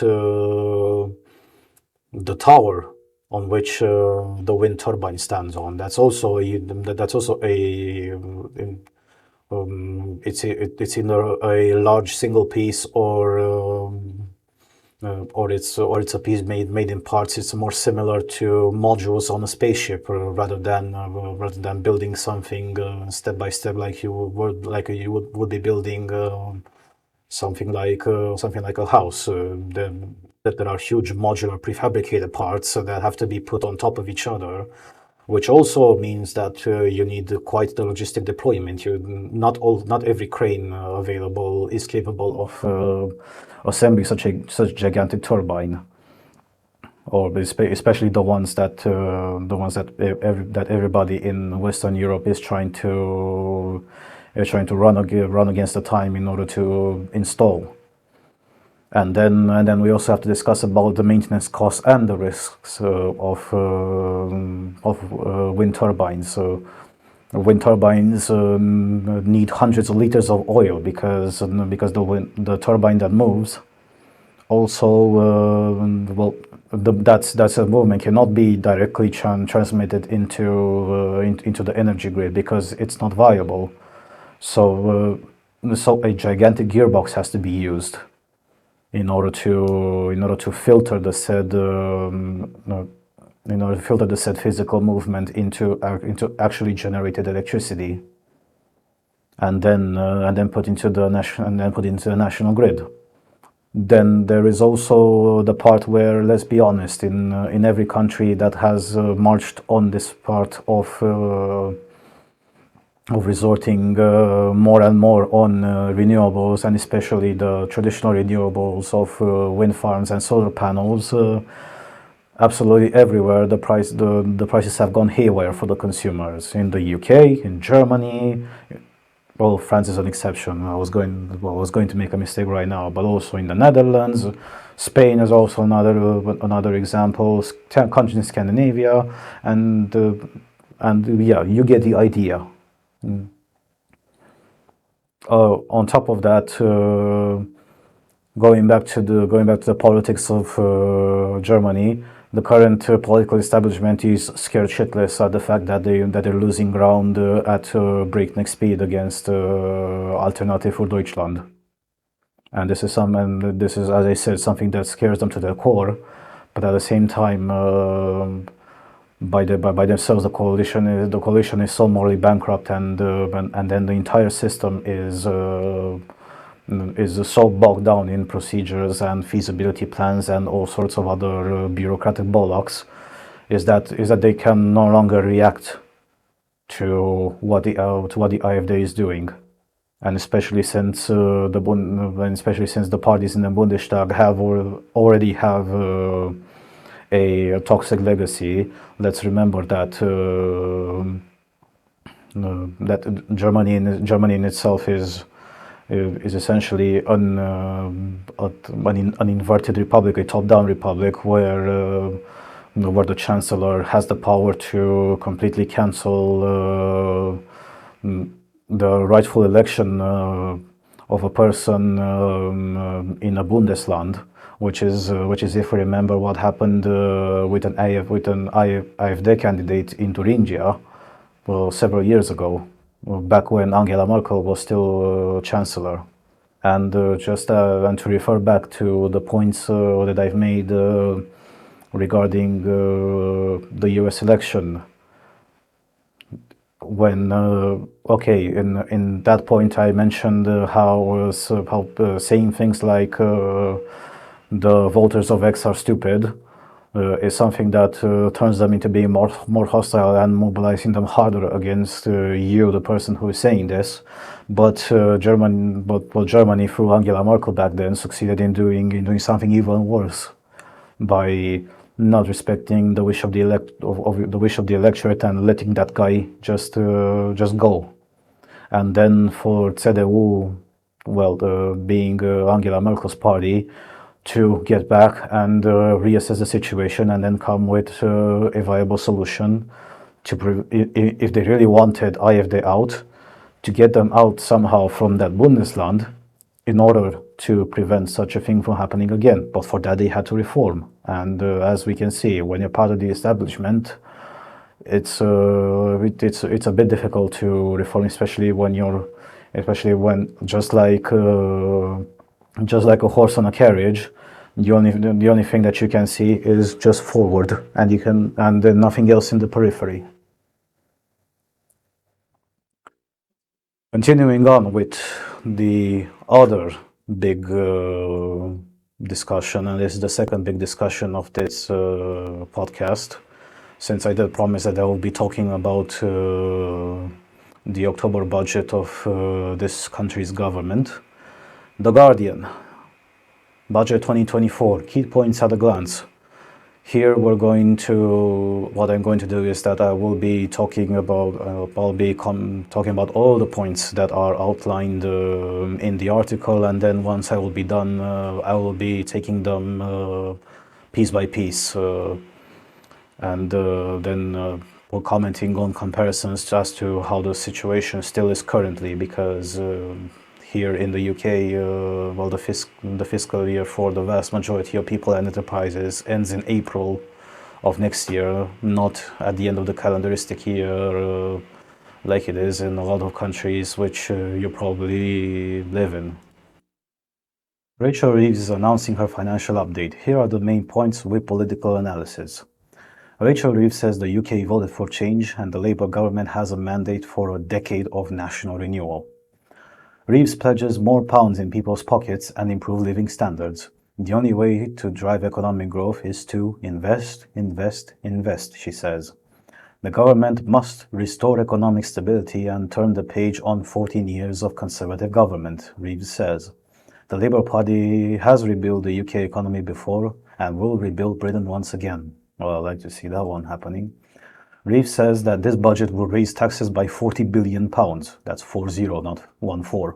the tower on which the wind turbine stands on. That's also it's either a large single piece or it's a piece made in parts. It's more similar to modules on a spaceship rather than building something step by step like you would be building something like a house. That there are huge modular prefabricated parts that have to be put on top of each other, which also means that you need quite the logistic deployment. Not every crane available is capable of assembling such gigantic turbine, or especially the ones that that everybody in Western Europe is trying to run against the time in order to install. And then we also have to discuss about the maintenance costs and the risks of wind turbines. Wind turbines need hundreds of liters of oil because the turbine that moves also that's a movement cannot be directly transmitted into the energy grid because it's not viable. So a gigantic gearbox has to be used in order to filter the said physical movement into actually generated electricity, and then put into the national grid. Then there is also the part where, let's be honest, in every country that has marched on this part of resorting more and more on renewables, and especially the traditional renewables of wind farms and solar panels. Absolutely everywhere, the prices have gone haywire for the consumers. In the UK, in Germany, well, France is an exception. I was going to make a mistake right now, but also in the Netherlands, Spain is also another example. Countries in Scandinavia, and yeah, you get the idea. On top of that, going back to the politics of Germany, the current political establishment is scared shitless at the fact that they're losing ground at breakneck speed against Alternative für Deutschland, and this is as I said, something that scares them to their core. But at the same time, by themselves, the coalition is so morally bankrupt, and then the entire system is so bogged down in procedures and feasibility plans and all sorts of other bureaucratic bollocks, is that they can no longer react to what the AfD is doing, and especially since the parties in the Bundestag already have a toxic legacy. Let's remember that that Germany in itself is essentially an inverted republic, a top-down republic, where the chancellor has the power to completely cancel the rightful election of a person in a Bundesland, which is if we remember what happened with an AfD candidate in Thuringia, well, several years ago, back when Angela Merkel was still chancellor. And and to refer back to the points that I've made regarding the U.S. election, when in that point I mentioned how saying things like the voters of X are stupid is something that turns them into being more hostile and mobilizing them harder against you, the person who is saying this. But Germany through Angela Merkel back then succeeded in doing something even worse by not respecting the wish of the electorate and letting that guy just go. and then for CDU, well, being Angela Merkel's party, to get back and reassess the situation and then come with a viable solution if they really wanted AfD out, to get them out somehow from that Bundesland in order to prevent such a thing from happening again. But for that, they had to reform. And as we can see, when you're part of the establishment, it's a bit difficult to reform, especially when just like a horse on a carriage. The only thing that you can see is just forward, and then nothing else in the periphery. Continuing on with the other big discussion, and this is the second big discussion of this podcast, since I did promise that I will be talking about the October budget of this country's government. The Guardian, Budget 2024, key points at a glance. Here what I'm going to do is that I will be talking about talking about all the points that are outlined in the article, and then once I will be done, I will be taking them piece by piece, and then we're commenting on comparisons as to how the situation still is currently, because here in the UK, well, the fiscal year for the vast majority of people and enterprises ends in April of next year, not at the end of the calendaristic year like it is in a lot of countries which you probably live in. Rachel Reeves is announcing her financial update. Here are the main points with political analysis. Rachel Reeves says the UK voted for change and the Labour government has a mandate for a decade of national renewal. Reeves pledges more pounds in people's pockets and improve living standards. The only way to drive economic growth is to invest, invest, invest, she says. The government must restore economic stability and turn the page on 14 years of Conservative government, Reeves says. The Labour Party has rebuilt the UK economy before and will rebuild Britain once again. Well, I'd like to see that one happening. Reeves says that this budget will raise taxes by £40 billion. That's 40, not 14.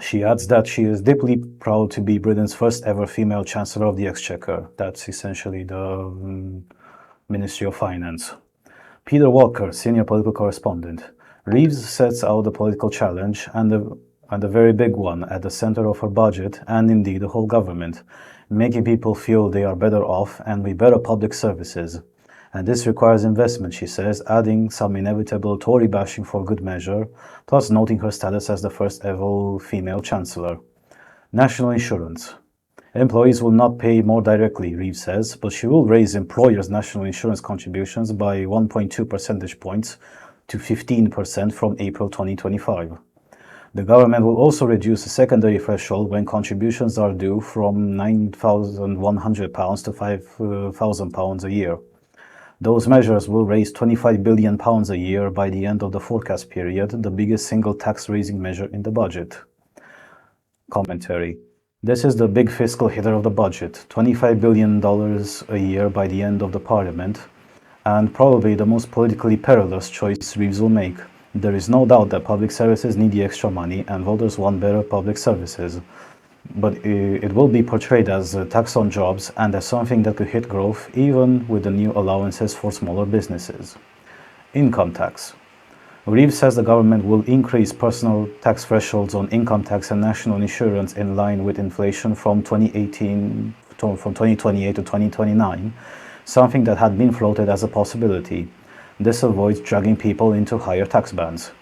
She adds that she is deeply proud to be Britain's first ever female Chancellor of the Exchequer. That's essentially the Ministry of Finance. Peter Walker, senior political correspondent. Reeves sets out the political challenge and a very big one at the center of her budget, and indeed the whole government, making people feel they are better off and with better public services. And this requires investment, she says, adding some inevitable Tory bashing for good measure, plus noting her status as the first ever female chancellor. National insurance. Employees will not pay more directly, Reeves says, but she will raise employers' national insurance contributions by 1.2 percentage points to 15% from April 2025. The government will also reduce the secondary threshold when contributions are due from £9,100 to £5,000 a year. Those measures will raise £25 billion a year by the end of the forecast period, the biggest single tax-raising measure in the budget. Commentary. This is the big fiscal hitter of the budget, $25 billion a year by the end of the parliament, and probably the most politically perilous choice Reeves will make. There is no doubt that public services need the extra money and voters want better public services. But it will be portrayed as a tax on jobs and as something that could hit growth even with the new allowances for smaller businesses. Income tax. Reeves says the government will increase personal tax thresholds on income tax and national insurance in line with inflation from 2028 to 2029, something that had been floated as a possibility. This avoids dragging people into higher tax bands.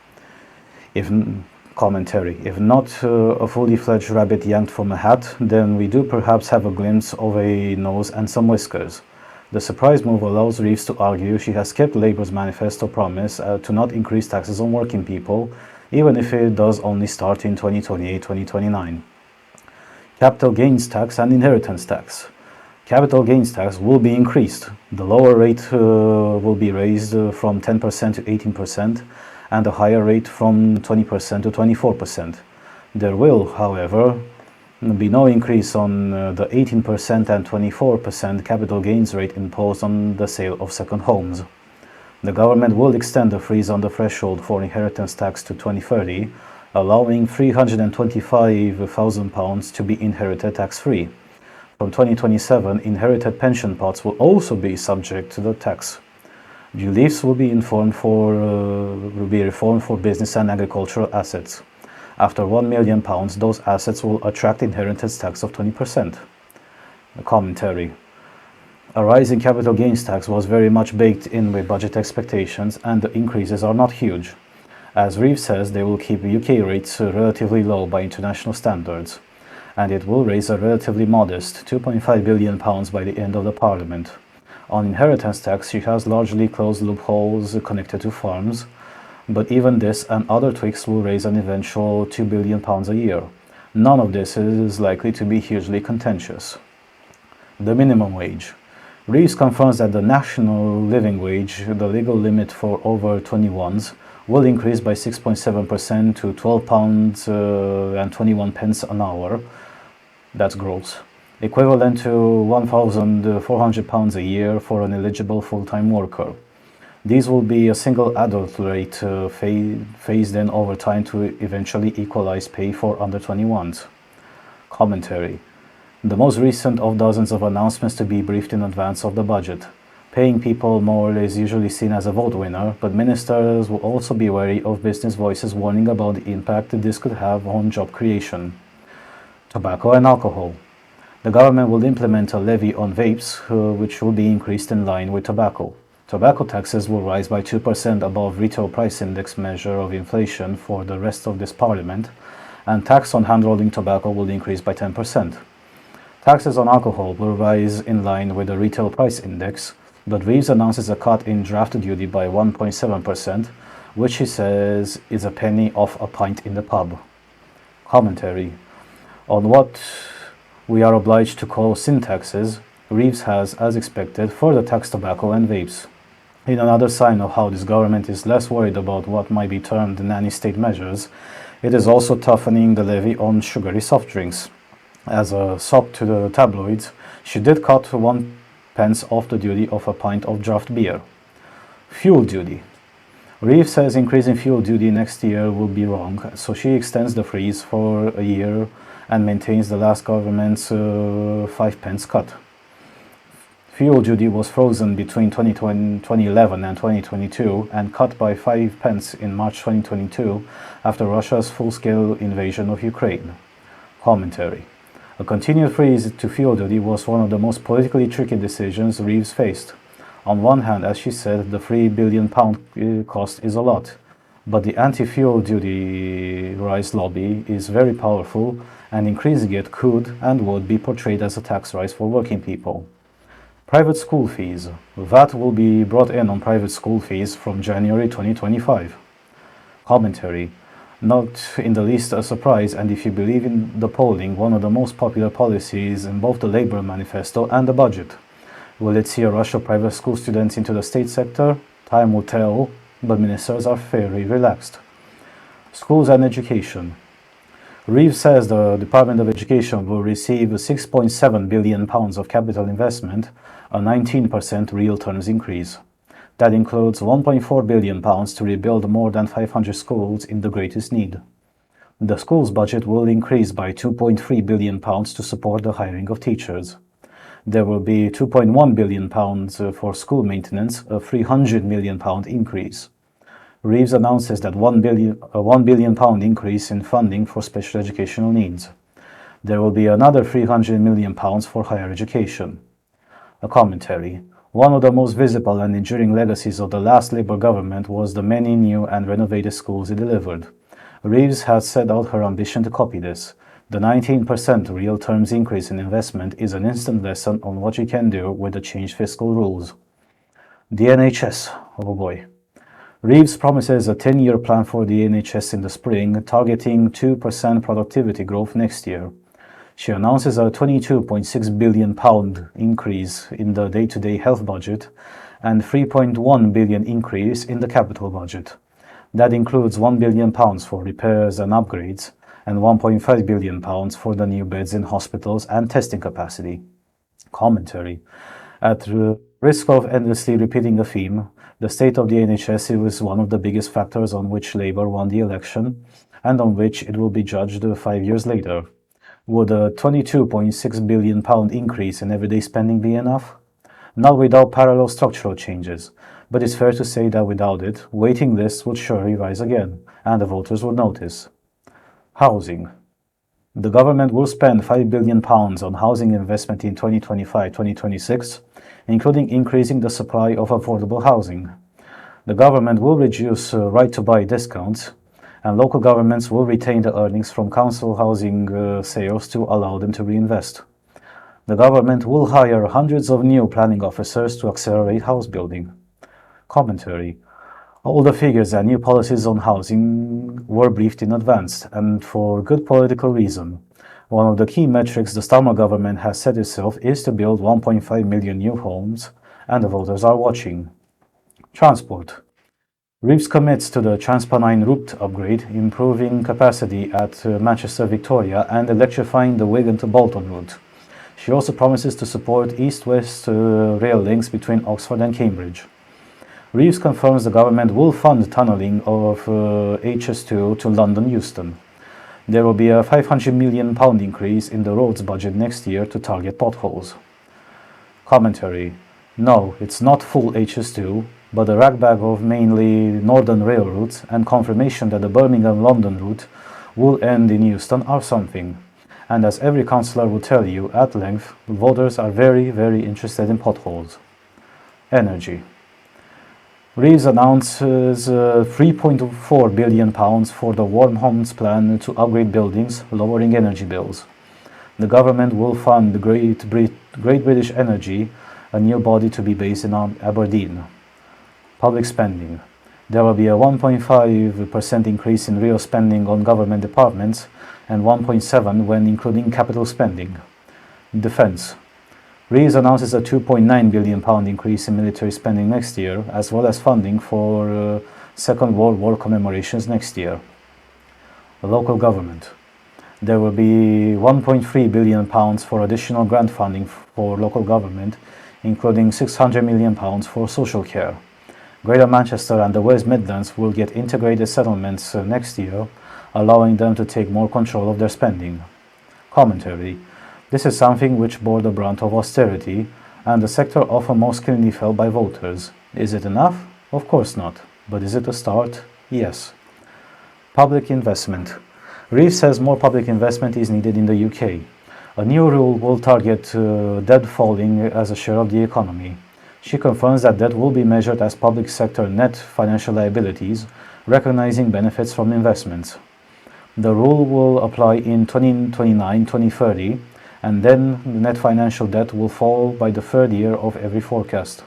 Commentary. If not a fully fledged rabbit yanked from a hat, then we do perhaps have a glimpse of a nose and some whiskers. The surprise move allows Reeves to argue she has kept Labour's manifesto promise to not increase taxes on working people, even if it does only start in 2028-2029. Capital gains tax and inheritance tax. Capital gains tax will be increased. The lower rate will be raised from 10% to 18%, and a higher rate from 20% to 24%. There will, however, be no increase on the 18% and 24% capital gains rate imposed on the sale of second homes. The government will extend the freeze on the threshold for inheritance tax to 2030, allowing £325,000 to be inherited tax-free. From 2027, inherited pension pots will also be subject to the tax. Reliefs will be reformed for business and agricultural assets. After £1 million, those assets will attract inheritance tax of 20%. A commentary. A rise in capital gains tax was very much baked in with budget expectations, and the increases are not huge. As Reeves says, they will keep UK rates relatively low by international standards, and it will raise a relatively modest £2.5 billion by the end of the Parliament. On inheritance tax, she has largely closed loopholes connected to farms, but even this and other tweaks will raise an eventual £2 billion a year. None of this is likely to be hugely contentious. The minimum wage. Reeves confirms that the national living wage, the legal limit for over 21s, will increase by 6.7% to £12.21 an hour. That's gross, equivalent to £1,400 a year for an eligible full-time worker. These will be a single adult rate phased in over time to eventually equalize pay for under 21s. Commentary. The most recent of dozens of announcements to be briefed in advance of the budget. Paying people more is usually seen as a vote winner, but ministers will also be wary of business voices warning about the impact this could have on job creation. Tobacco and alcohol. The government will implement a levy on vapes, which will be increased in line with tobacco. Tobacco taxes will rise by 2% above retail price index measure of inflation for the rest of this parliament, and tax on hand-rolling tobacco will increase by 10%. Taxes on alcohol will rise in line with the retail price index, but Reeves announces a cut in draft duty by 1.7%, which he says is a penny off a pint in the pub. Commentary. On what we are obliged to call sin taxes, Reeves has, as expected, further taxed tobacco and vapes. In another sign of how this government is less worried about what might be termed nanny state measures, it is also toughening the levy on sugary soft drinks. As a sop to the tabloids, she did cut 1 pence off the duty of a pint of draft beer. Fuel duty. Reeves says increasing fuel duty next year will be wrong, so she extends the freeze for a year and maintains the last government's 5 pence cut. Fuel duty was frozen between 2011 and 2022 and cut by 5 pence in March 2022 after Russia's full-scale invasion of Ukraine. Commentary. A continued freeze to fuel duty was one of the most politically tricky decisions Reeves faced. On one hand, as she said, the £3 billion cost is a lot, but the anti-fuel duty rise lobby is very powerful, and increasing it could and would be portrayed as a tax rise for working people. Private school fees. VAT will be brought in on private school fees from January 2025. Commentary. Not in the least a surprise, and if you believe in the polling, one of the most popular policies in both the Labour manifesto and the budget. Will it see a rush of private school students into the state sector? Time will tell, but ministers are fairly relaxed. Schools and education. Reeves says the Department of Education will receive £6.7 billion of capital investment, a 19% real terms increase. That includes £1.4 billion to rebuild more than 500 schools in the greatest need. The school's budget will increase by £2.3 billion to support the hiring of teachers. There will be £2.1 billion for school maintenance, a £300 million increase. Reeves announces that a £1 billion increase in funding for special educational needs. There will be another £300 million for higher education. A commentary. One of the most visible and enduring legacies of the last Labour government was the many new and renovated schools it delivered. Reeves has set out her ambition to copy this. The 19% real terms increase in investment is an instant lesson on what you can do with the changed fiscal rules. The NHS. Oh boy. Reeves promises a 10-year plan for the NHS in the spring, targeting 2% productivity growth next year. She announces a £22.6 billion increase in the day-to-day health budget and £3.1 billion increase in the capital budget. That includes £1 billion for repairs and upgrades and £1.5 billion for the new beds in hospitals and testing capacity. Commentary. At Risk of endlessly repeating a theme, the state of the NHS is one of the biggest factors on which Labour won the election and on which it will be judged 5 years later. Would a £22.6 billion increase in everyday spending be enough? Not without parallel structural changes, but it's fair to say that without it, waiting lists would surely rise again, and the voters would notice. Housing. The government will spend £5 billion on housing investment in 2025-2026, including increasing the supply of affordable housing. The government will reduce right-to-buy discounts, and local governments will retain the earnings from council housing sales to allow them to reinvest. The government will hire hundreds of new planning officers to accelerate house building. Commentary. All the figures and new policies on housing were briefed in advance, and for good political reason. One of the key metrics the Starmer government has set itself is to build 1.5 million new homes, and the voters are watching. Transport. Reeves commits to the TransPennine route upgrade, improving capacity at Manchester Victoria and electrifying the Wigan to Bolton route. She also promises to support east-west rail links between Oxford and Cambridge. Reeves confirms the government will fund tunnelling of HS2 to London Euston. There will be a £500 million increase in the roads budget next year to target potholes. Commentary. No, it's not full HS2, but a ragbag of mainly northern rail routes and confirmation that the Birmingham-London route will end in Euston are something. And as every councillor will tell you at length, voters are very, very interested in potholes. Energy. Reeves announces £3.4 billion for the Warm Homes Plan to upgrade buildings, lowering energy bills. The government will fund Great British Energy, a new body to be based in Aberdeen. Public spending. There will be a 1.5% increase in real spending on government departments and 1.7% when including capital spending. Defence. Reeves announces a £2.9 billion increase in military spending next year, as well as funding for Second World War commemorations next year. Local government. There will be £1.3 billion for additional grant funding for local government, including £600 million for social care. Greater Manchester and the West Midlands will get integrated settlements next year, allowing them to take more control of their spending. Commentary. This is something which bore the brunt of austerity, and the sector often most keenly felt by voters. Is it enough? Of course not. But is it a start? Yes. Public investment. Reeves says more public investment is needed in the UK. A new rule will target debt falling as a share of the economy. She confirms that debt will be measured as public sector net financial liabilities, recognizing benefits from investments. The rule will apply in 2029-2030, and then the net financial debt will fall by the third year of every forecast.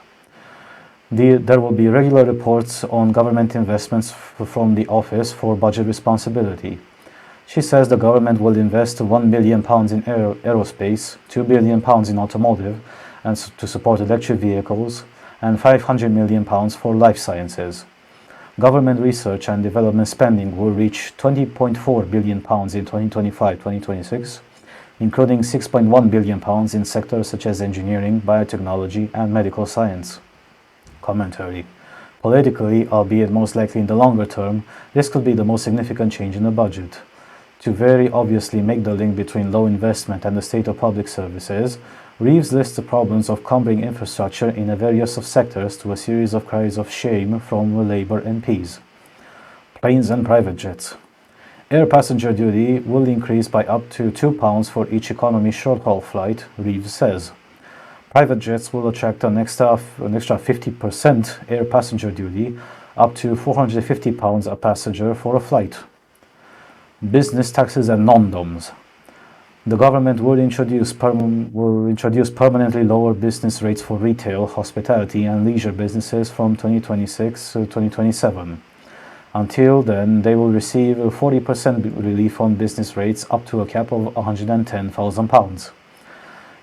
There will be regular reports on government investments from the Office for Budget Responsibility. She says the government will invest £1 billion in aerospace, £2 billion in automotive, and to support electric vehicles, and £500 million for life sciences. Government research and development spending will reach £20.4 billion in 2025-2026, including £6.1 billion in sectors such as engineering, biotechnology, and medical science. Commentary. Politically, albeit most likely in the longer term, this could be the most significant change in the budget. To very obviously make the link between low investment and the state of public services, Reeves lists the problems of cumbering infrastructure in various sectors to a series of cries of shame from Labour MPs. Planes and private jets. Air passenger duty will increase by up to £2 for each economy short-haul flight, Reeves says. Private jets will attract an extra 50% air passenger duty, up to £450 a passenger for a flight. Business taxes and non-doms. The government will introduce permanently lower business rates for retail, hospitality and leisure businesses from 2026 to 2027. Until then, they will receive a 40% relief on business rates up to a cap of £110,000.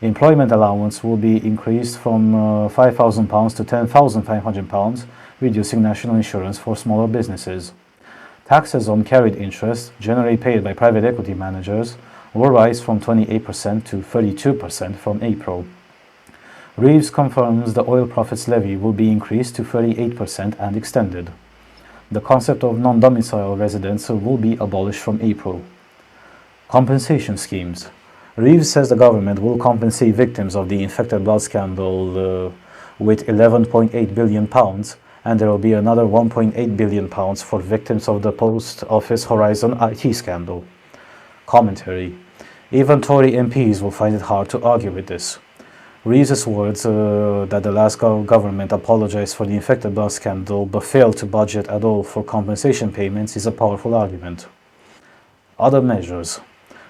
Employment allowance will be increased from £5,000 to £10,500, reducing national insurance for smaller businesses. Taxes on carried interest, generally paid by private equity managers, will rise from 28% to 32% from April. Reeves confirms the oil profits levy will be increased to 38% and extended. The concept of non-domicile residents will be abolished from April. Compensation schemes. Reeves says the government will compensate victims of the infected blood scandal with £11.8 billion, and there will be another £1.8 billion for victims of the Post Office Horizon IT scandal. Commentary. Even Tory MPs will find it hard to argue with this. Reeves' words that the last government apologized for the infected blood scandal but failed to budget at all for compensation payments is a powerful argument. Other measures.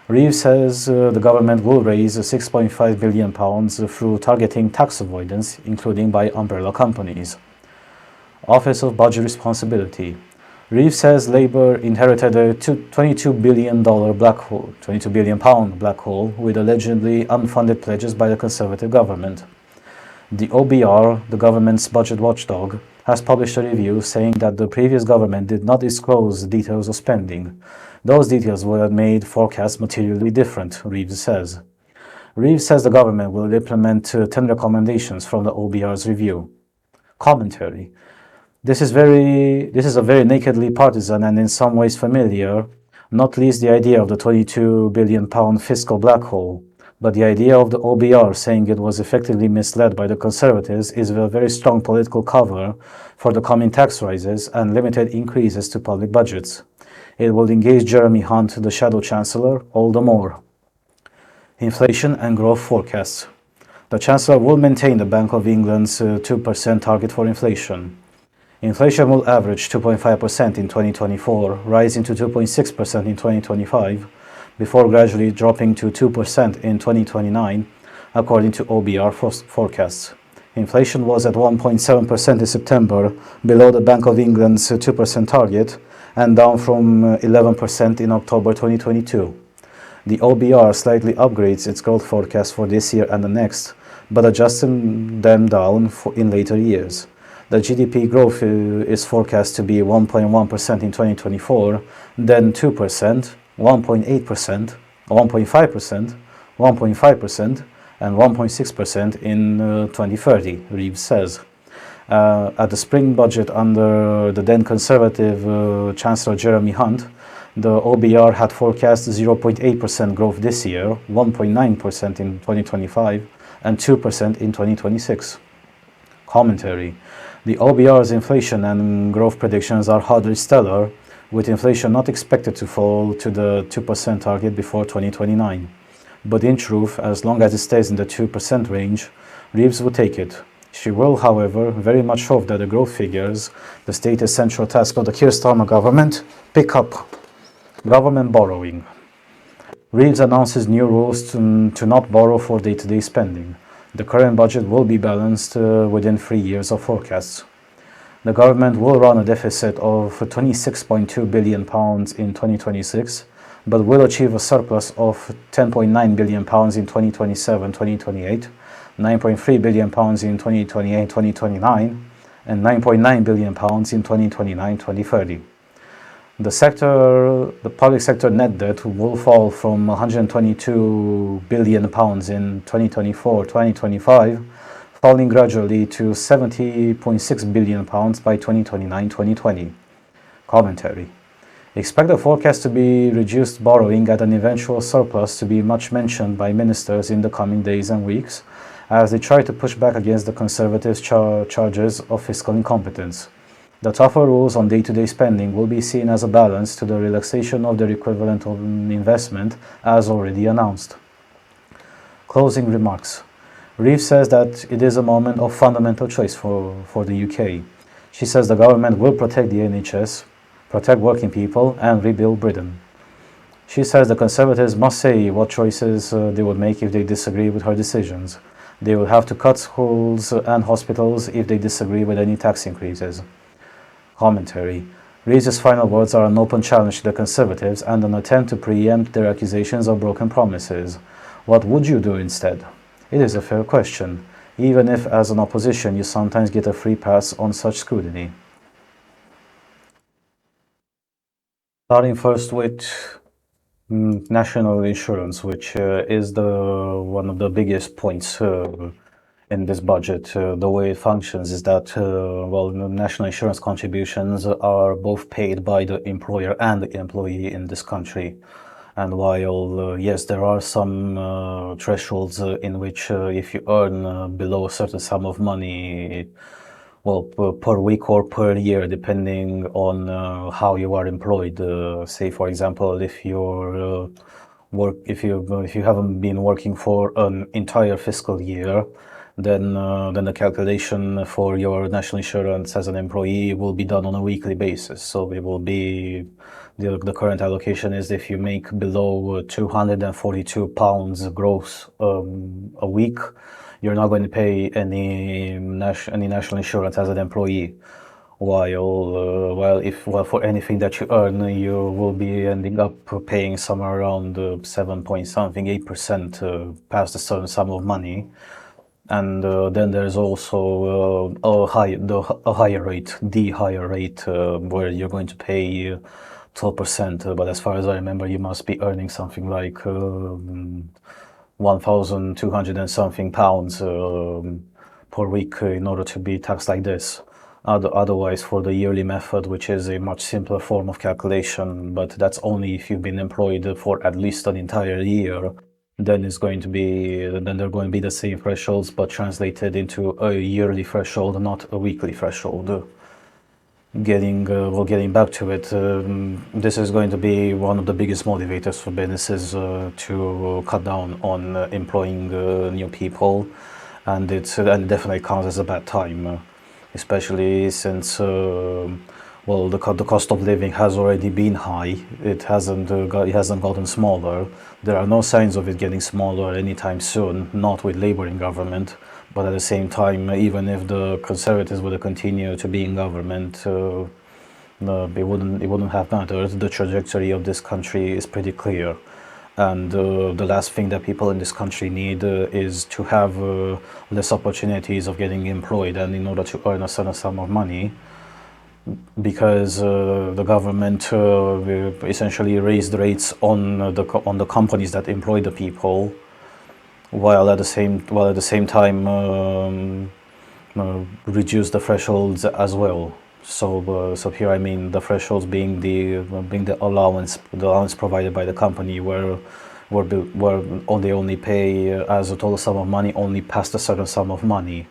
Reeves says the government will raise £6.5 billion through targeting tax avoidance, including by umbrella companies. Office of Budget Responsibility. Reeves says Labour inherited a £22 billion black hole, £22 billion black hole with allegedly unfunded pledges by the Conservative government. The OBR, the government's budget watchdog, has published a review saying that the previous government did not disclose details of spending. Those details would have made forecasts materially different, Reeves says. Reeves says the government will implement 10 recommendations from the OBR's review. Commentary. This is a very nakedly partisan and in some ways familiar, not least the idea of the £22 billion fiscal black hole. But the idea of the OBR saying it was effectively misled by the Conservatives is a very strong political cover for the coming tax rises and limited increases to public budgets. It will engage Jeremy Hunt, the Shadow Chancellor, all the more. Inflation and growth forecasts. The Chancellor will maintain the Bank of England's 2% target for inflation. Inflation will average 2.5% in 2024, rising to 2.6% in 2025, before gradually dropping to 2% in 2029, according to OBR forecasts. Inflation was at 1.7% in September, below the Bank of England's 2% target, and down from 11% in October 2022. The OBR slightly upgrades its growth forecast for this year and the next, but adjusting them down in later years. The GDP growth is forecast to be 1.1% in 2024, then 2%, 1.8%, 1.5%, 1.5%, and 1.6% in 2030, Reeves says. At the spring budget under the then Conservative Chancellor Jeremy Hunt, the OBR had forecast 0.8% growth this year, 1.9% in 2025, and 2% in 2026. Commentary. The OBR's inflation and growth predictions are hardly stellar, with inflation not expected to fall to the 2% target before 2029. But in truth, as long as it stays in the 2% range, Reeves will take it. She will, however, very much hope that the growth figures, the stated central task of the Keir Starmer government, pick up. Government borrowing. Reeves announces new rules to not borrow for day-to-day spending. The current budget will be balanced within 3 years of forecasts. The government will run a deficit of £26.2 billion in 2026, but will achieve a surplus of £10.9 billion in 2027-2028, £9.3 billion in 2028-2029, and £9.9 billion in 2029-2030. The public sector net debt will fall from £122 billion in 2024-2025, falling gradually to £70.6 billion by 2029-2020. Commentary. Expect the forecast to be reduced borrowing at an eventual surplus to be much mentioned by ministers in the coming days and weeks, as they try to push back against the Conservatives' charges of fiscal incompetence. The tougher rules on day-to-day spending will be seen as a balance to the relaxation of their equivalent of investment, as already announced. Closing remarks. Reeves says that it is a moment of fundamental choice for the UK. She says the government will protect the NHS, protect working people, and rebuild Britain. She says the Conservatives must say what choices they would make if they disagree with her decisions. They will have to cut schools and hospitals if they disagree with any tax increases. Commentary. Reeves' final words are an open challenge to the Conservatives and an attempt to preempt their accusations of broken promises. What would you do instead? It is a fair question, even if as an opposition you sometimes get a free pass on such scrutiny. Starting first with national insurance, which is one of the biggest points in this budget. The way it functions is that, well, national insurance contributions are both paid by the employer and the employee in this country. And while, yes, there are some thresholds in which if you earn below a certain sum of money, well, per week or per year, depending on how you are employed. Say, for example, if you're if you haven't been working for an entire fiscal year, then the calculation for your national insurance as an employee will be done on a weekly basis. So it will be the current allocation is if you make below £242 gross a week, you're not going to pay any national insurance as an employee. While if for anything that you earn, you will be ending up paying somewhere around 7 point something 8% past a certain sum of money. And then there's also a higher rate, the higher rate, where you're going to pay 12%. But as far as I remember, you must be earning something like 1,200 and something pounds per week in order to be taxed like this. Otherwise, for the yearly method, which is a much simpler form of calculation, but that's only if you've been employed for at least an entire year, then they're going to be the same thresholds, but translated into a yearly threshold, not a weekly threshold. Getting back to it, this is going to be one of the biggest motivators for businesses to cut down on employing new people, and it definitely comes as a bad time, especially since well, the cost of living has already been high. It hasn't gotten smaller. There are no signs of it getting smaller anytime soon, not with Labour in government. But at the same time, even if the Conservatives would continue to be in government, it wouldn't have mattered. The trajectory of this country is pretty clear. And the last thing that people in this country need is to have less opportunities of getting employed and in order to earn a certain sum of money, because the government essentially raised rates on the companies that employ the people, while at the same time reduce the thresholds as well. So here I mean the thresholds being the allowance provided by the company, where they only pay as a total sum of money only past a certain sum of money.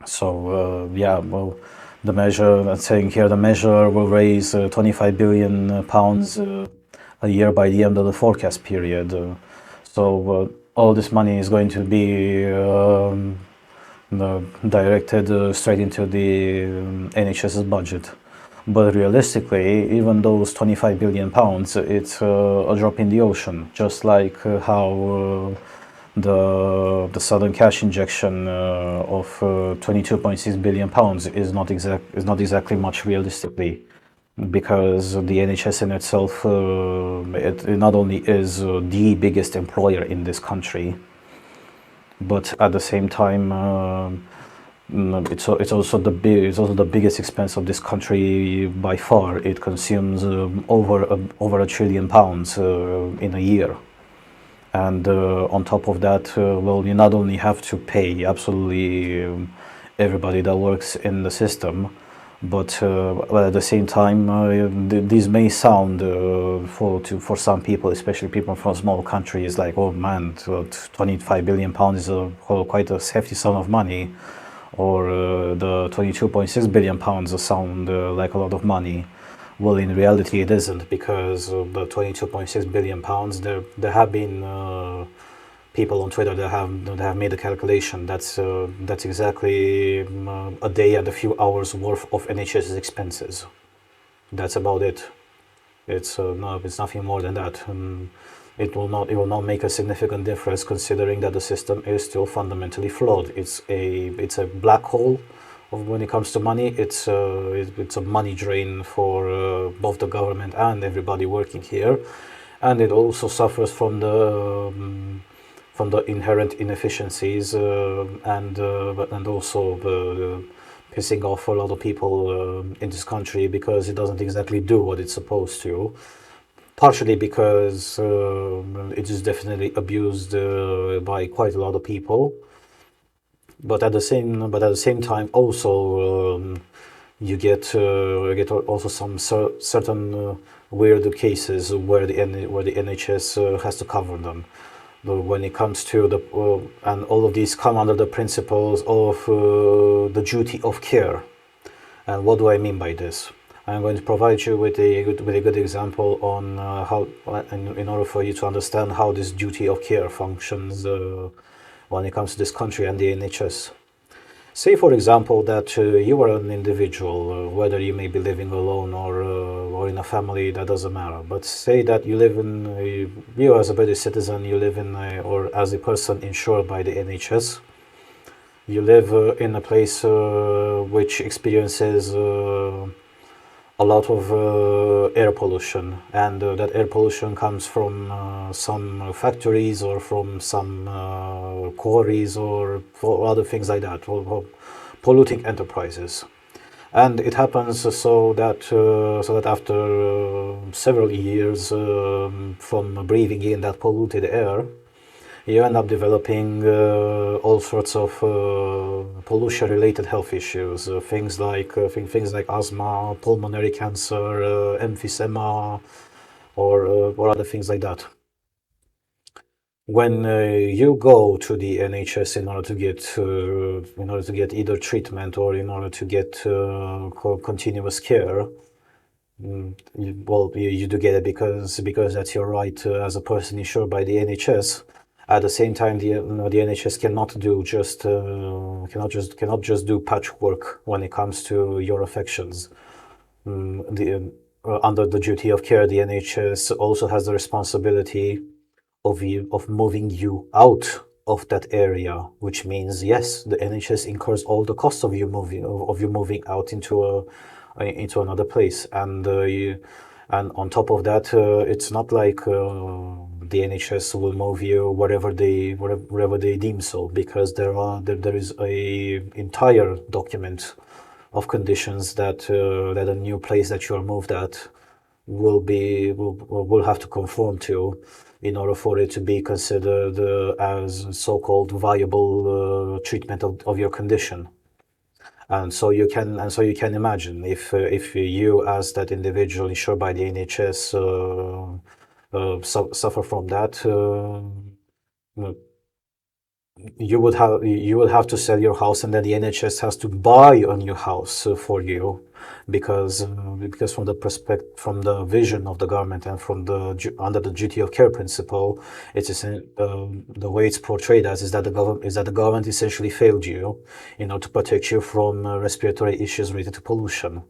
Yeah, well, the measure that's saying here, the measure will raise 25 billion pounds a year by the end of the forecast period. All this money is going to be directed straight into the NHS's budget. But realistically, even those 25 billion pounds, it's a drop in the ocean, just like how the sudden cash injection of 22.6 billion pounds is not exactly much realistically, because the NHS in itself, it not only is the biggest employer in this country, but at the same time it's also the biggest expense of this country by far. It consumes over £1 trillion in a year. And on top of that, well, you not only have to pay absolutely everybody that works in the system, but at the same time, these may sound for some people, especially people from small countries, like, oh man, £25 billion is quite a hefty sum of money, or the £22.6 billion sound like a lot of money. Well, in reality, it isn't, because the £22.6 billion, there have been people on Twitter that have made a calculation. That's exactly a day and a few hours worth of NHS's expenses. That's about it. It's nothing more than that. It will not make a significant difference, considering that the system is still fundamentally flawed. It's a black hole. When it comes to money, it's a money drain for both the government and everybody working here, and it also suffers from the inherent inefficiencies and also pissing off a lot of people in this country, because it doesn't exactly do what it's supposed to. partially because it is definitely abused by quite a lot of people, but at the same time also you get also some certain weird cases where the NHS has to cover them. When it comes to and all of these come under the principles of the duty of care. And what do I mean by this? I'm going to provide you with a good example on how, in order for you to understand how this duty of care functions when it comes to this country and the NHS. Say, for example, that you are an individual, whether you may be living alone or in a family, that doesn't matter. But say that you live in, you as a British citizen, you live in, or as a person insured by the NHS, you live in a place which experiences a lot of air pollution, and that air pollution comes from some factories or from some quarries or other things like that, or polluting enterprises. And it happens so that after several years from breathing in that polluted air, you end up developing all sorts of pollution-related health issues, things like asthma, pulmonary cancer, emphysema, or other things like that. When you go to the NHS in order to get either treatment or in order to get continuous care, you do get it because that's your right as a person insured by the NHS. At the same time, the NHS cannot just do patchwork when it comes to your affections. Under the duty of care, the NHS also has the responsibility of moving you out of that area, which means yes, the NHS incurs all the costs of you moving out into another place, and on top of that, it's not like the NHS will move you wherever they deem so, because there is a entire document of conditions that a new place that you are moved at will have to conform to in order for it to be considered as so-called viable treatment of your condition. And so you can imagine if you, as that individual insured by the NHS, suffer from that, you would have to sell your house, and then the NHS has to buy a new house for you, because from the vision of the government and under the duty of care principle, the way it's portrayed as is that the government essentially failed you, to protect you from respiratory issues related to pollution.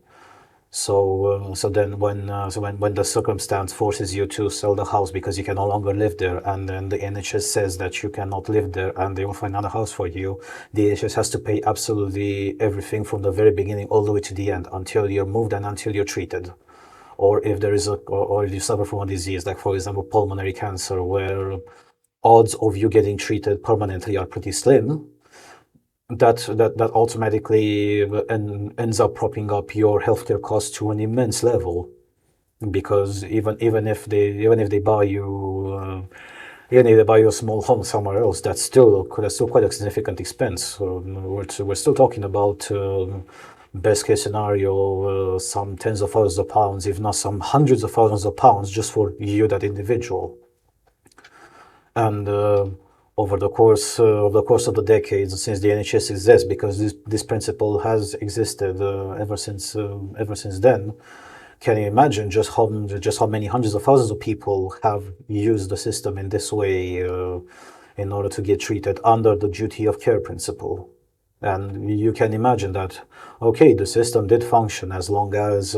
So then when the circumstance forces you to sell the house because you can no longer live there, and then the NHS says that you cannot live there and they will find another house for you, the NHS has to pay absolutely everything from the very beginning all the way to the end until you're moved and until you're treated. Or if you suffer from a disease like, for example, pulmonary cancer, where odds of you getting treated permanently are pretty slim, that automatically ends up propping up your healthcare costs to an immense level, because even if they buy you a small home somewhere else, that's still quite a significant expense. So we're still talking about best case scenario, some tens of thousands of pounds, if not some hundreds of thousands of pounds, just for you, that individual. And over the course of the decades since the NHS exists, because this principle has existed ever since then. Can you imagine just how many hundreds of thousands of people have used the system in this way in order to get treated under the duty of care principle? And you can imagine that, okay, the system did function as long as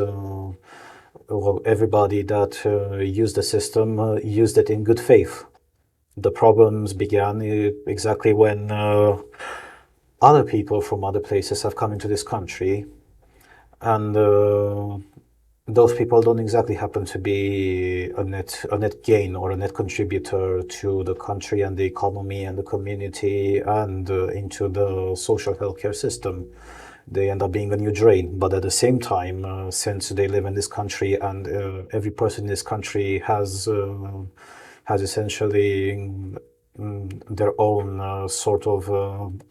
everybody that used the system used it in good faith. The problems began exactly when other people from other places have come into this country, and those people don't exactly happen to be a net gain or a net contributor to the country and the economy and the community and into the social healthcare system. they end up being a new drain. But at the same time, since they live in this country and every person in this country has essentially their own sort of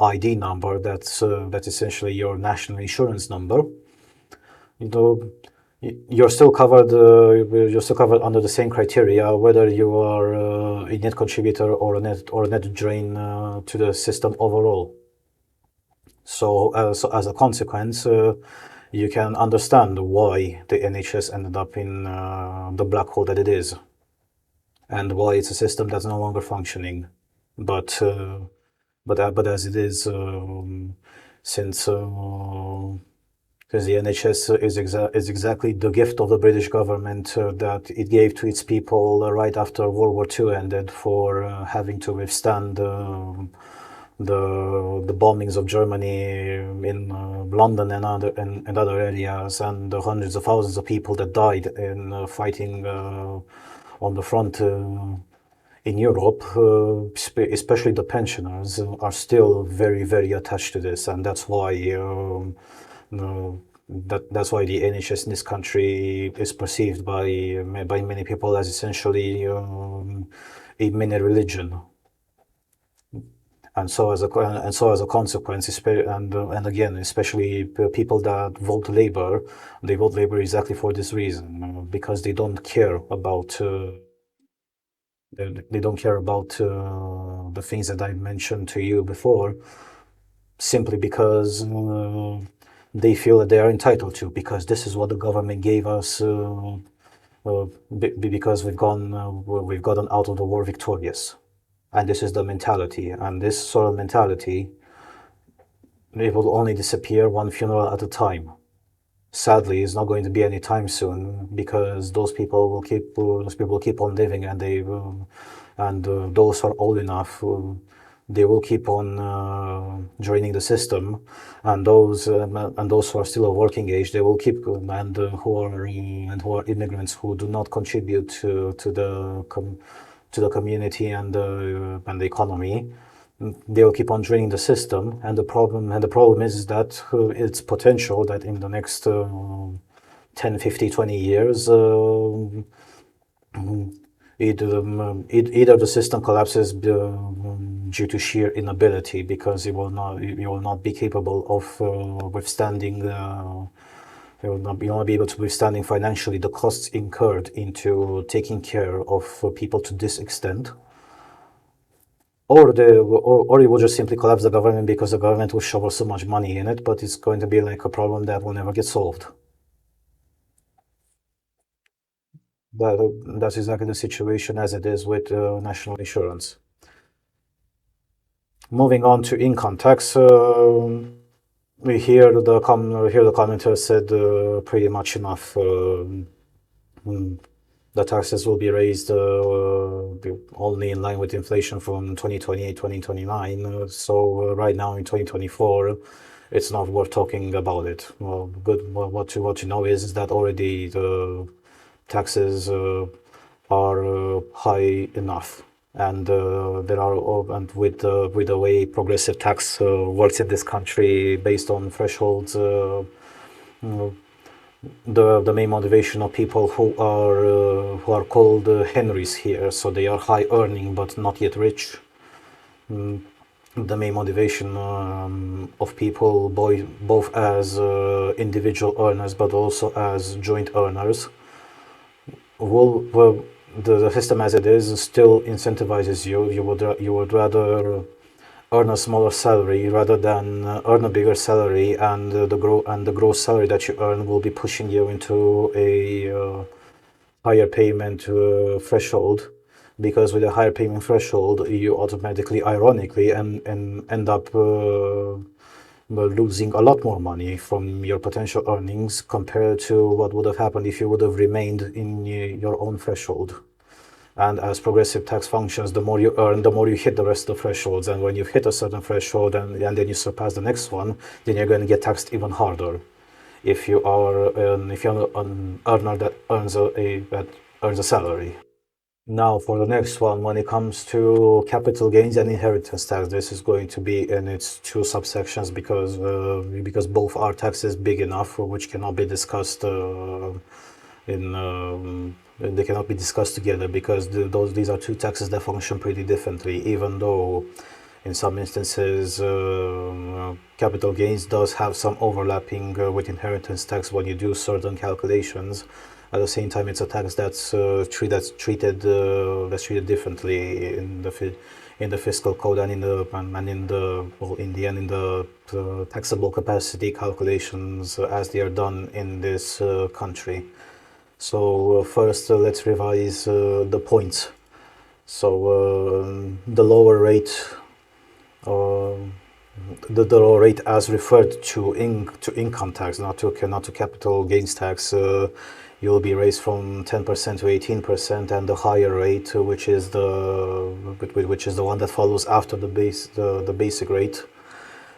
ID number that's essentially your national insurance number. You know, you're still covered. You're still covered under the same criteria, whether you are a net contributor or a net drain to the system overall. So as a consequence, you can understand why the NHS ended up in the black hole that it is, and why it's a system that's no longer functioning. But but as it is, since because the NHS is exactly the gift of the British government that it gave to its people right after World War II ended for having to withstand the bombings of Germany in London and other areas, and the hundreds of thousands of people that died in fighting on the front in Europe, especially the pensioners, are still very, very attached to this, and that's why that's why the NHS in this country is perceived by many people as essentially a mini religion. And so as a consequence, and again, especially people that vote Labour, they vote Labour exactly for this reason, because they don't care about they don't care about the things that I mentioned to you before, simply because they feel that they are entitled to, because this is what the government gave us, because we've gotten out of the war victorious, and this is the mentality, and this sort of mentality, it will only disappear one funeral at a time. Sadly, it's not going to be any time soon, because those people will keep on living, and those who are old enough, they will keep on joining the system, and those who are still of working age, they will keep, and who are immigrants who do not contribute to the community and the economy, they will keep on draining the system. And the problem is that it's potential that in the next 10, 50, 20 years, either the system collapses due to sheer inability, because it will not be capable of withstanding. You will not be able to withstanding financially the costs incurred into taking care of people to this extent, or it will just simply collapse the government, because the government will shovel so much money in it, but it's going to be like a problem that will never get solved. That's exactly the situation as it is with national insurance. Moving on to income tax, we hear the commenter said pretty much enough. The taxes will be raised only in line with inflation from 2028, 2029. So right now in 2024, it's not worth talking about it. Well, good. Well, what you know is that already the taxes are high enough, and there are and with the way progressive tax works in this country based on thresholds. The main motivation of people who are called Henrys here, so they are high earning but not yet rich. The main motivation of people, both as individual earners but also as joint earners, well, the system as it is still incentivizes you. You would rather earn a smaller salary rather than earn a bigger salary, and the gross salary that you earn will be pushing you into a higher payment threshold, because with a higher payment threshold you automatically, ironically, and end up losing a lot more money from your potential earnings compared to what would have happened if you would have remained in your own threshold. And as progressive tax functions, the more you earn, the more you hit the rest of the thresholds. And when you've hit a certain threshold and then you surpass the next one, then you're going to get taxed even harder. If you're an earner that earns a salary. Now, for the next one, when it comes to capital gains and inheritance tax, this is going to be in its two subsections because both are taxes big enough, which cannot be discussed they cannot be discussed together because these are two taxes that function pretty differently. Even though, in some instances, capital gains does have some overlapping with inheritance tax when you do certain calculations. At the same time, it's a tax that's treated differently in the fiscal code and in the end in the taxable capacity calculations as they are done in this country. So first, let's revise the points. So the lower rate, uh, the lower rate as referred to income tax, not to capital gains tax, you'll be raised from 10% to 18%, and the higher rate, which is the one that follows after the basic rate,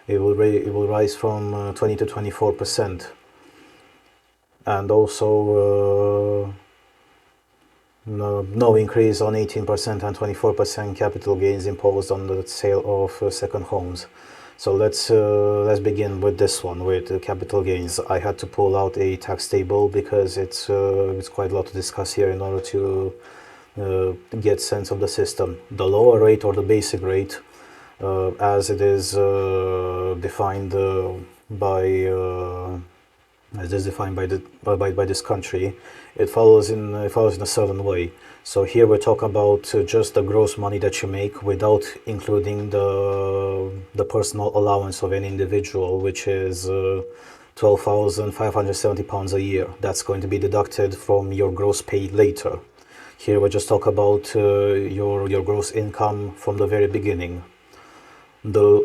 it will rise from 20 to 24%, and also. No increase on 18% and 24% capital gains imposed on the sale of second homes. So let's begin with this one with capital gains. I had to pull out a tax table because it's quite a lot to discuss here in order to get sense of the system. The lower rate or the basic rate, as it is defined by as is defined by this country, it follows in a certain way. So here we're talking about just the gross money that you make without including the personal allowance of any individual, which is £12,570 a year. That's going to be deducted from your gross pay later. Here we just talk about your gross income from the very beginning. The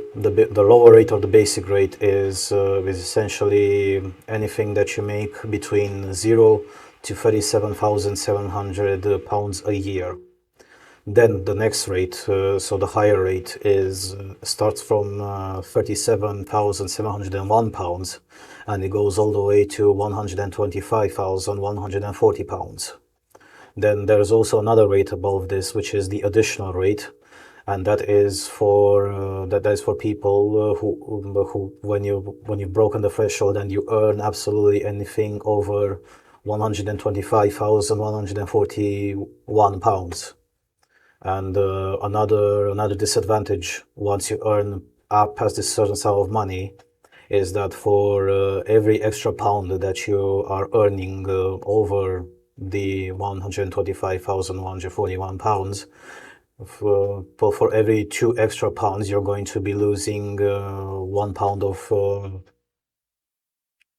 lower rate or the basic rate is essentially anything that you make between 0 to £37,700 a year. Then the next rate, so the higher rate, starts from £37,701, and it goes all the way to £125,140. Then there's also another rate above this, which is the additional rate, and that is for people who when you've broken the threshold and you earn absolutely anything over £125,141. And another disadvantage once you earn up past this certain sum of money is that for every extra pound that you are earning over the £125,141, for every 2 extra pounds, you're going to be losing £1 of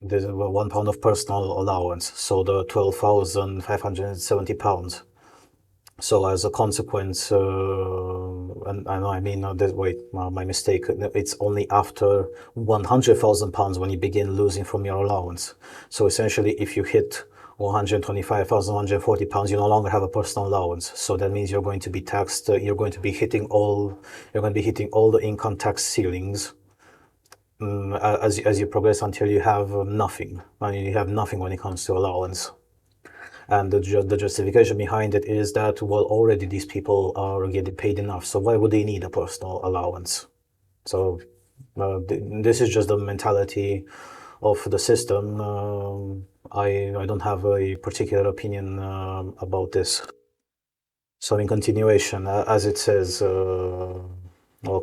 £1 of personal allowance, so the £12,570. So as a consequence, and I mean, my mistake. It's only after £100,000 when you begin losing from your allowance. So essentially, if you hit £125,140, you no longer have a personal allowance. So that means you're going to be taxed. You're going to be hitting all the income tax ceilings as you progress until you have nothing. I mean, you have nothing when it comes to allowance. And the justification behind it is that, well, already these people are getting paid enough, so why would they need a personal allowance? So this is just the mentality of the system. I don't have a particular opinion about this. So in continuation, as it says,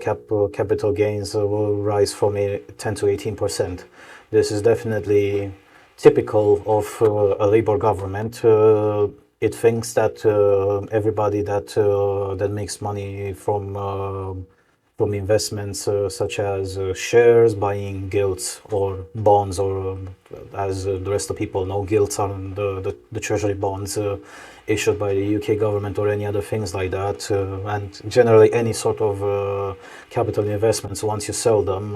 capital gains will rise from 10 to 18%. This is definitely typical of a Labour government. It thinks that everybody that makes money from investments such as shares, buying gilts or bonds, or as the rest of people know, gilts are the treasury bonds issued by the UK government or any other things like that, and generally any sort of capital investments. Once you sell them,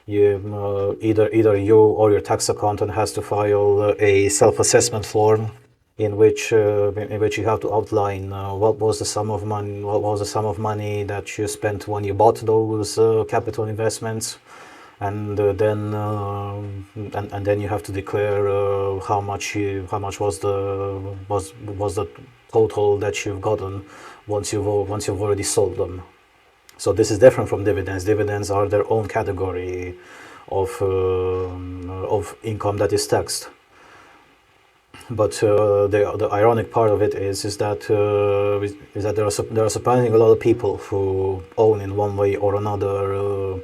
either you or your tax accountant has to file a self-assessment form in which you have to outline what was the sum of money that you spent when you bought those capital investments, and then you have to declare how much was the total that you've gotten once you've already sold them. So this is different from dividends. Dividends are their own category of income that is taxed. But the ironic part of it is that there are surprisingly a lot of people who own in one way or another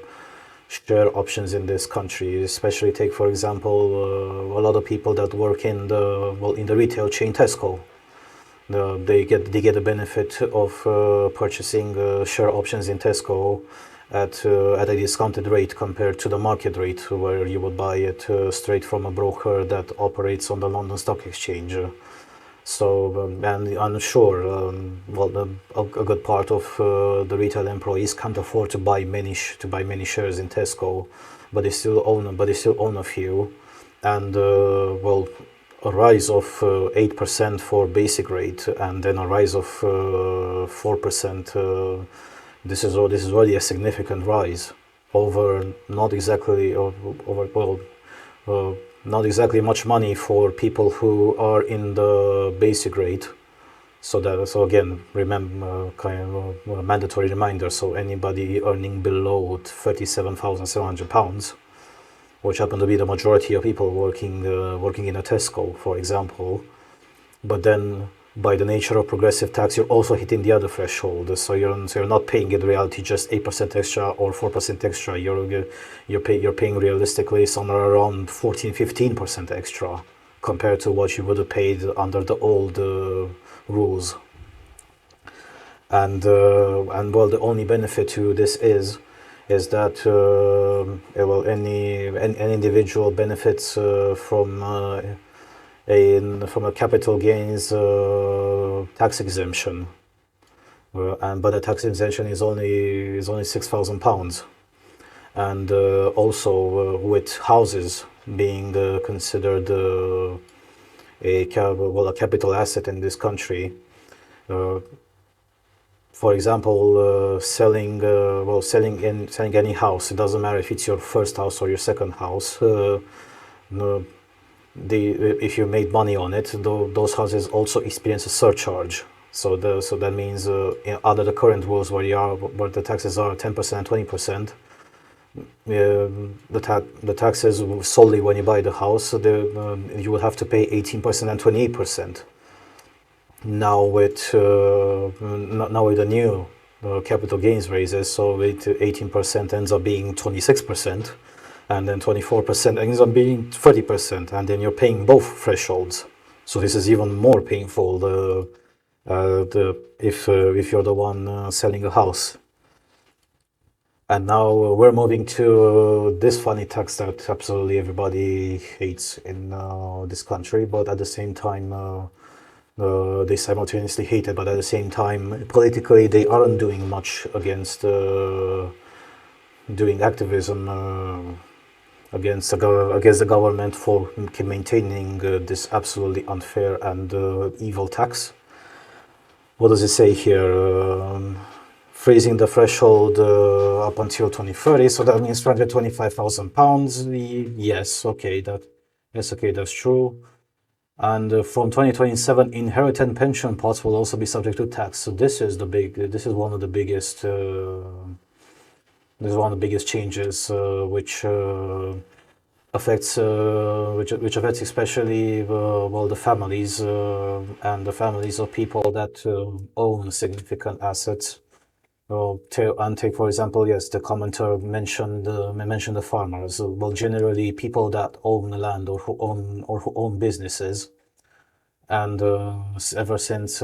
share options in this country. Especially take for example a lot of people that work in the retail chain Tesco. They get the benefit of purchasing share options in Tesco at a discounted rate compared to the market rate, where you would buy it straight from a broker that operates on the London Stock Exchange. So, and I'm sure, a good part of the retail employees can't afford to buy many shares in Tesco, but they still own a few, and a rise of 8% for basic rate, and then a rise of 4%. This is already a significant rise over not exactly not exactly much money for people who are in the basic rate. So again, remember, kind of a mandatory reminder. So anybody earning below £37,700, which happen to be the majority of people working in a Tesco, for example. But then, by the nature of progressive tax, you're also hitting the other threshold. So you're not paying in reality just 8% extra or 4% extra. You're paying realistically somewhere around 14-15% extra compared to what you would have paid under the old rules. And the only benefit to this is that any individual benefits from a capital gains tax exemption, but the tax exemption is only £6,000, and also with houses being considered a capital asset in this country. For example, selling any house. It doesn't matter if it's your first house or your second house. If you made money on it, those houses also experience a surcharge. So that means under the current rules where the taxes are 10% and 20%, the taxes solely when you buy the house, you would have to pay 18% and 28%. Now with the new capital gains raises, so with 18% ends up being 26%, and then 24% ends up being 30%, and then you're paying both thresholds. So this is even more painful if you're the one selling a house. And now we're moving to this funny tax that absolutely everybody hates in this country, but at the same time they simultaneously hate it, but at the same time politically they aren't doing much against doing activism against the government for maintaining this absolutely unfair and evil tax. What does it say here? Freezing the threshold up until 2030, so that means £325,000. Yes, okay, that's true. And from 2027, inheritance pension pots will also be subject to tax. So this is one of the biggest. This is one of the biggest changes, which affects especially the families and the families of people that own significant assets. And take for example, yes, the commenter mentioned the farmers. Well, generally people that own land or who own businesses, and ever since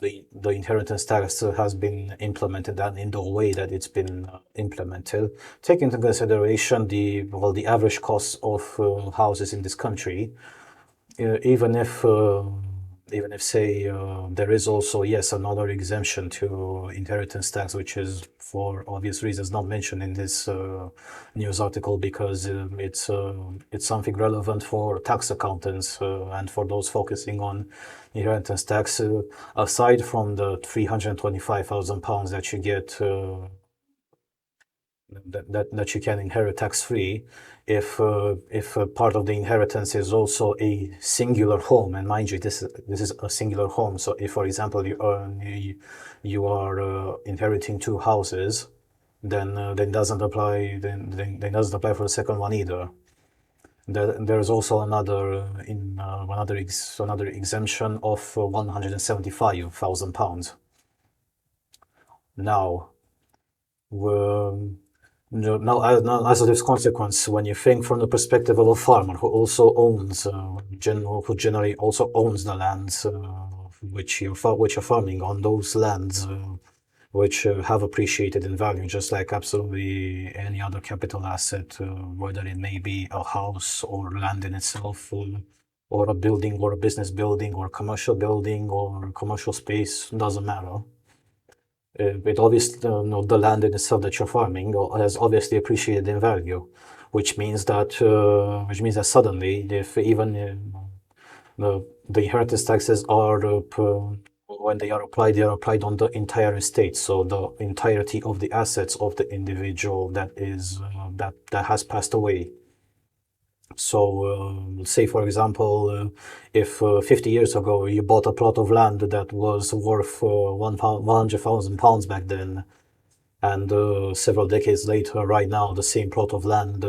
the inheritance tax has been implemented, and in the way that it's been implemented, take into consideration the average cost of houses in this country, even if say there is also, yes, another exemption to inheritance tax, which is for obvious reasons not mentioned in this news article, because it's something relevant for tax accountants and for those focusing on inheritance tax. Aside from the £325,000 that you get that you can inherit tax-free if part of the inheritance is also a singular home. And mind you, this is a singular home. So if, for example, you are inheriting two houses, then doesn't apply then doesn't apply for the second one either. There's also another another exemption of £175,000. Now, now, as a this consequence, when you think from the perspective of a farmer who also owns, who generally also owns the lands which you're farming on, those lands which have appreciated in value, just like absolutely any other capital asset, whether it may be a house or land in itself, or a building, or a business building, or a commercial building, or commercial space, doesn't matter. It obviously, the land in itself that you're farming has obviously appreciated in value, which means that suddenly, if even the inheritance taxes are when they are applied on the entire estate, so the entirety of the assets of the individual that has passed away. So, say for example, if 50 years ago you bought a plot of land that was worth £100,000 back then, and several decades later, right now, the same plot of land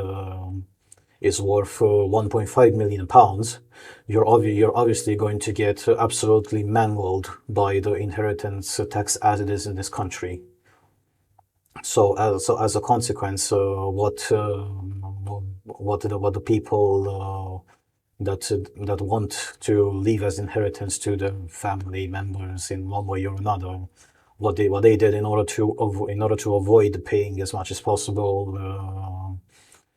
is worth £1.5 million, you're obviously going to get absolutely mangled by the inheritance tax as it is in this country. So as a consequence, what the people that want to leave as inheritance to the family members in one way or another, what they did in order to avoid paying as much as possible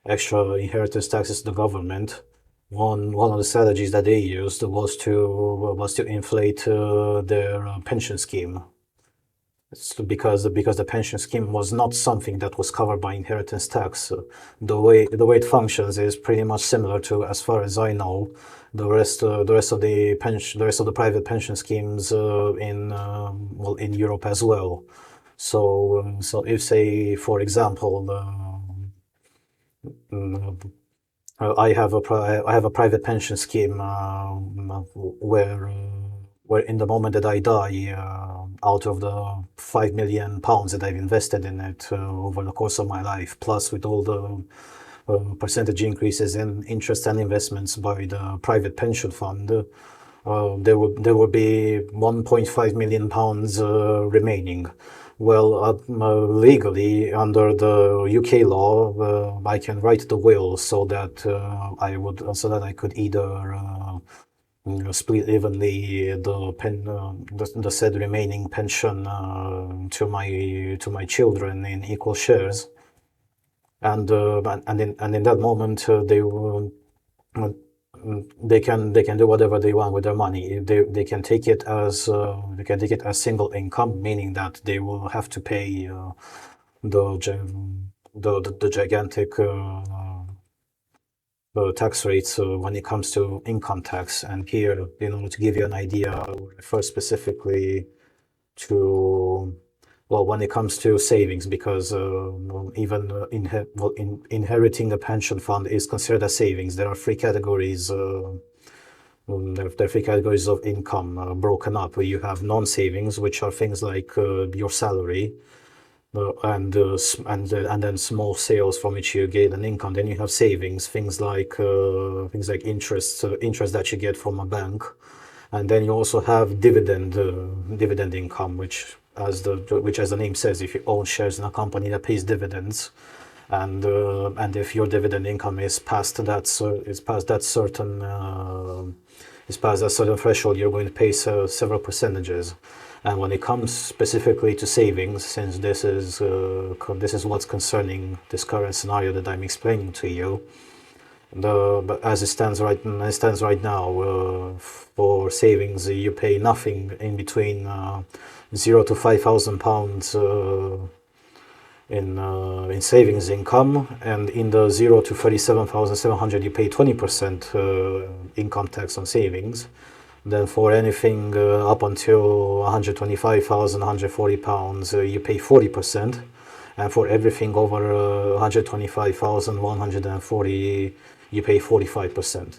extra inheritance taxes to the government, one of the strategies that they used was to inflate their pension scheme. Because the pension scheme was not something that was covered by inheritance tax. The way it functions is pretty much similar to, as far as I know, the rest of the private pension schemes in Europe as well. So if, say, for example, I have a private pension scheme where in the moment that I die, out of the £5 million that I've invested in it over the course of my life, plus with all the percentage increases in interest and investments by the private pension fund, there would be £1.5 million remaining. Well, legally, under the UK law, I can write the will so that I could either split evenly the said remaining pension to my children in equal shares, and in that moment they can do whatever they want with their money. They can take it as single income, meaning that they will have to pay the gigantic tax rates when it comes to income tax. And here, to give you an idea, I will refer specifically to, well, when it comes to savings, because even inheriting a pension fund is considered as savings. There are three categories. There are three categories of income broken up. You have non-savings, which are things like your salary, and then small sales from which you gain an income. Then you have savings, things like interest that you get from a bank, and then you also have dividend income, which as the name says, if you own shares in a company that pays dividends, and if your dividend income is past that certain threshold, you're going to pay several percentages. And when it comes specifically to savings, since this is what's concerning this current scenario that I'm explaining to you, but as it stands right now, for savings, you pay nothing in between £0 to £5,000 in savings income, and in the 0 to 37,700 you pay 20% income tax on savings. Then for anything up until £125,140, you pay 40%, and for everything over 125,140, you pay 45%.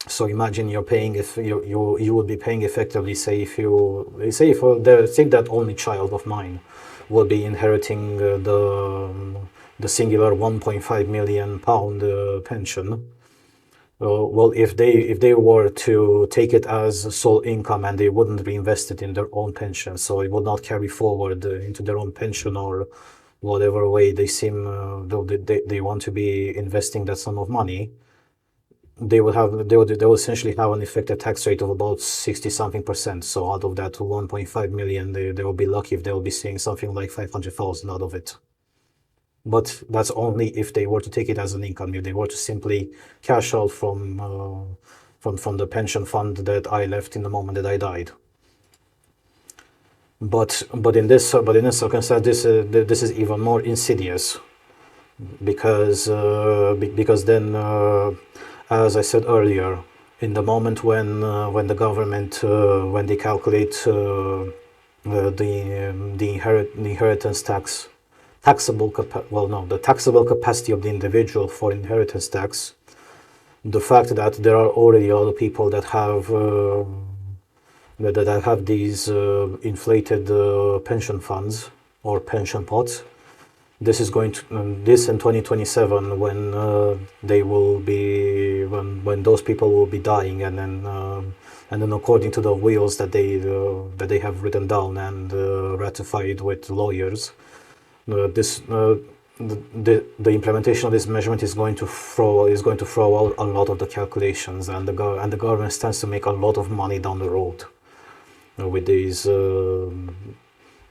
So imagine you're paying, if you would be paying effectively, say if you say if say that only child of mine will be inheriting the singular 1.5 million pound pension. Well, if they were to take it as sole income and they wouldn't reinvest it in their own pension, so it would not carry forward into their own pension or whatever way they seem they want to be investing that sum of money, they would essentially have an effective tax rate of about 60 something percent. So out of that 1.5 million, they will be lucky if they will be seeing something like 500,000 out of it. But that's only if they were to take it as an income. If they were to simply cash out from the pension fund that I left in the moment that I died. But in this circumstance, this is even more insidious because then, as I said earlier, in the moment when the government when they calculate the inheritance tax, the taxable capacity of the individual for inheritance tax, the fact that there are already a lot of people that have these inflated pension funds or pension pots. This is going to this in 2027 when they will be when those people will be dying, and then according to the wills that they have written down and ratified with lawyers, the implementation of this measurement is going to throw out a lot of the calculations, and the government stands to make a lot of money down the road with these.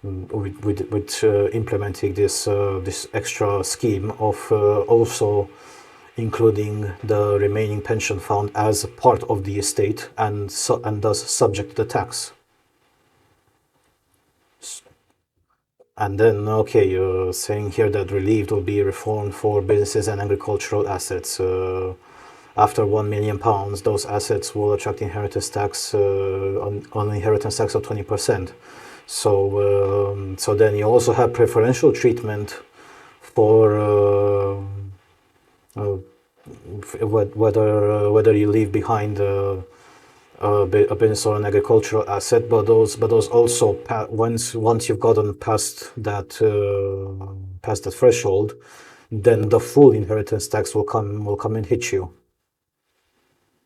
With implementing this extra scheme of also including the remaining pension fund as part of the estate and thus subject to the tax. And then, okay, saying here that relief will be reformed for businesses and agricultural assets. After £1 million, those assets will attract inheritance tax on inheritance tax of 20%. So then you also have preferential treatment for whether you leave behind a business or an agricultural asset, but those also once you've gotten past that threshold, then the full inheritance tax will come and hit you.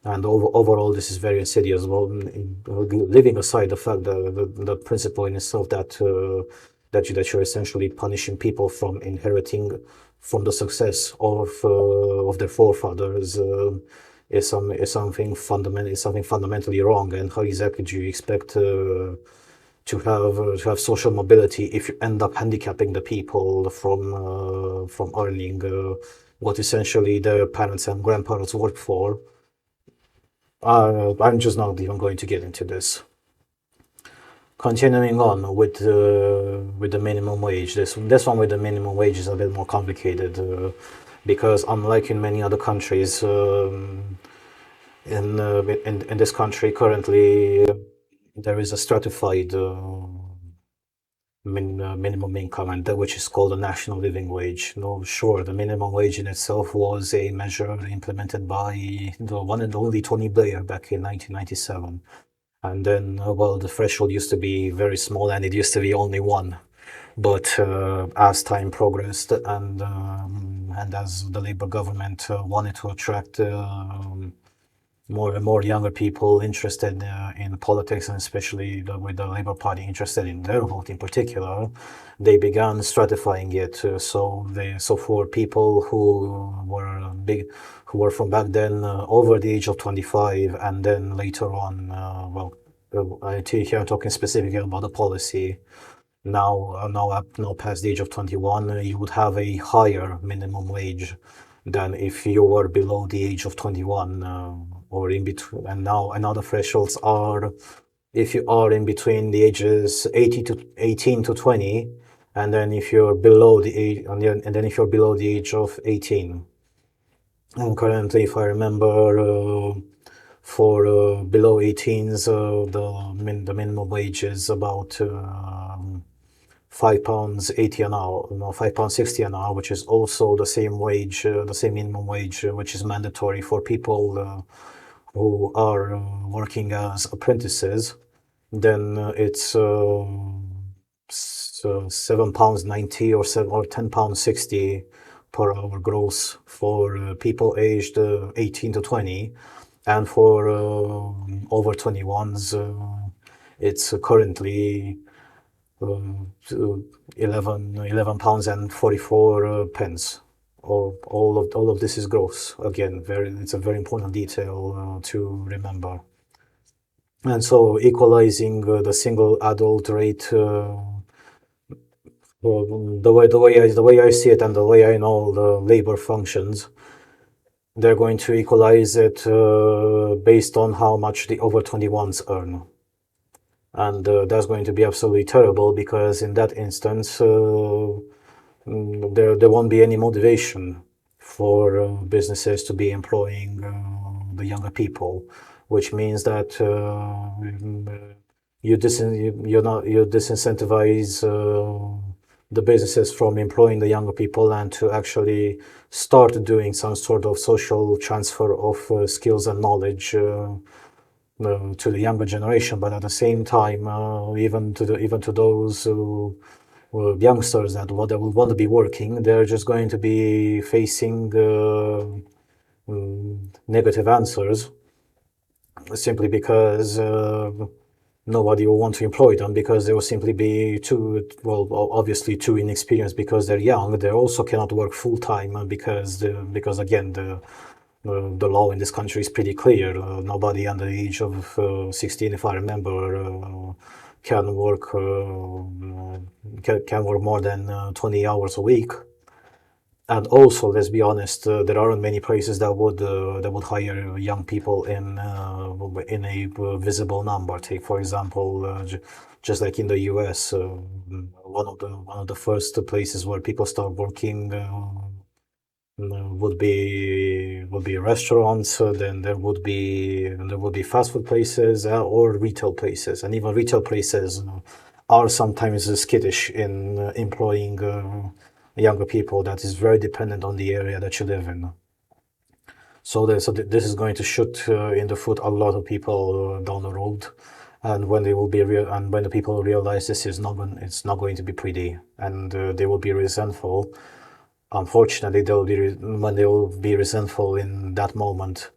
And overall, this is very insidious. Well, leaving aside the fact that the principle in itself that you're essentially punishing people from inheriting from the success of their forefathers is something fundamentally wrong. And how exactly do you expect to have social mobility if you end up handicapping the people from earning what essentially their parents and grandparents worked for? I'm just not even going to get into this. Continuing on with the minimum wage, this one with the minimum wage is a bit more complicated because unlike in many other countries, in this country currently there is a stratified minimum income, and which is called the national living wage. No, sure, the minimum wage in itself was a measure implemented by the one and only Tony Blair back in 1997. And then, well, the threshold used to be very small, and it used to be only one. But as time progressed, and as the Labour government wanted to attract more and more younger people interested in politics, and especially with the Labour Party interested in their vote in particular, they began stratifying it. So for people who were from back then over the age of 25, and then later on, here I'm talking specifically about the policy. Now past the age of 21, you would have a higher minimum wage than if you were below the age of 21 or in between. And now the thresholds are if you are in between the ages 18 to 20, and then if you're below the age, and then if you're below the age of 18. And currently, if I remember, for below 18s, the minimum wage is about £5.80 an hour, no, £5.60 an hour, which is also the same wage, the same minimum wage, which is mandatory for people who are working as apprentices, then it's £7.90 or £10.60 per hour gross for people aged 18 to 20, and for over 21s, it's currently to 11 pounds and 44 pence. All of this is gross. Again, it's a very important detail to remember. And so equalizing the single adult rate, the way I see it and the way I know the labor functions, they're going to equalize it based on how much the over 21s earn. And that's going to be absolutely terrible, because in that instance, there won't be any motivation for businesses to be employing the younger people, which means that you disincentivize the businesses from employing the younger people and to actually start doing some sort of social transfer of skills and knowledge to the younger generation. But at the same time, even to those youngsters that will want to be working, they're just going to be facing negative answers, simply because nobody will want to employ them, because they will simply be obviously too inexperienced because they're young. They also cannot work full time because again, the law in this country is pretty clear. Nobody under the age of 16, if I remember, can work more than 20 hours a week. And also, let's be honest, there aren't many places that would hire young people in a visible number. Take, for example, just like in the US, one of the first places where people start working would be restaurants. Then there would be fast food places or retail places, and even retail places are sometimes skittish in employing younger people. That is very dependent on the area that you live in. So this is going to shoot in the foot a lot of people down the road, and when they will be and when the people realize this is it's not going to be pretty, and they will be resentful. Unfortunately, they will be resentful in that moment,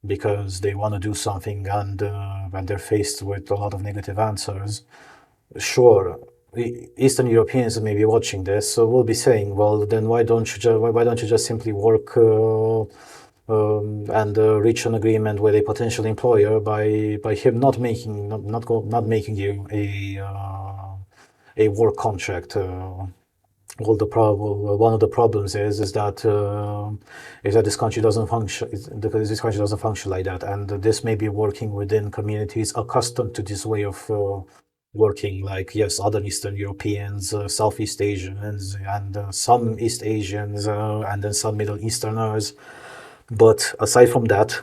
because they want to do something, and when they're faced with a lot of negative answers. Sure, Eastern Europeans may be watching this, so will be saying, well, then why don't you just simply work and reach an agreement with a potential employer by him not making you a work contract. One of the problems is that this country doesn't function. This country doesn't function like that, and this may be working within communities accustomed to this way of working, like, yes, other Eastern Europeans, Southeast Asians, and some East Asians, and then some Middle Easterners. But aside from that,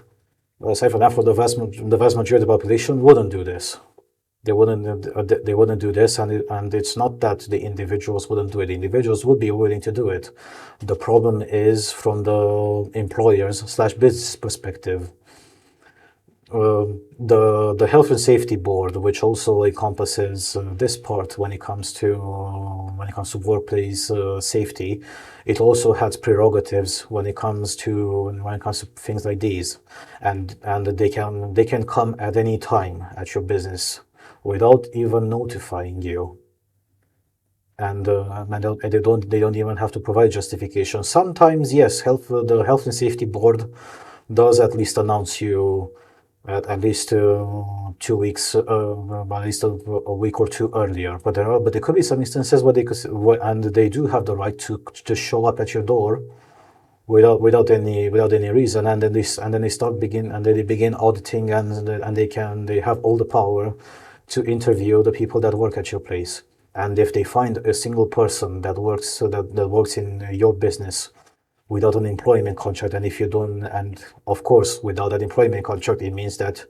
for the vast majority of the population wouldn't do this. They wouldn't do this, and it's not that the individuals wouldn't do it. The individuals would be willing to do it. The problem is from the employers/business perspective. The Health and Safety Board, which also encompasses this part when it comes to workplace safety, it also has prerogatives when it comes to things like these, and they can come at any time at your business without even notifying you. And they don't even have to provide justification. Sometimes, yes, the Health and Safety Board does at least announce you at least 2 weeks, at least a week or two earlier. But there could be some instances where they do have the right to show up at your door without any reason, and then they begin auditing, and they have all the power to interview the people that work at your place. And if they find a single person that works in your business without an employment contract, and if you don't, and of course without an employment contract, it means that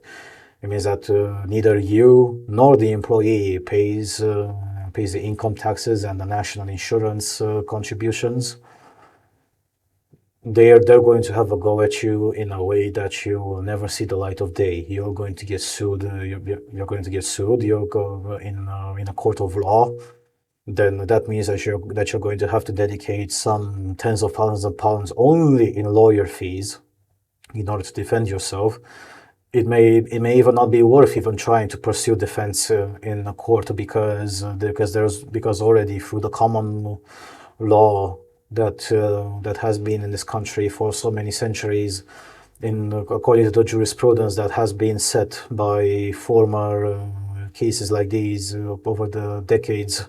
neither you nor the employee pays pays the income taxes and the national insurance contributions, they're going to have a go at you in a way that you will never see the light of day. You're going to get sued. You're going to get sued. You'll go in a court of law. Then that means that you're going to have to dedicate some tens of thousands of pounds only in lawyer fees in order to defend yourself. It may even not be worth even trying to pursue defense in a court because already through the common law that has been in this country for so many centuries, according to the jurisprudence that has been set by former cases like these over the decades,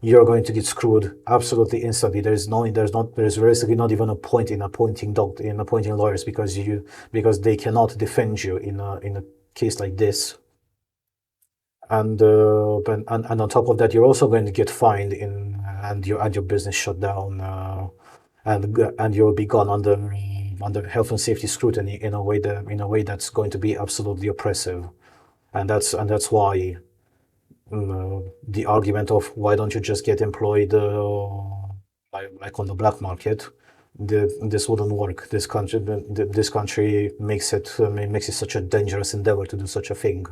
you're going to get screwed absolutely instantly. There's basically not even a point in appointing lawyers because they cannot defend you in a case like this. And on top of that, you're also going to get fined and your business shut down, and you'll be gone under health and safety scrutiny in a way that's going to be absolutely oppressive, and that's why the argument of why don't you just get employed like on the black market, this wouldn't work. This country makes it such a dangerous endeavor to do such a thing.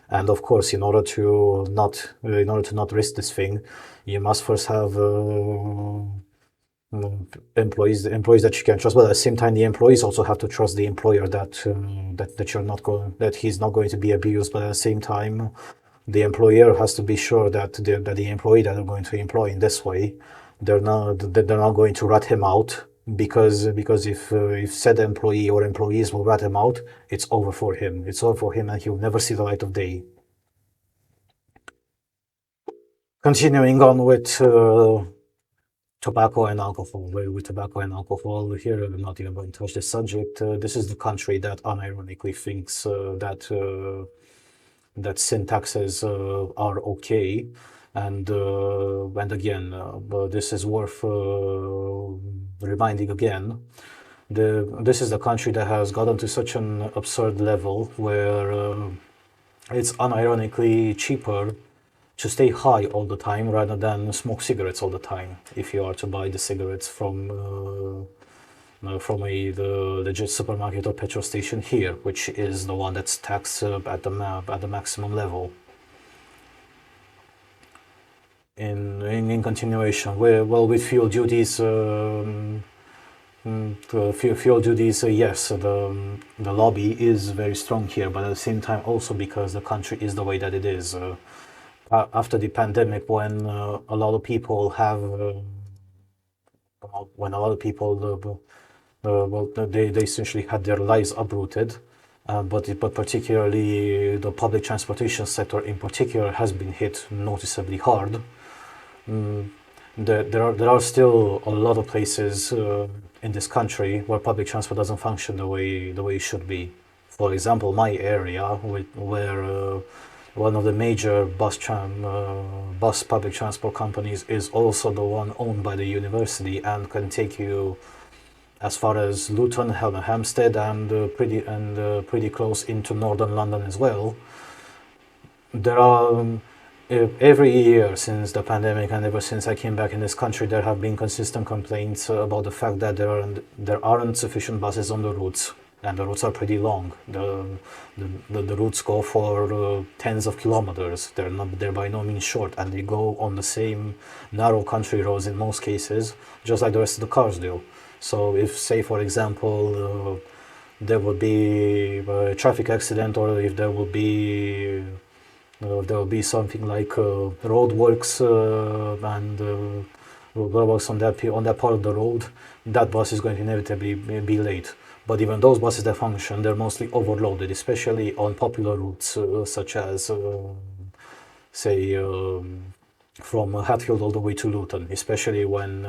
And of course, in order to not risk this thing, you must first have employees that you can trust. But at the same time, the employees also have to trust the employer that he's not going to be abused. But at the same time, the employer has to be sure that the employee that they're going to employ in this way, they're not going to rat him out, because if said employee or employees will rat him out, it's over for him. It's over for him, and he'll never see the light of day. Continuing on with tobacco and alcohol. With tobacco and alcohol, here I'm not even going to touch this subject. This is the country that unironically thinks that sin taxes are okay, and again, this is worth reminding again. This is the country that has gotten to such an absurd level where it's unironically cheaper to stay high all the time rather than smoke cigarettes all the time if you are to buy the cigarettes from the legit supermarket or petrol station here, which is the one that's taxed at the maximum level. In continuation, with fuel duties, yes, the lobby is very strong here, but at the same time also because the country is the way that it is. After the pandemic, when a lot of people they essentially had their lives uprooted, but particularly the public transportation sector in particular has been hit noticeably hard. There are still a lot of places in this country where public transport doesn't function the way it should be. For example, my area, where one of the major bus public transport companies is also the one owned by the university and can take you as far as Luton, Hampstead, and pretty close into northern London as well. There are every year since the pandemic and ever since I came back in this country, there have been consistent complaints about the fact that there aren't sufficient buses on the routes, and the routes are pretty long. The routes go for tens of kilometers. They're by no means short, and they go on the same narrow country roads in most cases, just like the rest of the cars do. So if, say, for example, there would be a traffic accident, or if there will be something like roadworks and roadworks on that part of the road, that bus is going to inevitably be late. But even those buses that function, they're mostly overloaded, especially on popular routes such as, say, from Hatfield all the way to Luton, especially when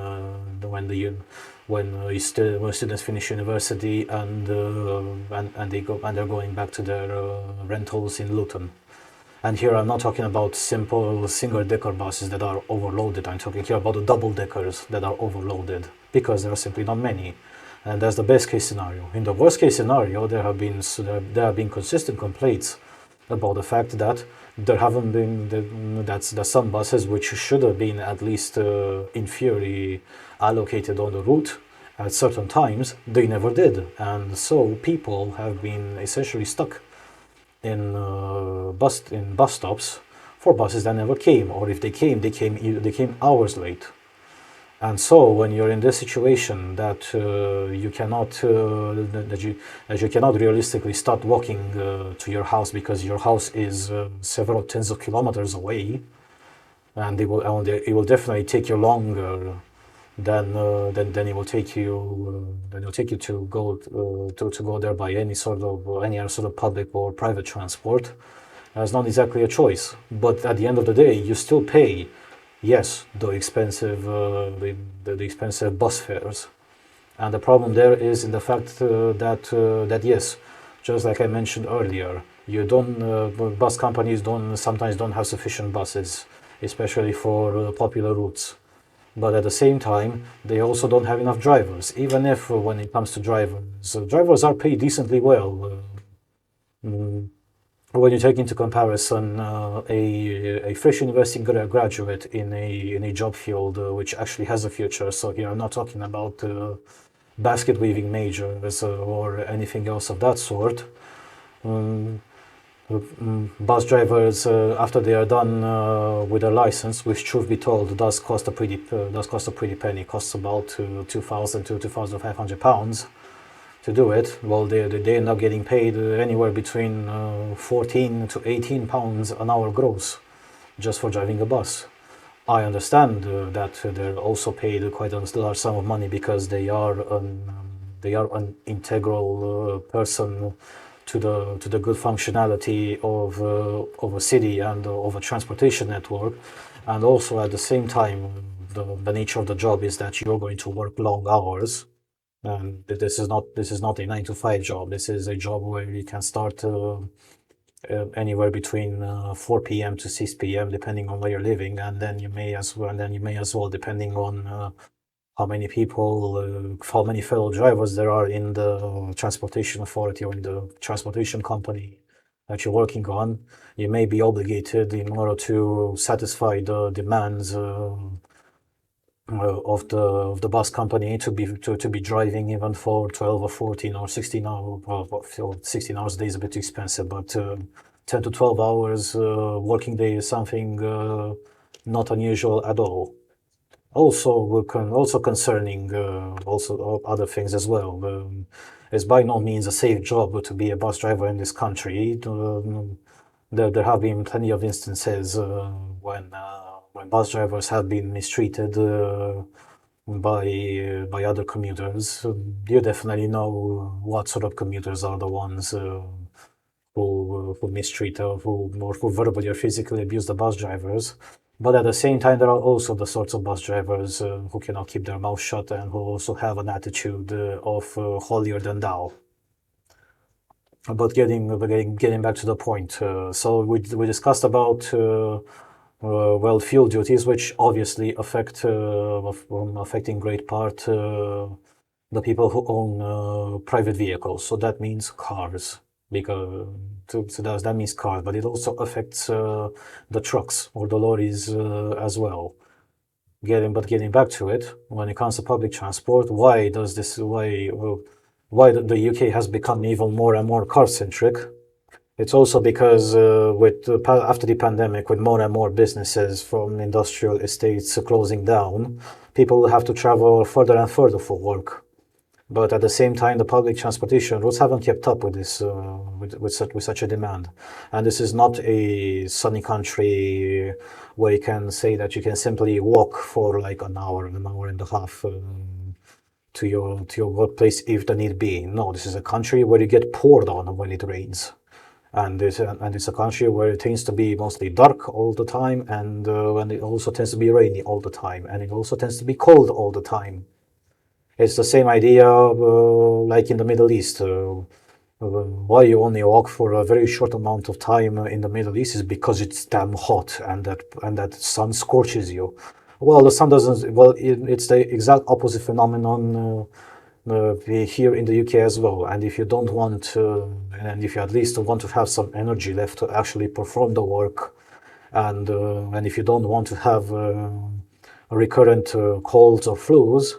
students finish university and they're going back to their rentals in Luton. And here I'm not talking about simple single-decker buses that are overloaded. I'm talking here about the double-deckers that are overloaded because there are simply not many. And that's the best case scenario. In the worst case scenario, there have been consistent complaints about the fact that there haven't been that some buses which should have been at least in theory allocated on the route at certain times, they never did, and so people have been essentially stuck in bus stops for buses that never came, or if they came hours late. And so, when you're in this situation that you cannot that you cannot realistically start walking to your house because your house is several tens of kilometers away, and it will definitely take you longer than it will take you to go to go there by any other sort of public or private transport. It's not exactly a choice, but at the end of the day, you still pay, yes, the expensive bus fares, and the problem there is in the fact that yes, just like I mentioned earlier, you don't bus companies sometimes don't have sufficient buses, especially for popular routes. But at the same time, they also don't have enough drivers. Even if, when it comes to drivers are paid decently well. When you take into comparison a fresh university graduate in a job field which actually has a future. So here I'm not talking about basket weaving majors or anything else of that sort. Bus drivers, after they are done with their license, which truth be told does cost a pretty penny, costs about £2,000 to £2,500 to do it. Well, they end up getting paid anywhere between 14 to £18 an hour gross just for driving a bus. I understand that they're also paid quite a large sum of money because they are an integral person to the good functionality of a city and of a transportation network, and also at the same time, the nature of the job is that you're going to work long hours, and this is not a 9 to 5 job. This is a job where you can start anywhere between 4 p.m. to 6 p.m. depending on where you're living, and then you may as well, depending on how many people, how many fellow drivers there are in the transportation authority or in the transportation company that you're working on. You may be obligated, in order to satisfy the demands of the bus company, to be driving even for 12 or 14 or 16 hours. Well, 16 hours a day is a bit too expensive, but 10 to 12 hours working day is something not unusual at all. Also concerning also other things as well. It's by no means a safe job to be a bus driver in this country. There have been plenty of instances when bus drivers have been mistreated by other commuters. You definitely know what sort of commuters are the ones who mistreat or who verbally or physically abuse the bus drivers. But at the same time, there are also the sorts of bus drivers who cannot keep their mouth shut and who also have an attitude of holier than thou. But getting back to the point, so we discussed about fuel duties, which obviously affecting great part the people who own private vehicles. So that means cars, because that means cars, but it also affects the trucks or the lorries as well. Getting back to it, when it comes to public transport, why the UK has become even more and more car-centric? It's also because after the pandemic, with more and more businesses from industrial estates closing down, people will have to travel further and further for work. But at the same time, the public transportation routes haven't kept up with this, with such a demand. And this is not a sunny country where you can say that you can simply walk for like an hour and a half to your workplace if the need be. No, this is a country where you get poured on when it rains. And it's a country where it tends to be mostly dark all the time, and when it also tends to be rainy all the time, and it also tends to be cold all the time. It's the same idea like in the Middle East. Why you only walk for a very short amount of time in the Middle East is because it's damn hot and that sun scorches you. Well, the sun doesn't. Well, it's the exact opposite phenomenon here in the UK as well. And if you don't want, and if you at least want to have some energy left to actually perform the work, and if you don't want to have recurrent colds or flus,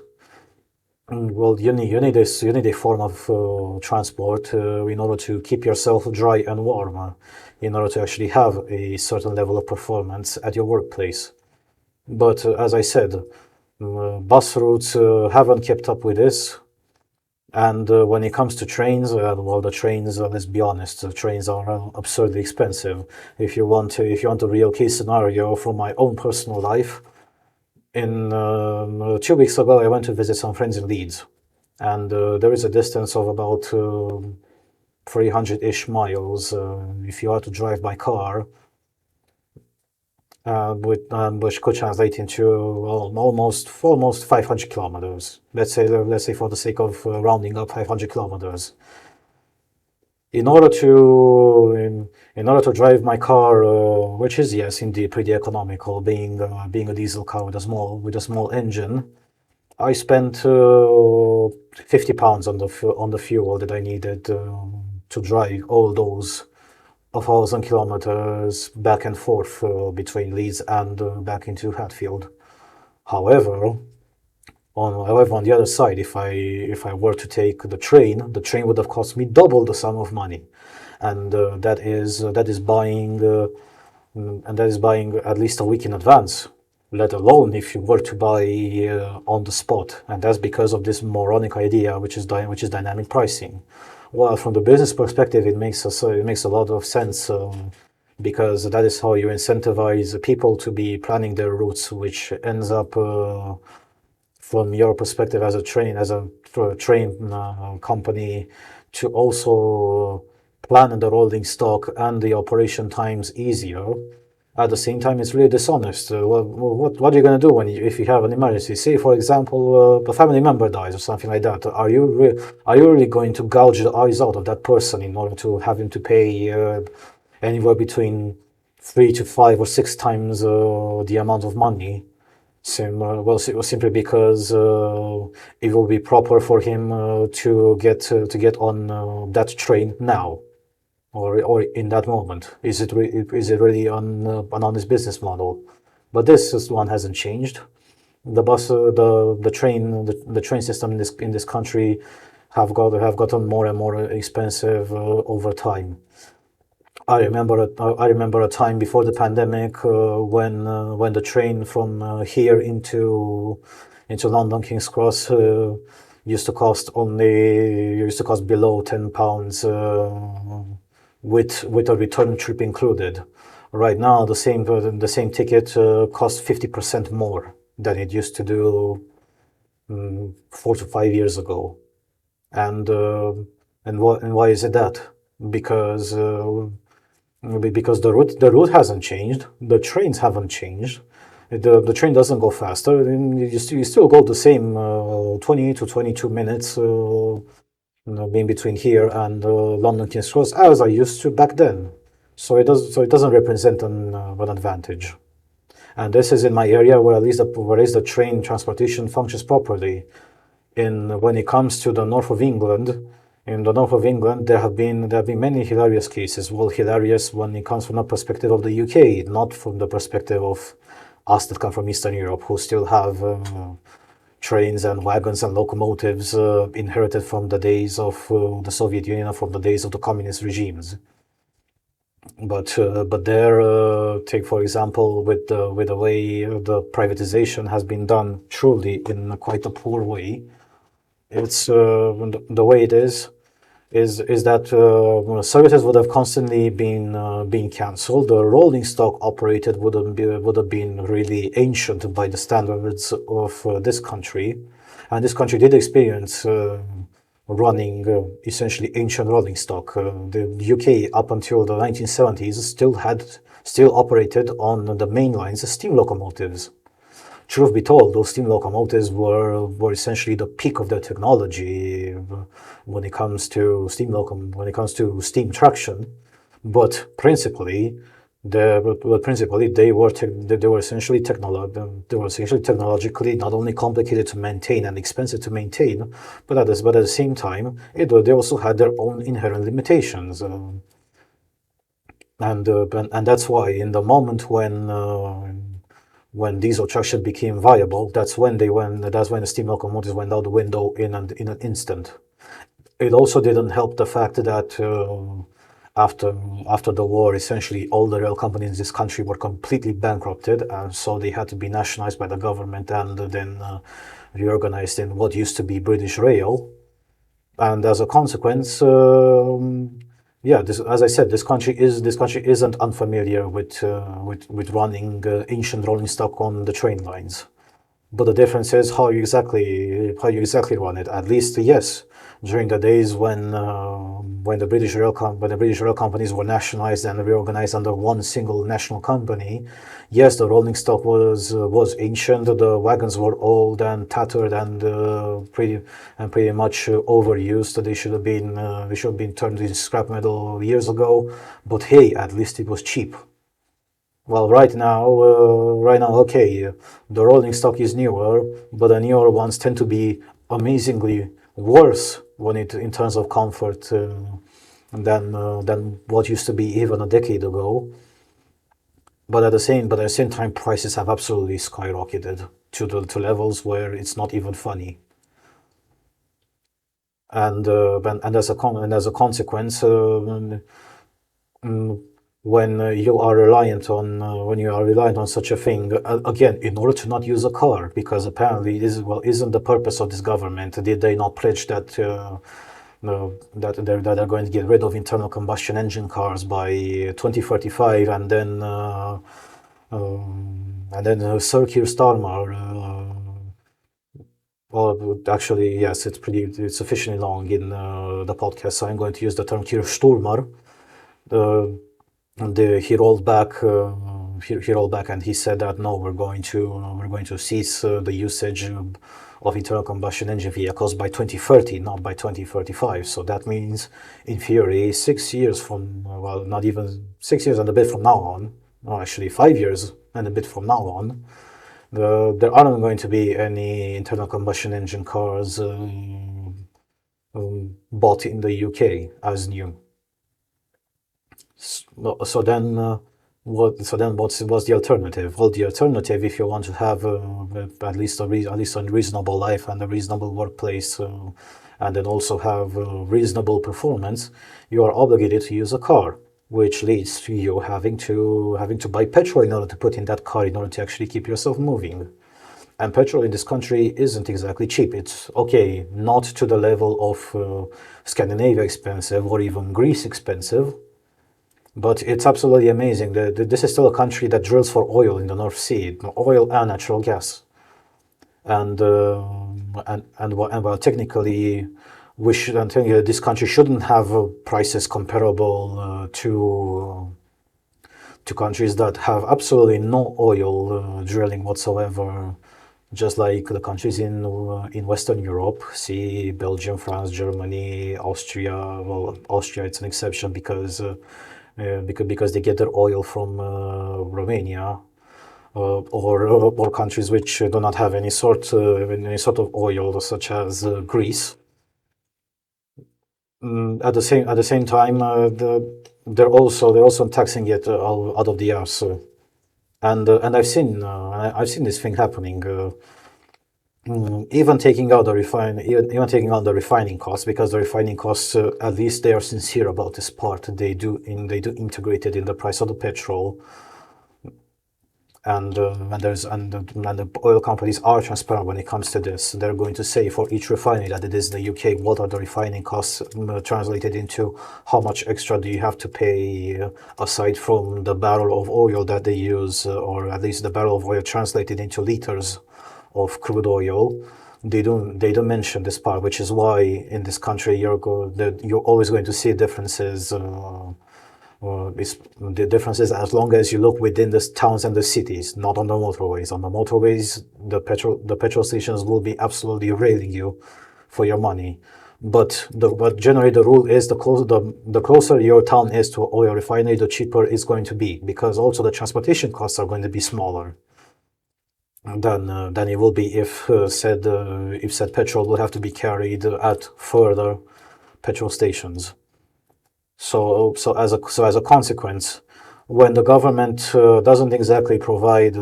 well, you need a form of transport in order to keep yourself dry and warm, in order to actually have a certain level of performance at your workplace. But as I said, bus routes haven't kept up with this. And when it comes to trains, well, the trains, let's be honest, the trains are absurdly expensive. If you want a real case scenario from my own personal life, in 2 weeks ago, I went to visit some friends in Leeds, and there is a distance of about 300-ish miles if you are to drive by car, which could translate into almost 500 kilometers. Let's say for the sake of rounding up, 500 kilometers. In order to drive my car, which is, yes, indeed pretty economical, being a diesel car with a small engine, I spent £50 on the fuel that I needed to drive all those 1,000 kilometers back and forth between Leeds and back into Hatfield. However, on the other side, if I were to take the train would have cost me double the sum of money, and that is buying at least a week in advance, let alone if you were to buy on the spot, and that's because of this moronic idea, which is dynamic pricing. Well, from the business perspective, it makes a lot of sense, because that is how you incentivize people to be planning their routes, which ends up, from your perspective as a train company, to also plan the rolling stock and the operation times easier. At the same time, it's really dishonest. What are you going to do if you have an emergency? Say, for example, a family member dies or something like that. Are you really going to gouge the eyes out of that person in order to have him to pay anywhere between 3 to 5 or 6 times the amount of money? Simply because it will be proper for him to get on that train now, or in that moment. Is it really an honest business model? But this one hasn't changed. The train system in this country have gotten more and more expensive over time. I remember a time before the pandemic when the train from here into London King's Cross used to cost below £10 with a return trip included. Right now, the same ticket costs 50% more than it used to do 4 to 5 years ago. And why is it that? Because the route hasn't changed, the trains haven't changed. The train doesn't go faster, and you still go the same 20 to 22 minutes in between here and London King's Cross as I used to back then. So it doesn't represent an advantage. And this is in my area where at least the train transportation functions properly. When it comes to the north of England. In the north of England, there have been many hilarious cases. Well, hilarious when it comes from the perspective of the UK, not from the perspective of us that come from Eastern Europe, who still have trains and wagons and locomotives inherited from the days of the Soviet Union, from the days of the communist regimes. But there, take for example, with the way the privatization has been done, truly in quite a poor way. It's the way it is that services would have constantly been cancelled. The rolling stock operated would have been really ancient by the standards of this country, and this country did experience running essentially ancient rolling stock. The UK up until the 1970s still operated on the main lines as steam locomotives. Truth be told, those steam locomotives were essentially the peak of their technology when it comes to steam traction. But principally, But principally they were essentially technologically not only complicated to maintain and expensive to maintain, but at the same time they also had their own inherent limitations. And that's why in the moment when diesel traction became viable, that's when the steam locomotives went out the window in an instant. It also didn't help the fact that after the war, essentially all the rail companies in this country were completely bankrupted, and so they had to be nationalized by the government and then reorganized in what used to be British Rail. And as a consequence, as I said, this country isn't unfamiliar with running ancient rolling stock on the train lines. But the difference is how you exactly run it. At least, yes, during the days when the British rail companies were nationalized and reorganized under one single national company, yes, the rolling stock was ancient. The wagons were old and tattered and pretty much overused. They should have been turned into scrap metal years ago. But hey, at least it was cheap. Well, right now, okay, the rolling stock is newer, but the newer ones tend to be amazingly worse in terms of comfort than what used to be even a decade ago. But at the same time, prices have absolutely skyrocketed to levels where it's not even funny. And as a consequence, when you are reliant on such a thing, again, in order to not use a car, because apparently isn't the purpose of this government? Did they not pledge that that they're going to get rid of internal combustion engine cars by 2035, and then Sir Keir Starmer. Well, actually, yes, it's sufficiently long in the podcast, so I'm going to use the term Keir Starmer. He rolled back. He rolled back, and he said that no, we're going to cease the usage of internal combustion engine vehicles by 2030, not by 2035. So that means, in theory, 6 years from not even 6 years and a bit from now on. No, actually, 5 years and a bit from now on, there aren't going to be any internal combustion engine cars bought in the UK as new. So then, what's the alternative? Well, the alternative, if you want to have at least a reasonable life and a reasonable workplace, and then also have reasonable performance, you are obligated to use a car, which leads to you having to buy petrol in order to put in that car in order to actually keep yourself moving. And petrol in this country isn't exactly cheap. It's okay, not to the level of Scandinavia expensive or even Greece expensive. But it's absolutely amazing. This is still a country that drills for oil in the North Sea, oil and natural gas. And while technically this country shouldn't have prices comparable to countries that have absolutely no oil drilling whatsoever, just like the countries in Western Europe. See Belgium, France, Germany, Austria. Well, Austria, it's an exception because they get their oil from Romania, or countries which do not have any sort of oil, such as Greece. At the same time, they're also taxing it out of the arse, and I've seen this thing happening. Even taking out the refining costs, because the refining costs, at least they are sincere about this part. They do integrate it in the price of the petrol, and the oil companies are transparent when it comes to this. They're going to say for each refinery that it is the UK, what are the refining costs translated into, how much extra do you have to pay aside from the barrel of oil that they use, or at least the barrel of oil translated into liters of crude oil. They don't mention this part, which is why in this country you're always going to see differences. The differences as long as you look within the towns and the cities, not on the motorways. On the motorways, the petrol stations will be absolutely railing you for your money. But generally the rule is the closer your town is to oil refinery, the cheaper it's going to be, because also the transportation costs are going to be smaller than it will be if said petrol would have to be carried at further petrol stations. So as a consequence, when the government doesn't exactly provide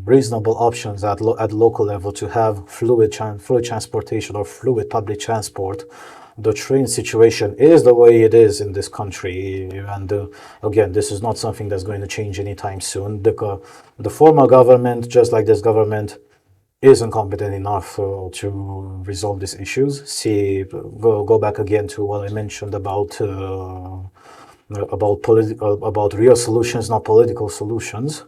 reasonable options at local level to have fluid transportation or fluid public transport, the train situation is the way it is in this country. And again, this is not something that's going to change anytime soon. The former government, just like this government, isn't competent enough to resolve these issues. Go back again to what I mentioned about real solutions, not political solutions.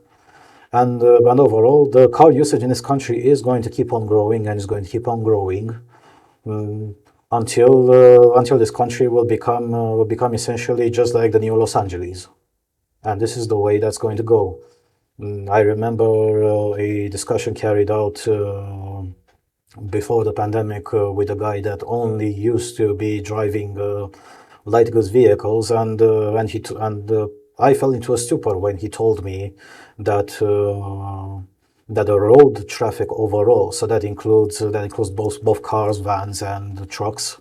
And overall, the car usage in this country is going to keep on growing and is going to keep on growing until this country will become essentially just like the new Los Angeles. And this is the way that's going to go. I remember a discussion carried out before the pandemic with a guy that only used to be driving light goods vehicles, and I fell into a stupor when he told me that the road traffic overall, so that includes both cars, vans, and trucks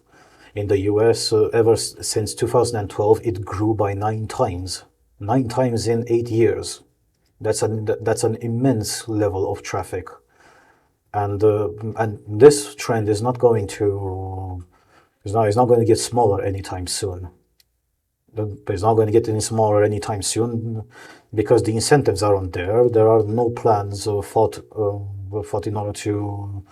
in the U.S. Ever since 2012, it grew by 9 times, 9 times in 8 years. That's an immense level of traffic, and this trend is not going to get smaller anytime soon. It's not going to get any smaller anytime soon because the incentives aren't there. There are no plans fought in order to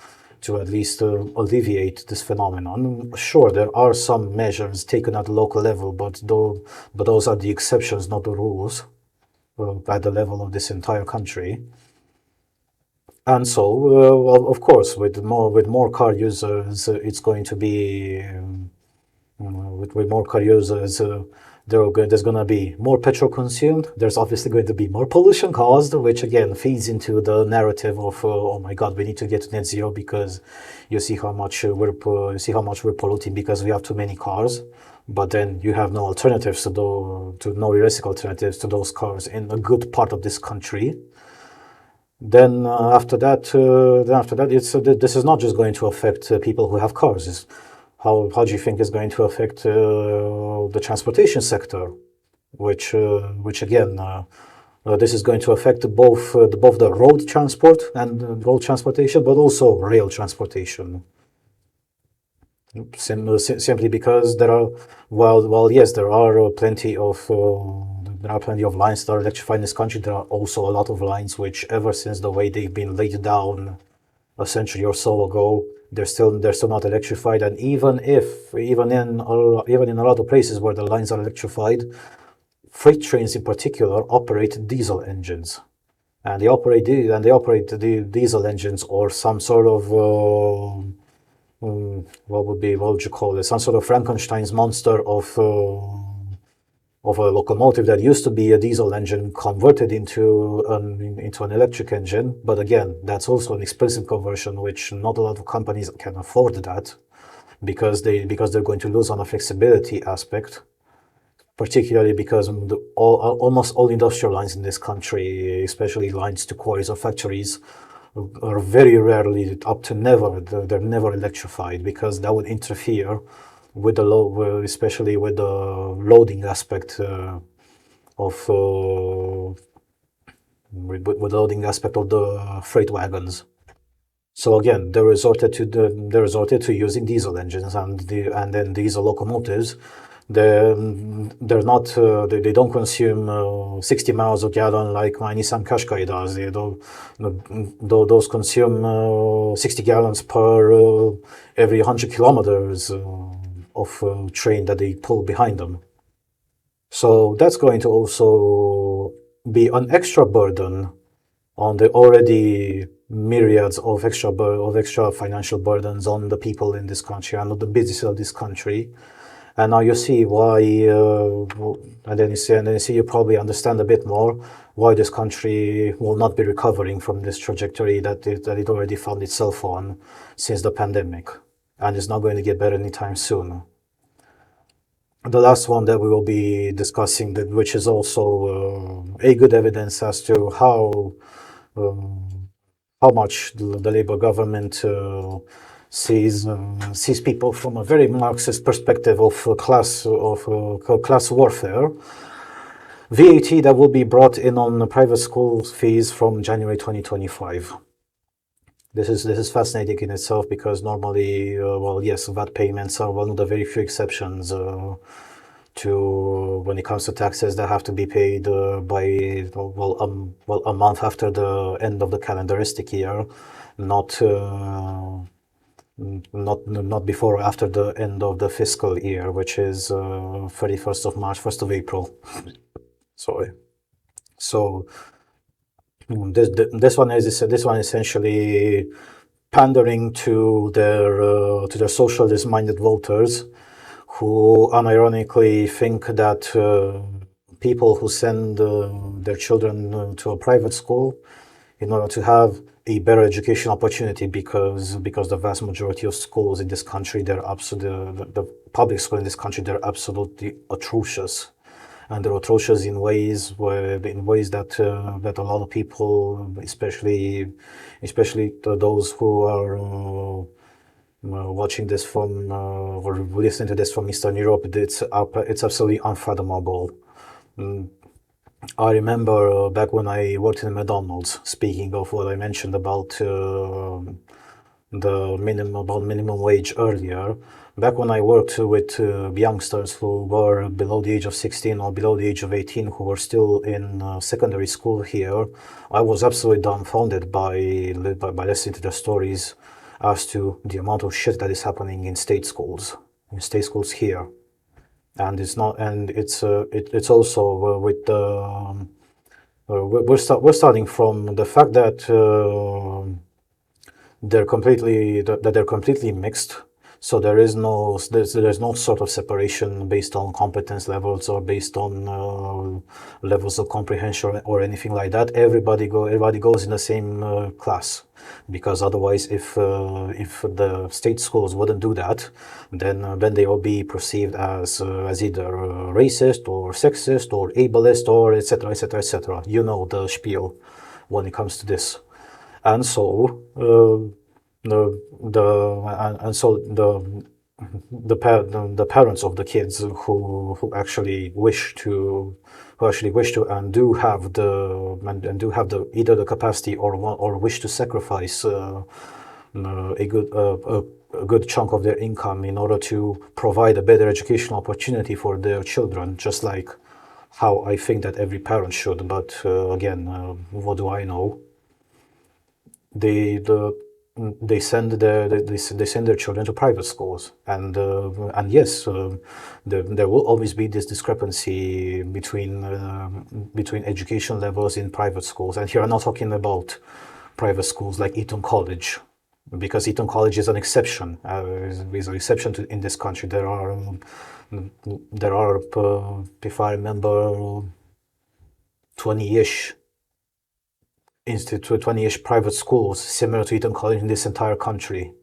at least alleviate this phenomenon. Sure, there are some measures taken at the local level, but those are the exceptions, not the rules. At the level of this entire country. And so, of course, with more car users, it's going to be with more car users. There's going to be more petrol consumed. There's obviously going to be more pollution caused, which again feeds into the narrative of oh my God, we need to get to net zero because you see how much we're polluting because we have too many cars. But then you have no alternatives no realistic alternatives to those cars in a good part of this country. Then after that, this is not just going to affect people who have cars. How do you think it's going to affect the transportation sector, which again, this is going to affect both the road transport and road transportation, but also rail transportation. Simply because there are, yes, there are plenty of lines that are electrified in this country. There are also a lot of lines which, ever since the way they've been laid down a century or so ago, they're still not electrified. And even in a lot of places where the lines are electrified, freight trains in particular operate diesel engines, and they operate the diesel engines or some sort of what would you call it? Some sort of Frankenstein's monster of a locomotive that used to be a diesel engine converted into an electric engine. But again, that's also an expensive conversion, which not a lot of companies can afford that because they're going to lose on the flexibility aspect. Particularly because almost all industrial lines in this country, especially lines to quarries or factories, are very rarely, up to never, they're never electrified because that would interfere with especially with the loading aspect of the freight wagons. So again, they resorted to using diesel engines and then diesel locomotives. They don't consume 60 miles a gallon like my Nissan Qashqai does. Those consume 60 gallons per every 100 kilometers of train that they pull behind them. So that's going to also be an extra burden on the already myriads of extra financial burdens on the people in this country and on the businesses of this country. And now you see why, and then you see, you probably understand a bit more why this country will not be recovering from this trajectory that it already found itself on since the pandemic. and it's not going to get better anytime soon. The last one that we will be discussing, which is also a good evidence as to how much the Labour government sees people from a very Marxist perspective of class warfare. VAT that will be brought in on private school fees from January 2025. This is fascinating in itself, because normally, well, yes, VAT payments are one of the very few exceptions to when it comes to taxes that have to be paid by a month after the end of the calendaristic year, not before or after the end of the fiscal year, which is 31st of March, 1st of April. Sorry. So this one essentially pandering to their socialist-minded voters, who unironically think that people who send their children to a private school in order to have a better education opportunity, because the vast majority of schools in this country, the public school in this country, they're absolutely atrocious. And they're atrocious in ways that a lot of people, especially those who are watching this from or listening to this from Eastern Europe, it's absolutely unfathomable. I remember back when I worked in McDonald's, speaking of what I mentioned about the minimum wage earlier. Back when I worked with youngsters who were below the age of 16 or below the age of 18, who were still in secondary school here, I was absolutely dumbfounded by listening to their stories as to the amount of shit that is happening in state schools here. And it's also with the we're starting from the fact that they're completely mixed. So there's no sort of separation based on competence levels or based on levels of comprehension or anything like that. Everybody goes in the same class, because otherwise, if the state schools wouldn't do that, then they will be perceived as either racist or sexist or ableist or etc. etc. etc. You know the spiel when it comes to this, and so. The parents of the kids who actually wish to and do have either the capacity or wish to sacrifice a good chunk of their income in order to provide a better educational opportunity for their children, just like how I think that every parent should. But again, what do I know? They send their children to private schools, and yes, there will always be this discrepancy between education levels in private schools. And here I'm not talking about private schools like Eton College, because Eton College is an exception. Is an exception in this country. There are, if I remember, 20-ish. 20-ish private schools similar to Eton College in this entire country.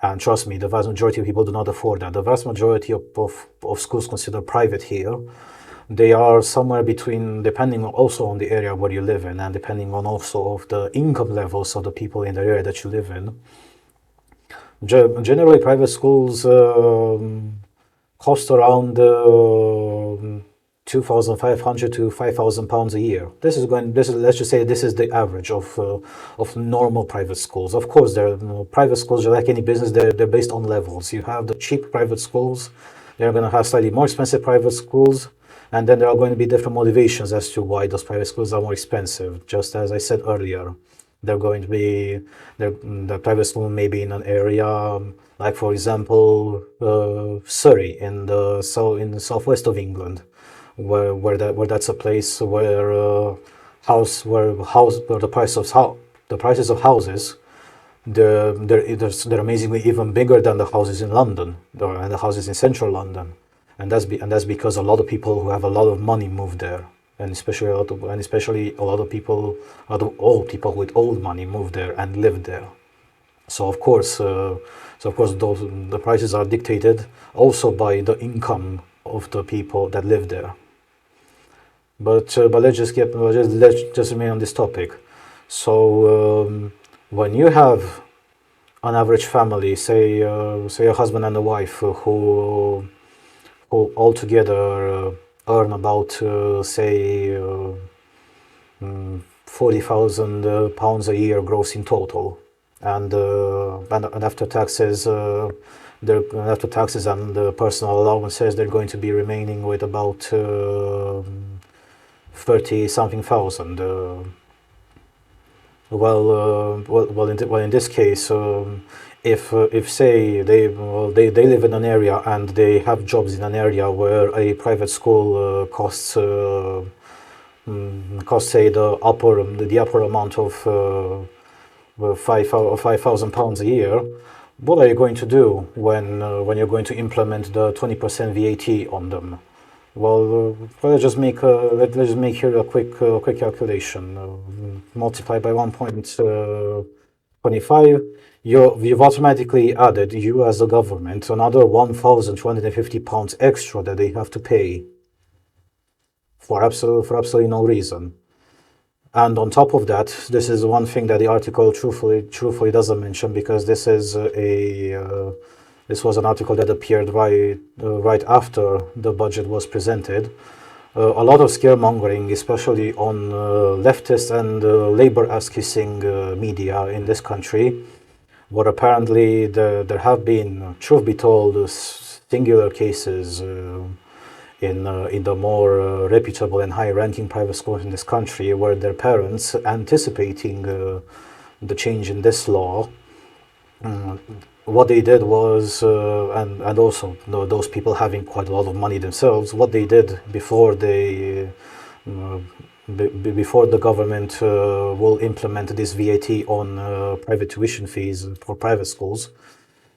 And trust me, the vast majority of people do not afford that. The vast majority of schools considered private here, they are somewhere between, depending also on the area where you live in, and depending on also of the income levels of the people in the area that you live in. Generally, private schools cost around 2,500 to 5,000 pounds a year. Let's just say this is the average of normal private schools. Of course, private schools are like any business. They're based on levels. You have the cheap private schools. They're going to have slightly more expensive private schools, and then there are going to be different motivations as to why those private schools are more expensive. Just as I said earlier, they're going to be the private school may be in an area like, for example, Surrey in the southwest of England. Where that's a place where the prices of houses they're amazingly even bigger than the houses in London and the houses in central London, and that's because a lot of people who have a lot of money move there, and especially a lot of people with old money move there and live there. So of course, the prices are dictated also by the income of the people that live there. But let's just remain on this topic. So when you have an average family, say a husband and a wife who altogether earn about say 40,000 pounds a year gross in total, and after taxes, after taxes and personal allowances, they're going to be remaining with about 30 something thousand. In this case, if say they live in an area and they have jobs in an area where a private school costs say the upper amount of 5,000 pounds a year, what are you going to do when you're going to implement the 20% VAT on them? Well, let's just make here a quick calculation. Multiply by 1.25. You've automatically added, you as a government, another 1,250 pounds extra that they have to pay for absolutely no reason. And on top of that, this is one thing that the article truthfully doesn't mention, because this was an article that appeared right after the budget was presented. A lot of scaremongering, especially on leftist and labor ass-kissing media in this country, where apparently there have been, truth be told, singular cases in the more reputable and high-ranking private schools in this country, where their parents, anticipating the change in this law, what they did was, and also those people having quite a lot of money themselves, what they did before the government will implement this VAT on private tuition fees for private schools,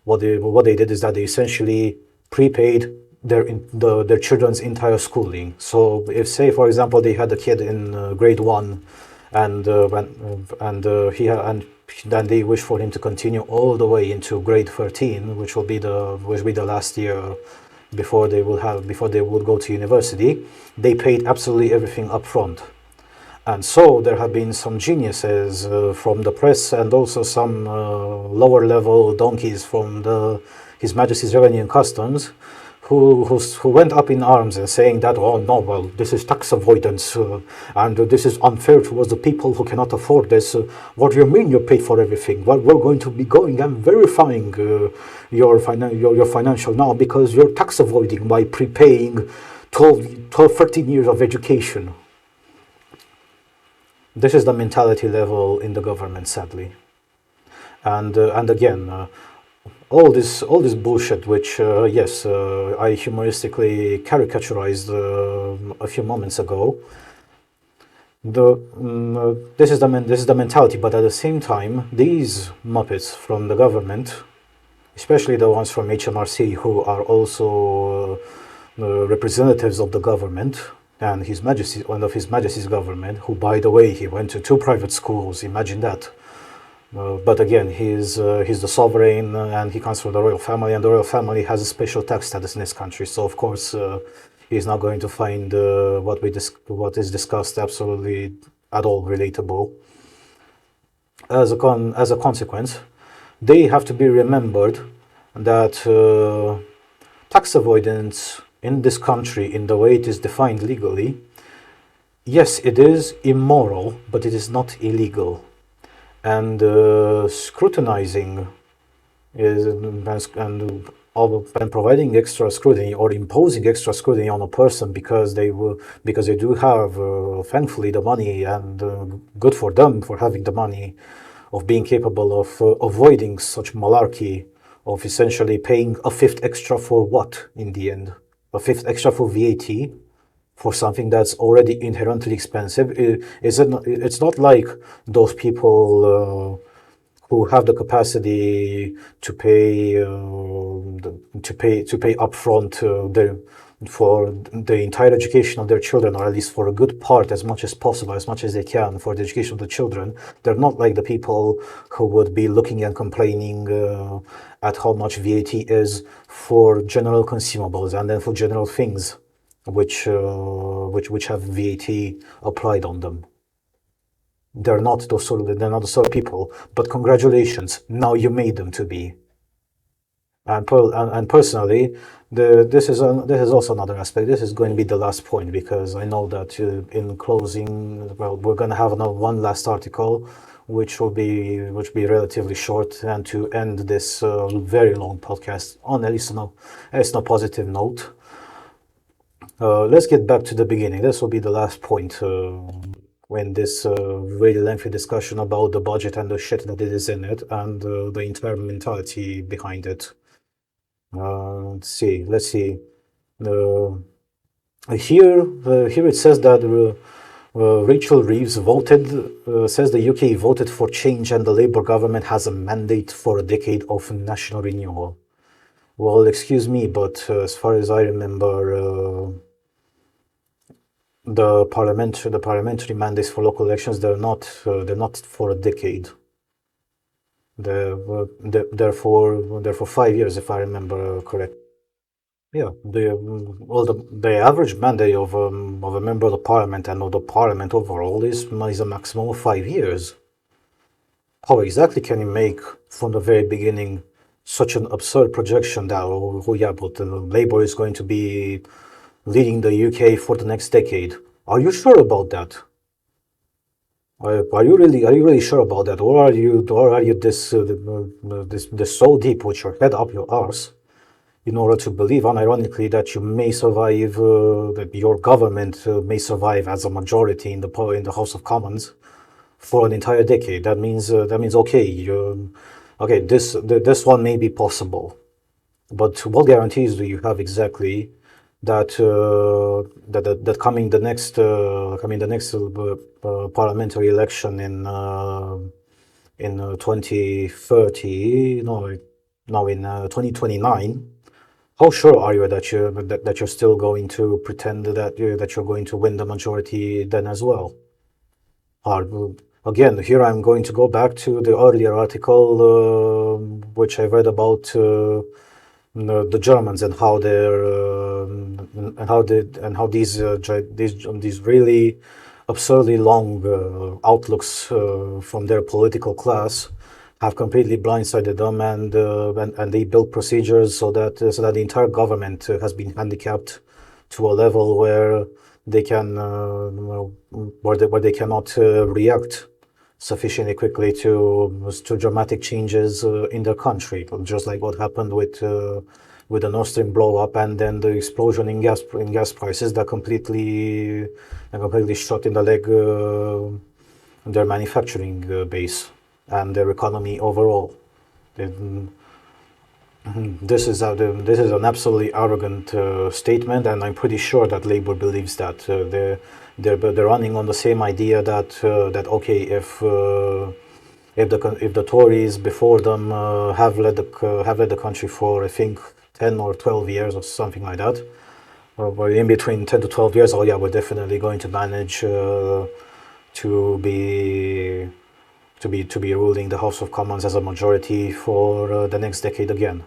what they did is that they essentially prepaid their children's entire schooling. So if, say, for example, they had a kid in grade 1, and then they wish for him to continue all the way into grade 13, which will be the last year before they would go to university, they paid absolutely everything up front. And so there have been some geniuses from the press, and also some lower level donkeys from His Majesty's Revenue and Customs, who went up in arms and saying that, oh no, well, this is tax avoidance, and this is unfair towards the people who cannot afford this. What do you mean you paid for everything? Well, we're going to be going and verifying your financial now, because you're tax avoiding by prepaying 13 years of education. This is the mentality level in the government, sadly. And again, all this bullshit, which yes, I humoristically caricaturized a few moments ago. This is the mentality, but at the same time, these muppets from the government, especially the ones from HMRC, who are also representatives of the government and one of His Majesty's government, who, by the way, he went to 2 private schools. Imagine that. But again, he's the sovereign, and he comes from the royal family, and the royal family has a special tax status in this country. So of course, he's not going to find what is discussed absolutely at all relatable. As a consequence, they have to be remembered that tax avoidance in this country, in the way it is defined legally, yes, it is immoral, but it is not illegal. And scrutinizing and providing extra scrutiny, or imposing extra scrutiny on a person because they do have, thankfully, the money, and good for them for having the money, of being capable of avoiding such malarkey, of essentially paying a fifth extra for what in the end? A fifth extra for VAT? For something that's already inherently expensive? It's not like those people who have the capacity to pay upfront for the entire education of their children, or at least for a good part, as much as possible, as much as they can, for the education of the children. They're not like the people who would be looking and complaining at how much VAT is for general consumables and then for general things which have VAT applied on them. They're not those sort of people. But congratulations, now you made them to be. And personally, this is also another aspect. This is going to be the last point, because I know that in closing, well, we're going to have one last article, which will be relatively short, and to end this very long podcast on at least a positive note. Let's get back to the beginning. This will be the last point when this really lengthy discussion about the budget and the shit that it is in it, and the entire mentality behind it. Let's see. Here it says that Rachel Reeves says the UK voted for change and the Labour government has a mandate for a decade of national renewal. Well, excuse me, but as far as I remember, the parliamentary mandates for local elections, they're not for a decade. They're for 5 years, if I remember correct. Yeah, the average mandate of a member of the parliament and of the parliament overall is a maximum of 5 years. How exactly can you make from the very beginning such an absurd projection that but Labour is going to be leading the UK for the next decade? Are you sure about that? Are you really sure about that, or are you this so deep with your head up your arse in order to believe, unironically, that you may survive, that your government may survive as a majority in the House of Commons for an entire decade? That means okay, this one may be possible, but what guarantees do you have exactly that that coming the next parliamentary election in 2030, no, in 2029? How sure are you that you're still going to pretend that you're going to win the majority then as well? Again, here I'm going to go back to the earlier article which I read about the Germans and how these really absurdly long outlooks from their political class have completely blindsided them, and they built procedures so that the entire government has been handicapped to a level where they cannot react sufficiently quickly to dramatic changes in their country, just like what happened with the Nord Stream blow up and then the explosion in gas prices that completely shot in the leg their manufacturing base and their economy overall. This is an absolutely arrogant statement, and I'm pretty sure that Labour believes that. They're running on the same idea that okay, if the Tories before them have led the country for, I think, 10 or 12 years or something like that, or in between 10 to 12 years, oh yeah, we're definitely going to manage to be ruling the House of Commons as a majority for the next decade again.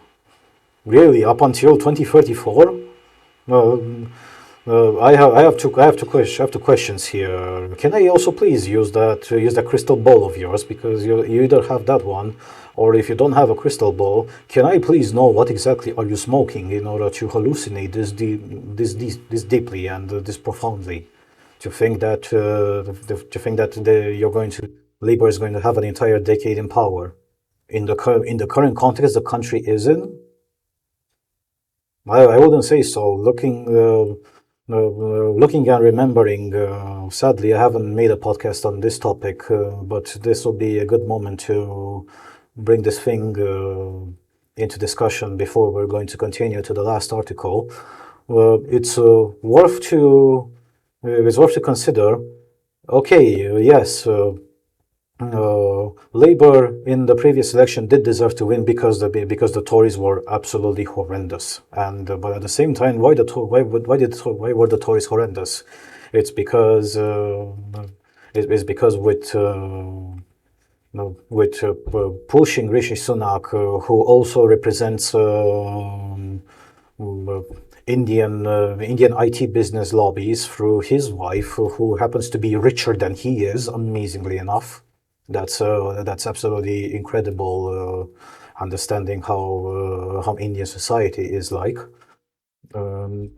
Really, up until 2034? I have two questions here. Can I also please use that crystal ball of yours, because you either have that one, or if you don't have a crystal ball, can I please know what exactly are you smoking in order to hallucinate this deeply and this profoundly? To think that Labour is going to have an entire decade in power in the current context the country is in? I wouldn't say so. Looking and remembering, sadly, I haven't made a podcast on this topic, but this will be a good moment to bring this thing into discussion before we're going to continue to the last article. It's worth to consider. Okay, yes. Labour in the previous election did deserve to win because the Tories were absolutely horrendous. And but at the same time, why were the Tories horrendous? It's because pushing Rishi Sunak, who also represents Indian IT business lobbies through his wife, who happens to be richer than he is, amazingly enough. That's absolutely incredible, understanding how Indian society is like. Um,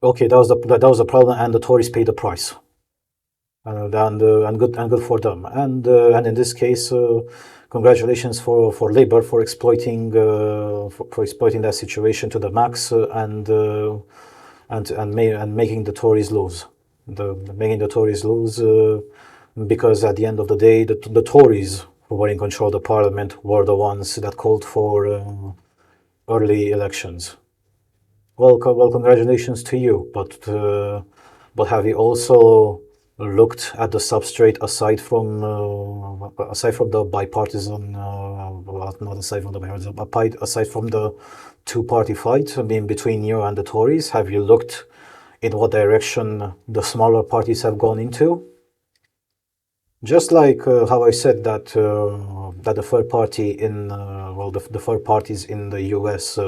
okay, that was the problem, and the Tories paid the price, and good for them. And in this case, congratulations for Labour for exploiting for exploiting that situation to the max, and making the Tories lose. Making the Tories lose, because at the end of the day, the Tories who were in control of the parliament were the ones that called for early elections. Well, congratulations to you, but have you also looked at the substrate aside from the bipartisan, well, not aside from the bipartisan, aside from the two-party fight, I mean, between you and the Tories? Have you looked in what direction the smaller parties have gone into? Just like how I said that the third party the third parties in the U.S.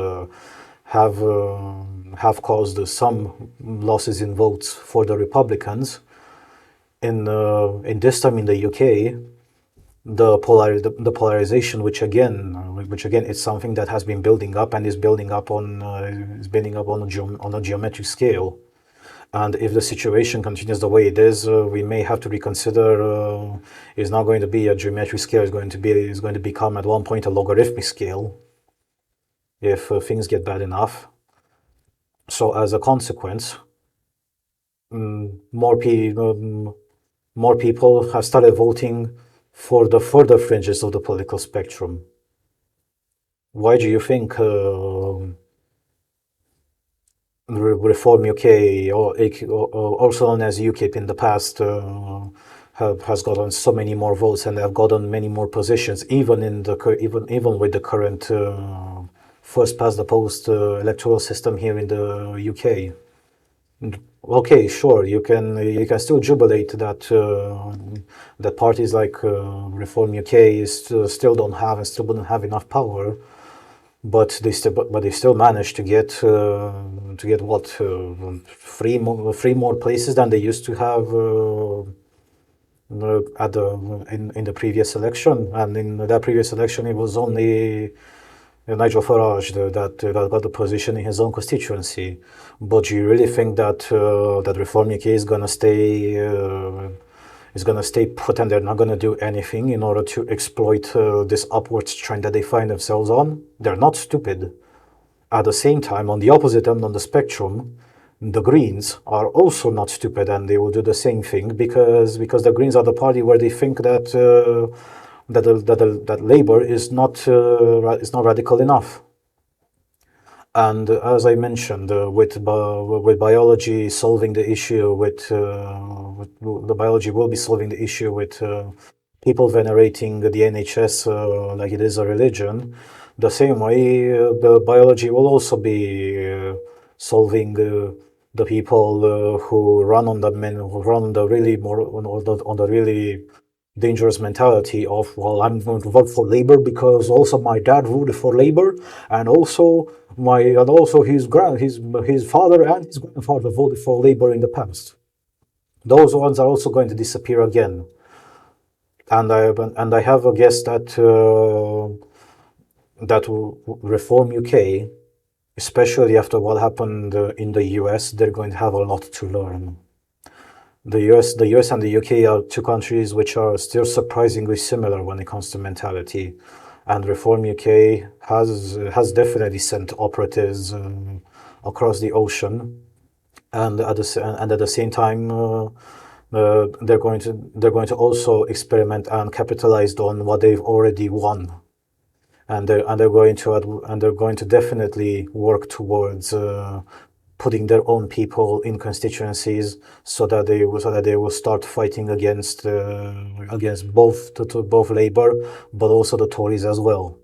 Have caused some losses in votes for the Republicans. In this time in the UK, the polarization, which again is something that has been building up and is building up on a geometric scale. And if the situation continues the way it is, we may have to reconsider. It's not going to be a geometric scale. It's going to become at one point a logarithmic scale if things get bad enough. So as a consequence, more people have started voting for the further fringes of the political spectrum. Why do you think Reform UK, or also known as UKIP in the past, has gotten so many more votes and have gotten many more positions, even with the current first past the post electoral system here in the UK? Okay, sure, you can still jubilate that parties like Reform UK still don't have and still wouldn't have enough power, but they still managed to get what, three more places than they used to have in the previous election. And in that previous election, it was only Nigel Farage that got the position in his own constituency. But do you really think that that Reform UK is gonna stay put, and they're not gonna do anything in order to exploit this upwards trend that they find themselves on? They're not stupid. At the same time, on the opposite end on the spectrum, the Greens are also not stupid, and they will do the same thing because the Greens are the party where they think that that Labour is not radical enough. And as I mentioned, with biology solving the issue, the biology will be solving the issue with people venerating the NHS like it is a religion. The same way, the biology will also be solving the people who run on the really dangerous mentality of, well, I'm going to vote for Labour because also my dad voted for Labour, and also his father and his grandfather voted for Labour in the past. Those ones are also going to disappear again. And I have a guess that Reform UK, especially after what happened in the US, they're going to have a lot to learn. The US and the UK are two countries which are still surprisingly similar when it comes to mentality, and Reform UK has definitely sent operatives across the ocean, and at the same time they're going to also experiment and capitalize on what they've already won, and they're going to definitely work towards putting their own people in constituencies so that they will start fighting against both Labour but also the Tories as well.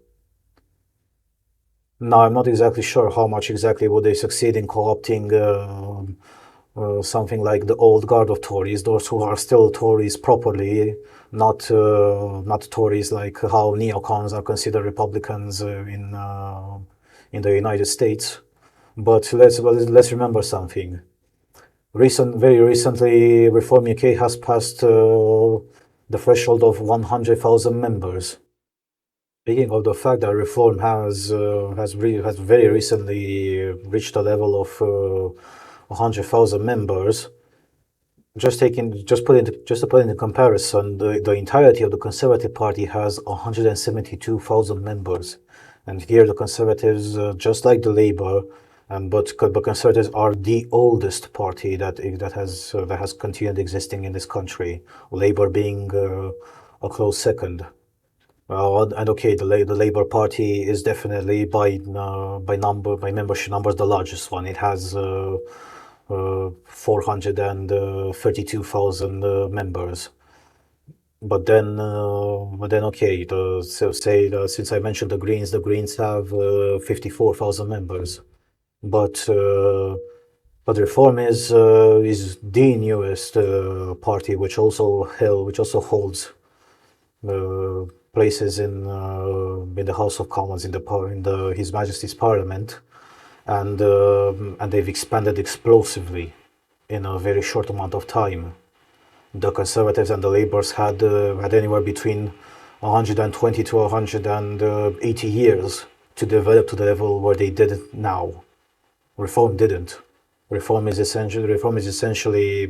Now, I'm not exactly sure how much exactly would they succeed in co-opting something like the old guard of Tories, those who are still Tories properly, not Tories like how neocons are considered Republicans in the United States. But let's remember something. Very recently, Reform UK has passed the threshold of 100,000 members. Speaking of the fact that Reform has very recently reached a level of 100,000 members, just to put into comparison, the entirety of the Conservative Party has 172,000 members, and here the Conservatives, just like the Labour, but Conservatives are the oldest party that has continued existing in this country. Labour being a close second. And okay, the Labour Party is definitely by membership numbers the largest one. It has 432,000 members. But then okay, since I mentioned the Greens have 54,000 members. But Reform is the newest party, which also holds places in the House of Commons, in His Majesty's Parliament, and they've expanded explosively in a very short amount of time. The Conservatives and the Labours had anywhere between 120 to 180 years to develop to the level where they did it now. Reform didn't. Reform is essentially,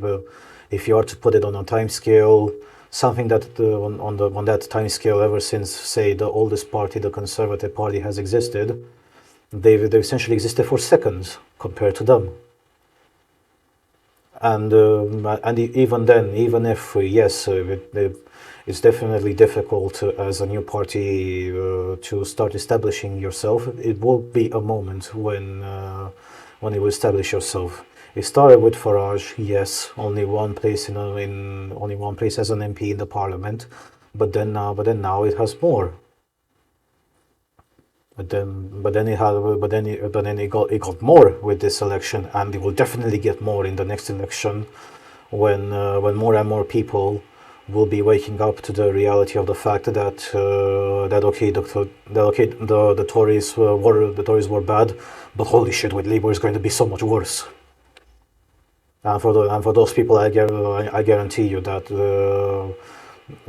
if you are to put it on a time scale, something that on that time scale, ever since, say, the oldest party, the Conservative Party, has existed, they've essentially existed for seconds compared to them. And even then, even if yes, it's definitely difficult as a new party to start establishing yourself. It will be a moment when you will establish yourself. It started with Farage, yes, only one place as an MP in the Parliament, but then now it has more. But then it got more with this election, and it will definitely get more in the next election, when more and more people will be waking up to the reality of the fact that the Tories were bad, but holy shit, with Labour is going to be so much worse. And for those people, I guarantee you that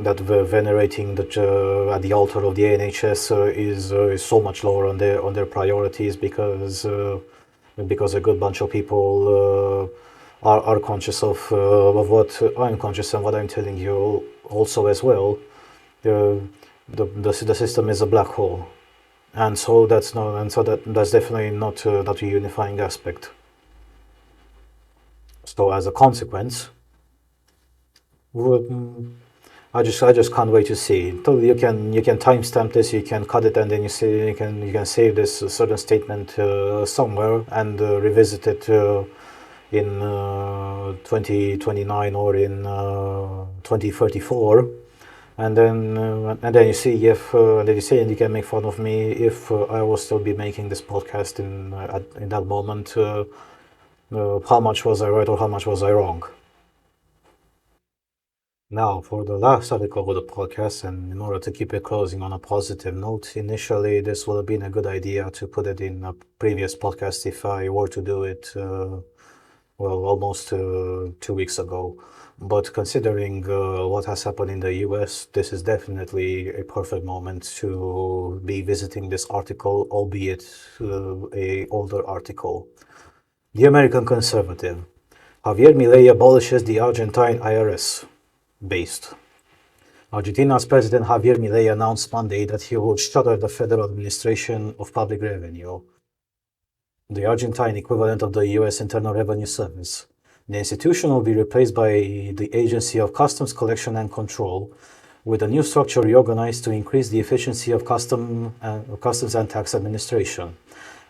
venerating at the altar of the NHS is so much lower on their priorities, because a good bunch of people are conscious of what I'm conscious and what I'm telling you also as well. The system is a black hole, and so that's definitely not a unifying aspect. So as a consequence, I just can't wait to see. You can timestamp this, you can cut it, and then you can save this certain statement somewhere and revisit it in 2029 or in 2034, and then you see if and you can make fun of me if I will still be making this podcast in that moment. How much was I right or how much was I wrong? Now, for the last article of the podcast, and in order to keep it closing on a positive note, initially this would have been a good idea to put it in a previous podcast if I were to do it, almost 2 weeks ago. But considering what has happened in the US, this is definitely a perfect moment to be visiting this article, albeit a older article. The American Conservative. Javier Milei abolishes the Argentine IRS. Based. Argentina's President Javier Milei announced Monday that he would shutter the Federal Administration of Public Revenue, the Argentine equivalent of the US Internal Revenue Service. The institution will be replaced by the Agency of Customs Collection and Control, with a new structure reorganized to increase the efficiency of customs and tax administration.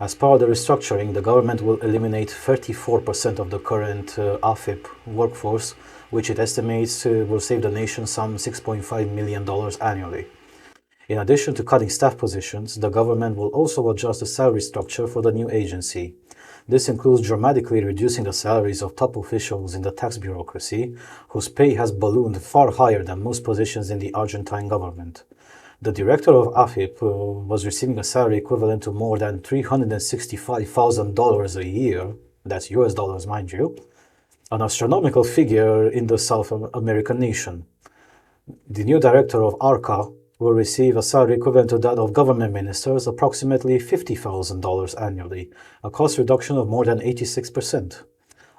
As part of the restructuring, the government will eliminate 34% of the current AFIP workforce, which it estimates will save the nation some $6.5 million annually. In addition to cutting staff positions, the government will also adjust the salary structure for the new agency. This includes dramatically reducing the salaries of top officials in the tax bureaucracy, whose pay has ballooned far higher than most positions in the Argentine government. The director of AFIP was receiving a salary equivalent to more than $365,000 a year, that's US dollars, mind you, an astronomical figure in the South American nation. The new director of Arca will receive a salary equivalent to that of government ministers, approximately $50,000 annually, a cost reduction of more than 86%.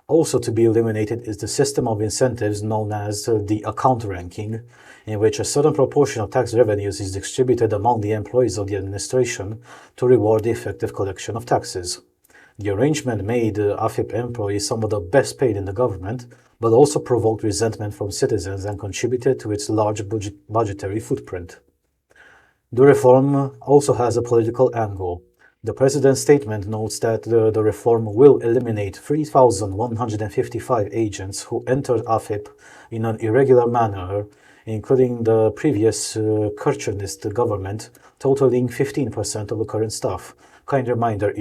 Also to be eliminated is the system of incentives known as the account ranking, in which a certain proportion of tax revenues is distributed among the employees of the administration to reward the effective collection of taxes. The arrangement made AFIP employees some of the best paid in the government, but also provoked resentment from citizens and contributed to its large budgetary footprint. The reform also has a political angle. The president's statement notes that the reform will eliminate 3,155 agents who entered AFIP in an irregular manner, including the previous Kirchnerist government, totaling 15% of the current staff. Kind reminder,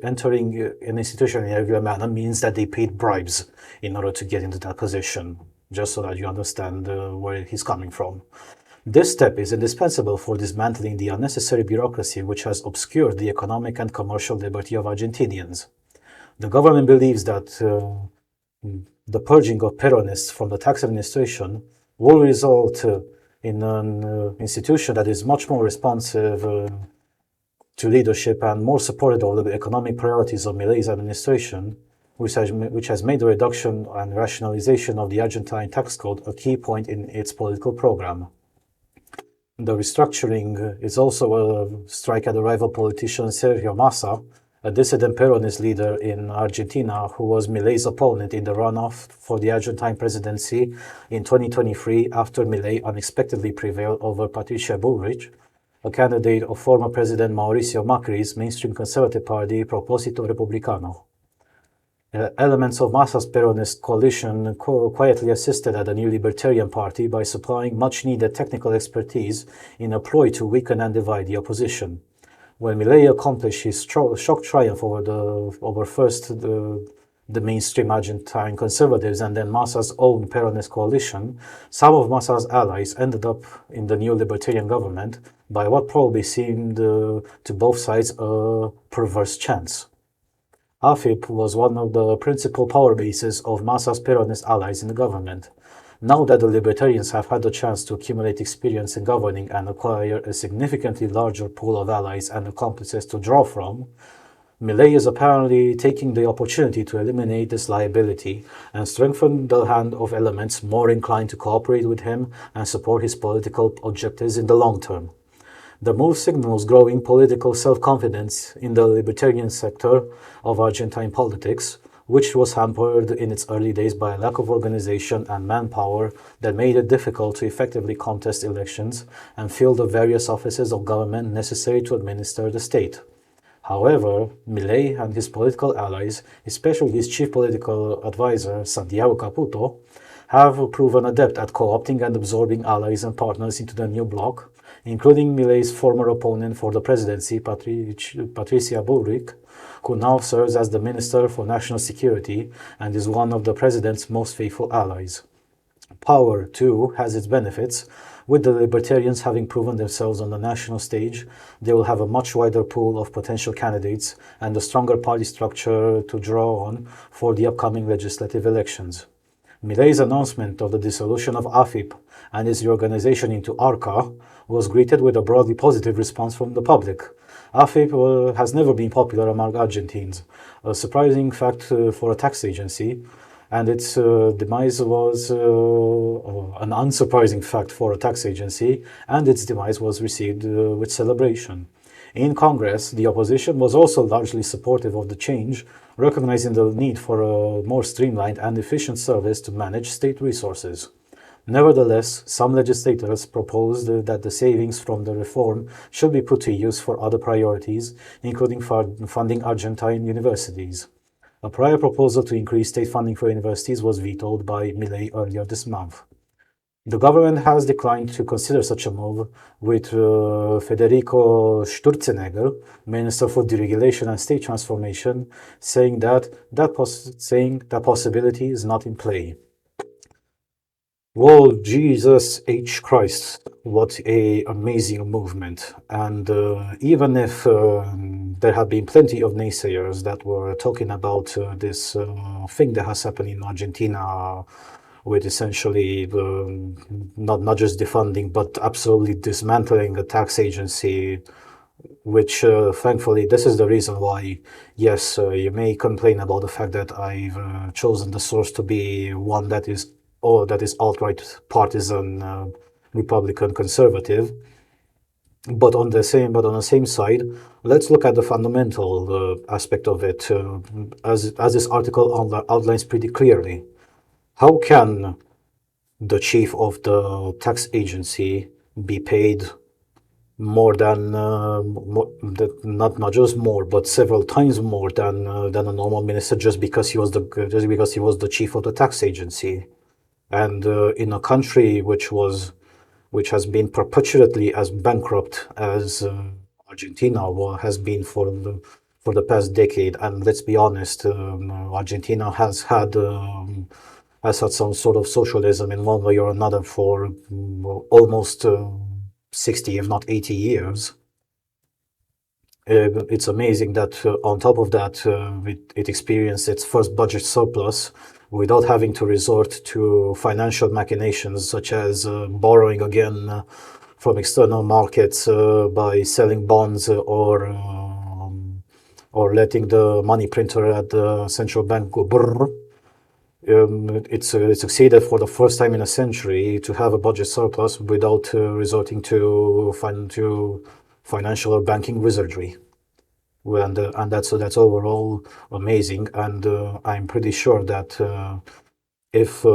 entering an institution in an irregular manner means that they paid bribes in order to get into that position, just so that you understand where he's coming from. This step is indispensable for dismantling the unnecessary bureaucracy which has obscured the economic and commercial liberty of Argentinians. The government believes that the purging of Peronists from the tax administration will result in an institution that is much more responsive to leadership and more supportive of the economic priorities of Milei's administration, which has made the reduction and rationalization of the Argentine tax code a key point in its political program. The restructuring is also a strike at the rival politician Sergio Massa, a dissident Peronist leader in Argentina who was Milei's opponent in the runoff for the Argentine presidency in 2023 after Milei unexpectedly prevailed over Patricia Bullrich, a candidate of former President Mauricio Macri's mainstream conservative party Propósito Republicano. Elements of Massa's Peronist coalition quietly assisted at the new Libertarian Party by supplying much-needed technical expertise in a ploy to weaken and divide the opposition. When Milei accomplished his shock triumph over first the mainstream Argentine conservatives and then Massa's own Peronist coalition, some of Massa's allies ended up in the new Libertarian government by what probably seemed to both sides a perverse chance. AFIP was one of the principal power bases of Massa's Peronist allies in the government. Now that the Libertarians have had the chance to accumulate experience in governing and acquire a significantly larger pool of allies and accomplices to draw from, Milei is apparently taking the opportunity to eliminate this liability and strengthen the hand of elements more inclined to cooperate with him and support his political objectives in the long term. The move signals growing political self-confidence in the libertarian sector of Argentine politics, which was hampered in its early days by a lack of organization and manpower that made it difficult to effectively contest elections and fill the various offices of government necessary to administer the state. However, Milei and his political allies, especially his chief political advisor, Santiago Caputo, have proven adept at co-opting and absorbing allies and partners into the new bloc, including Milei's former opponent for the presidency, Patricia Bullrich, who now serves as the Minister for National Security and is one of the president's most faithful allies. Power, too, has its benefits. With the Libertarians having proven themselves on the national stage, they will have a much wider pool of potential candidates and a stronger party structure to draw on for the upcoming legislative elections. Milei's announcement of the dissolution of AFIP and its reorganization into Arca was greeted with a broadly positive response from the public. AFIP has never been popular among Argentines, a surprising fact for a tax agency, and its demise was an unsurprising fact for a tax agency, and its demise was received with celebration. In Congress, the opposition was also largely supportive of the change, recognizing the need for a more streamlined and efficient service to manage state resources. Nevertheless, some legislators proposed that the savings from the reform should be put to use for other priorities, including funding Argentine universities. A prior proposal to increase state funding for universities was vetoed by Milei earlier this month. The government has declined to consider such a move, with Federico Sturzenegger, Minister for Deregulation and State Transformation, saying that possibility is not in play. Well, Jesus H. Christ, what a amazing movement. And even if there have been plenty of naysayers that were talking about this thing that has happened in Argentina with essentially not just defunding, but absolutely dismantling a tax agency, which thankfully, this is the reason why, yes, you may complain about the fact that I've chosen the source to be one that is outright partisan Republican conservative. But on the same side, let's look at the fundamental aspect of it, as this article outlines pretty clearly. How can the chief of the tax agency be paid more than not just more, but several times more than a normal minister just because he was the chief of the tax agency? And in a country which has been perpetually as bankrupt as Argentina has been for the past decade, and let's be honest, Argentina has had some sort of socialism in one way or another for almost 60, if not 80 years. It's amazing that on top of that, it experienced its first budget surplus without having to resort to financial machinations such as borrowing again from external markets by selling bonds or letting the money printer at the central bank go brrr. It succeeded for the first time in a century to have a budget surplus without resorting to financial or banking wizardry. And that's overall amazing. And I'm pretty sure that if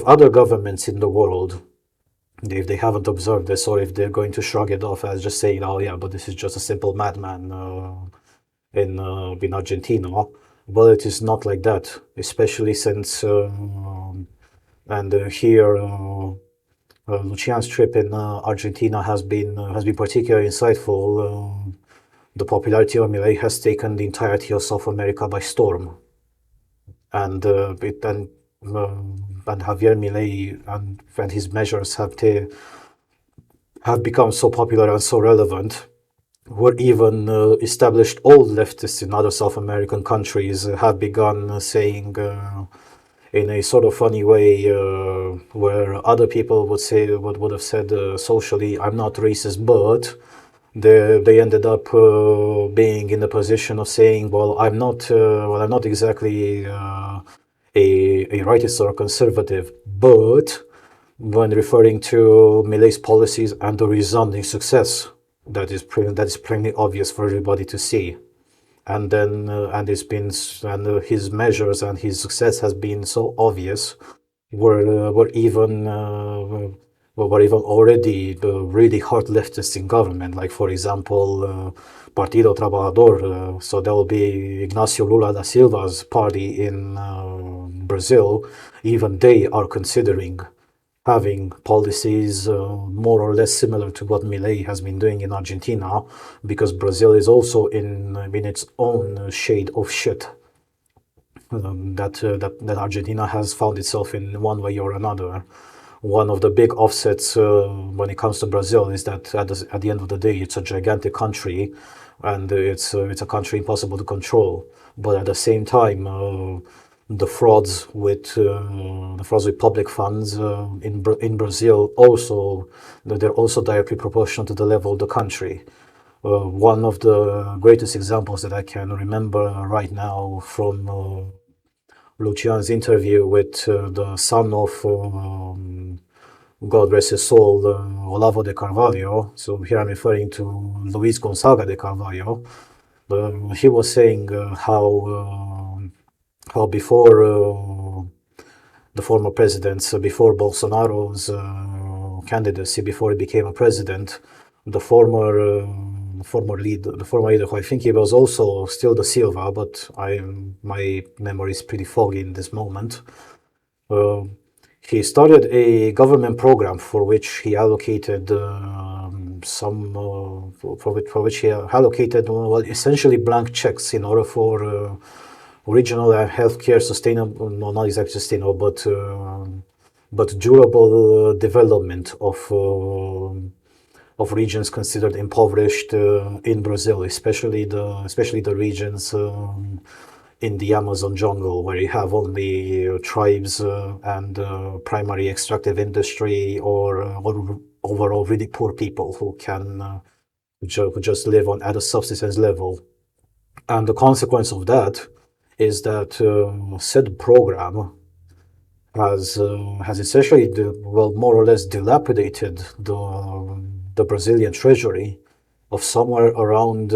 other governments in the world, if they haven't observed this, or if they're going to shrug it off as just saying, "Oh yeah, but this is just a simple madman in Argentina," well, it is not like that. Especially since here. Lucian's trip in Argentina has been particularly insightful. The popularity of Milei has taken the entirety of South America by storm, and Javier Milei and his measures have become so popular and so relevant, where even established old leftists in other South American countries have begun saying, in a sort of funny way, where other people would have said socially, "I'm not racist," but they ended up being in the position of saying, "Well, I'm not exactly a rightist or a conservative," but when referring to Milei's policies and the resounding success that is plainly obvious for everybody to see, and then his measures and his success has been so obvious, were even already the really hard leftists in government, like for example Partido Trabajador, so that will be Ignacio Lula da Silva's party in Brazil. Even they are considering having policies more or less similar to what Milei has been doing in Argentina, because Brazil is also in its own shade of shit that Argentina has found itself in one way or another. One of the big offsets when it comes to Brazil is that at the end of the day, it's a gigantic country, and it's a country impossible to control. But at the same time, the frauds with public funds in Brazil they're also directly proportional to the level of the country. One of the greatest examples that I can remember right now from Lucian's interview with the son of God rest his soul, Olavo de Carvalho. So here I'm referring to Luis Gonzaga de Carvalho. He was saying how before the former presidents before Bolsonaro's candidacy, before he became a president, the former leader, who I think he was also still the Silva, but my memory is pretty foggy in this moment. He started a government program for which he allocated essentially blank checks in order for regional healthcare sustainable, no, not exactly sustainable, but durable development of regions considered impoverished in Brazil, especially the regions in the Amazon jungle, where you have only tribes and primary extractive industry, or overall really poor people who just live on at a subsistence level. And the consequence of that is that said program has essentially more or less dilapidated the Brazilian treasury of somewhere around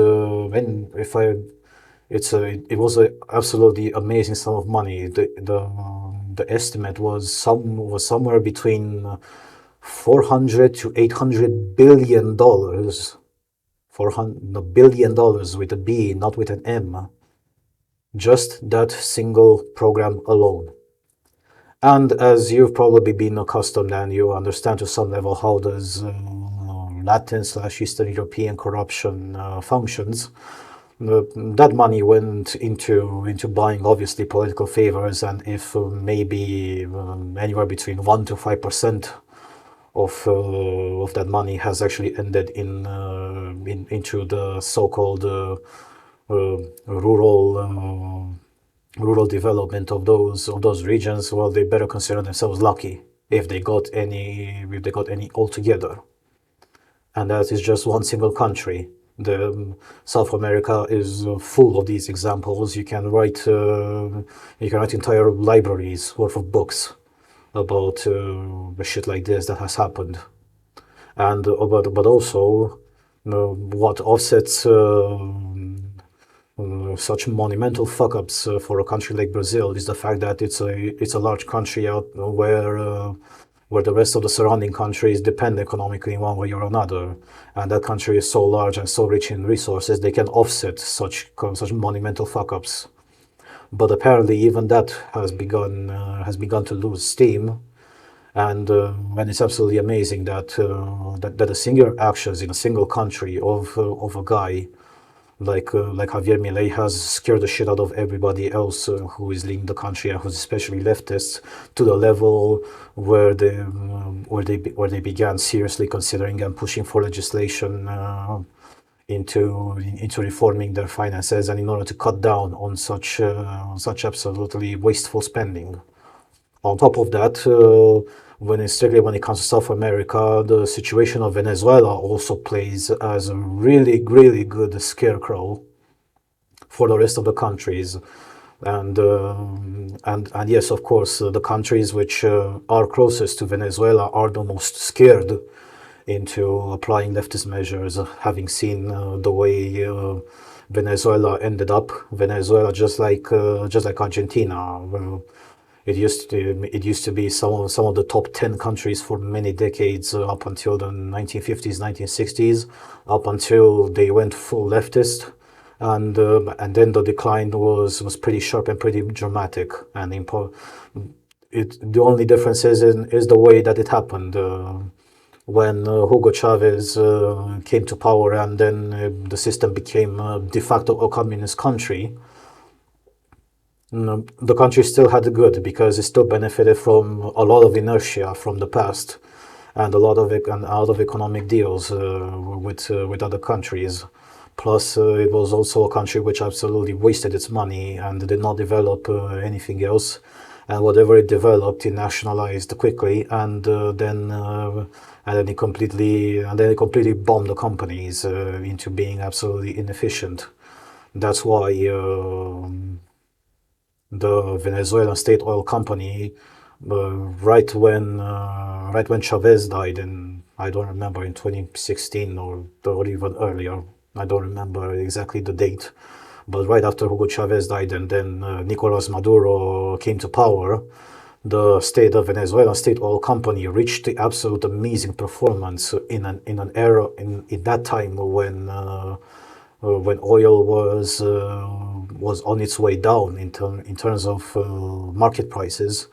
it was an absolutely amazing sum of money. The estimate was somewhere between 400 to 800 billion dollars. $400 billion with a B, not with an M. Just that single program alone. And as you've probably been accustomed and you understand to some level how does Latin/Eastern European corruption functions, that money went into buying obviously political favors, and if maybe anywhere between 1 to 5% of that money has actually ended into the so-called rural development of those regions, well, they better consider themselves lucky if they got any altogether. And that is just one single country. South America is full of these examples. You can write entire libraries worth of books about shit like this that has happened. And but also what offsets such monumental fuck-ups for a country like Brazil is the fact that it's a large country out where the rest of the surrounding countries depend economically in one way or another, and that country is so large and so rich in resources they can offset such monumental fuck-ups. But apparently even that has begun to lose steam, and it's absolutely amazing that the singular actions in a single country of a guy like Javier Milei has scared the shit out of everybody else who is leading the country and who's especially leftists, to the level where they began seriously considering and pushing for legislation into reforming their finances, and in order to cut down on such absolutely wasteful spending. On top of that, when it comes to South America, the situation of Venezuela also plays as a really, really good scarecrow for the rest of the countries. And yes, of course, the countries which are closest to Venezuela are the most scared into applying leftist measures, having seen the way Venezuela ended up. Venezuela, just like Argentina. It used to be some of the top 10 countries for many decades up until the 1950s, 1960s, up until they went full leftist, and then the decline was pretty sharp and pretty dramatic. And the only difference is the way that it happened. When Hugo Chavez came to power, and then the system became de facto a communist country. The country still had it good because it still benefited from a lot of inertia from the past, and a lot of economic deals with other countries. Plus, it was also a country which absolutely wasted its money and did not develop anything else. And whatever it developed, it nationalized quickly, and then it completely bombed the companies into being absolutely inefficient. That's why the Venezuelan state oil company, right when Chavez died, in, I don't remember, in 2016 or even earlier, I don't remember exactly the date, but right after Hugo Chavez died, and then Nicolas Maduro came to power, the state of Venezuela, state oil company, reached the absolute amazing performance in an era in that time when oil was on its way down in terms of market prices.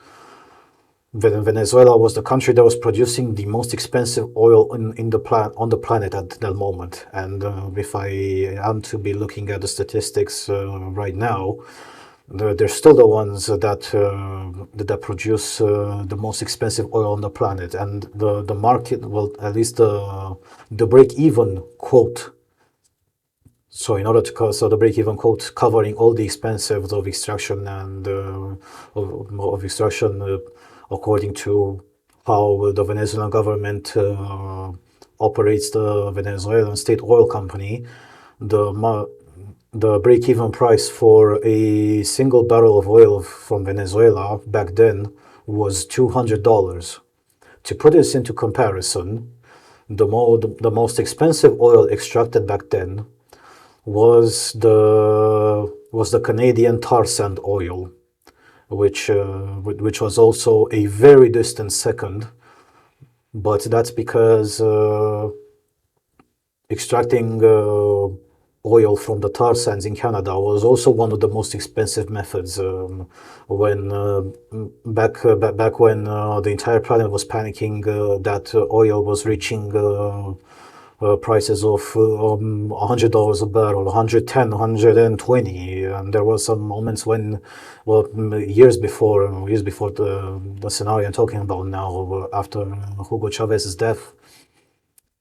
Venezuela was the country that was producing the most expensive oil on the planet at that moment. And if I am to be looking at the statistics right now, they're still the ones that produce the most expensive oil on the planet. And the market, well, at least the break-even quote. So in order to so the break-even quote covering all the expenses of extraction and of extraction according to how the Venezuelan government operates the Venezuelan state oil company, the break-even price for a single barrel of oil from Venezuela back then was $200. To put this into comparison, the most expensive oil extracted back then was the Canadian tar sand oil, which was also a very distant second, but that's because extracting oil from the tar sands in Canada was also one of the most expensive methods. When back when the entire planet was panicking that oil was reaching prices of $100 a barrel, 110, 120, and there were some moments when, well, years before the scenario I'm talking about now, after Hugo Chavez's death,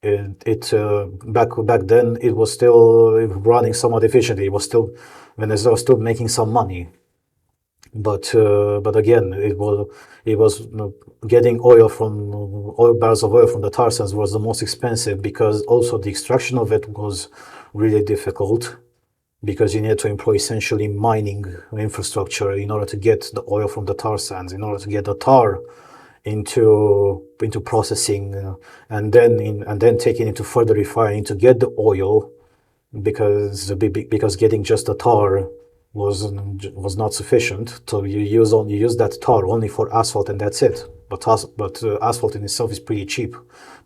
back then it was still running somewhat efficiently. Venezuela was still making some money, but again, it was getting barrels of oil from the tar sands was the most expensive, because also the extraction of it was really difficult, because you needed to employ essentially mining infrastructure in order to get the oil from the tar sands, in order to get the tar into processing, and then taking it to further refining to get the oil, because getting just the tar was not sufficient. So you use that tar only for asphalt, and that's it. But asphalt in itself is pretty cheap,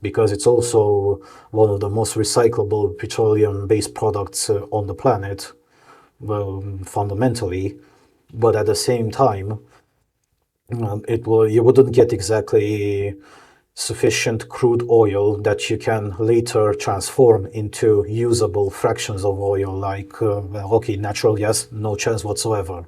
because it's also one of the most recyclable petroleum-based products on the planet, well, fundamentally. But at the same time, you wouldn't get exactly sufficient crude oil that you can later transform into usable fractions of oil, like natural gas, no chance whatsoever.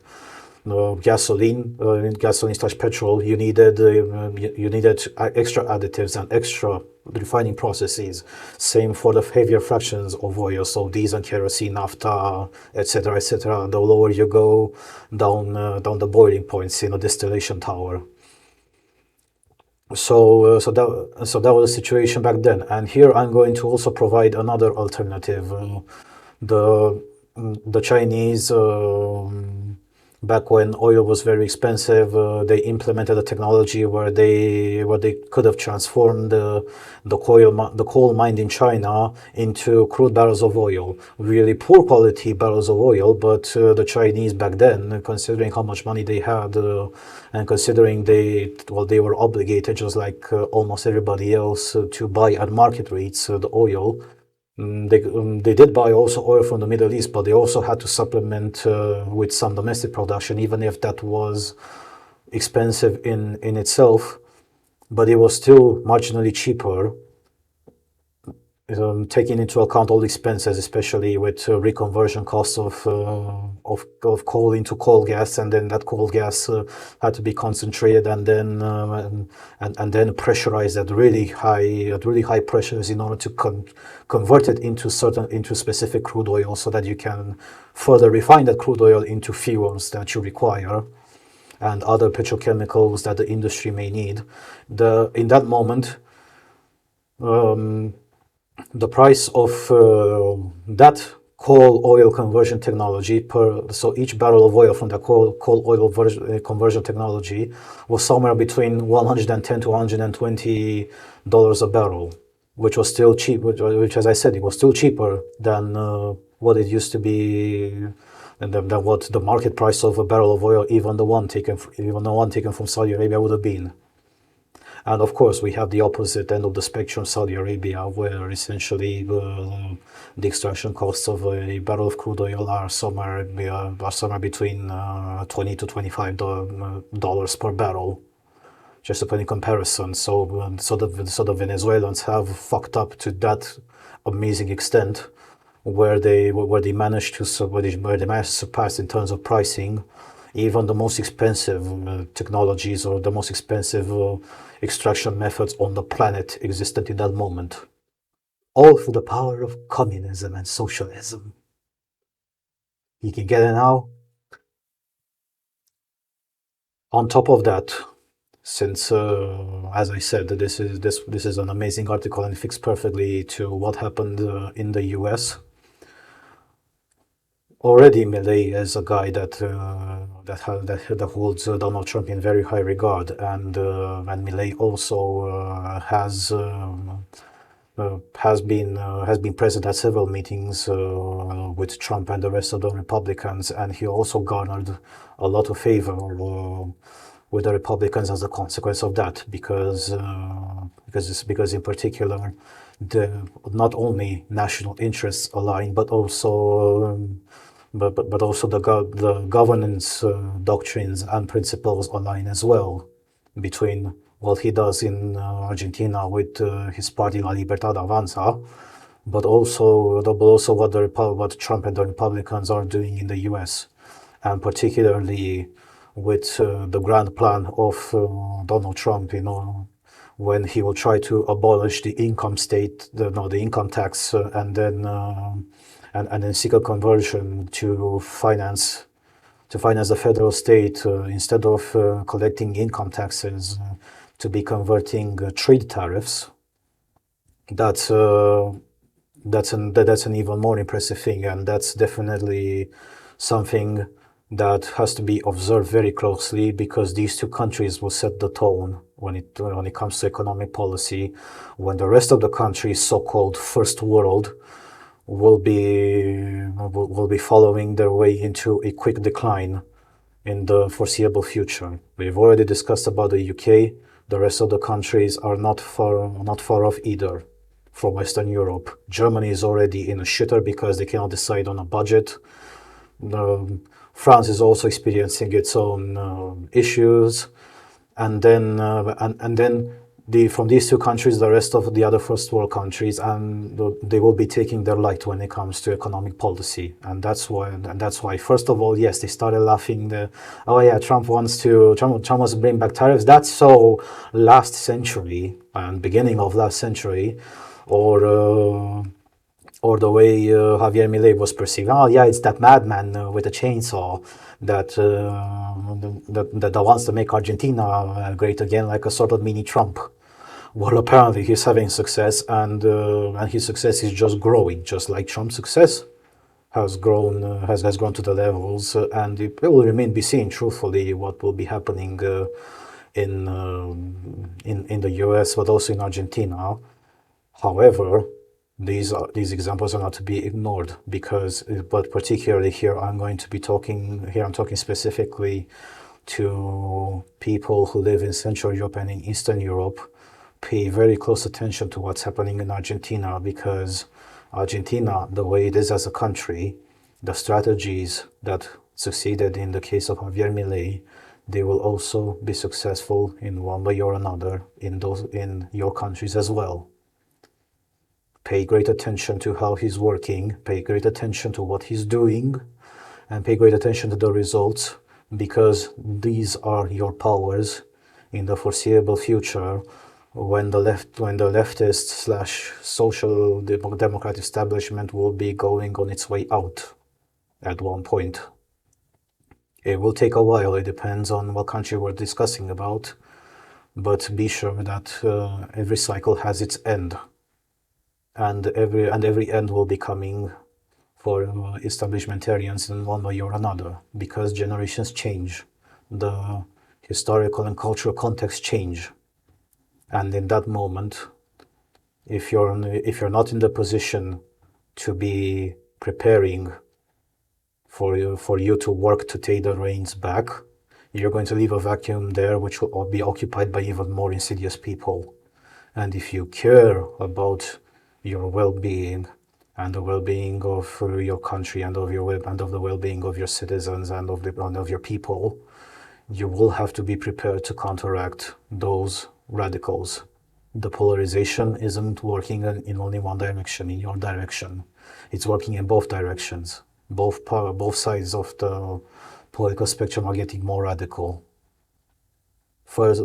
Gasoline / petrol, you needed extra additives and extra refining processes. Same for the heavier fractions of oil, so diesel, kerosene, naphtha, etc., etc. The lower you go down the boiling points in a distillation tower. So that was the situation back then. And here I'm going to also provide another alternative. The Chinese, back when oil was very expensive, they implemented a technology where they could have transformed the coal mined in China into crude barrels of oil, really poor quality barrels of oil. But the Chinese back then, considering how much money they had, and considering they were obligated, just like almost everybody else, to buy at market rates the oil. They did buy also oil from the Middle East, but they also had to supplement with some domestic production, even if that was expensive in itself. But it was still marginally cheaper, taking into account all the expenses, especially with reconversion costs of coal into coal gas, and then that coal gas had to be concentrated and then pressurized at really high pressures in order to convert it into specific crude oil, so that you can further refine that crude oil into fuels that you require and other petrochemicals that the industry may need. In that moment, the price of that coal oil conversion technology so each barrel of oil from the coal oil conversion technology was somewhere between $110 to $120 a barrel, which was still cheap, which, as I said, it was still cheaper than what it used to be and than what the market price of a barrel of oil, even the one taken from Saudi Arabia, would have been. And of course, we have the opposite end of the spectrum, Saudi Arabia, where essentially the extraction costs of a barrel of crude oil are somewhere between $20 to $25 per barrel, just to put in comparison. So the Venezuelans have fucked up to that amazing extent, where they managed to surpass in terms of pricing even the most expensive technologies or the most expensive extraction methods on the planet existent in that moment. All through the power of communism and socialism. You can get it now. On top of that, since, as I said, this is an amazing article and it fits perfectly to what happened in the U.S. Already, Milei is a guy that holds Donald Trump in very high regard, and Milei also has been present at several meetings with Trump and the rest of the Republicans, and he also garnered a lot of favor with the Republicans as a consequence of that, because in particular, not only national interests align, but also the governance doctrines and principles align as well, between what he does in Argentina with his party La Libertad Avanza, but also what Trump and the Republicans are doing in the U.S., and particularly with the grand plan of Donald Trump, when he will try to abolish the income tax, and then seek a conversion to finance the federal state, instead of collecting income taxes, to be converting trade tariffs. That's an even more impressive thing, and that's definitely something that has to be observed very closely, because these two countries will set the tone when it comes to economic policy, when the rest of the countries, so-called first world, will be following their way into a quick decline in the foreseeable future. We've already discussed about the UK. The rest of the countries are not far off either from Western Europe. Germany is already in a shitter because they cannot decide on a budget. France is also experiencing its own issues, and then from these two countries, the rest of the other first world countries, and they will be taking their light when it comes to economic policy, and that's why. First of all, yes, they started laughing. Trump wants to bring back tariffs. That's so last century and beginning of last century, or the way Javier Milei was perceived. Oh yeah, it's that madman with a chainsaw that wants to make Argentina great again, like a sort of mini Trump. Well, apparently he's having success, and his success is just growing, just like Trump's success has grown to the levels, and it will remain to be seen, truthfully, what will be happening in the U.S., but also in Argentina. However, these examples are not to be ignored, but particularly here, I'm talking specifically to people who live in Central Europe and in Eastern Europe. Pay very close attention to what's happening in Argentina, because Argentina, the way it is as a country, the strategies that succeeded in the case of Javier Milei, they will also be successful in one way or another in your countries as well. Pay great attention to how he's working, pay great attention to what he's doing, and pay great attention to the results, because these are your powers in the foreseeable future, when the leftist / social democrat establishment will be going on its way out at one point. It will take a while, it depends on what country we're discussing about, but be sure that every cycle has its end, and every end will be coming for establishmentarians in one way or another, because generations change, the historical and cultural context change. And in that moment, if you're not in the position to be preparing for you to work to take the reins back, you're going to leave a vacuum there which will be occupied by even more insidious people. And if you care about your well-being and the well-being of your country and of the well-being of your citizens and of your people, you will have to be prepared to counteract those radicals. The polarization isn't working in only one direction, in your direction. It's working in both directions. Both sides of the political spectrum are getting more radical. First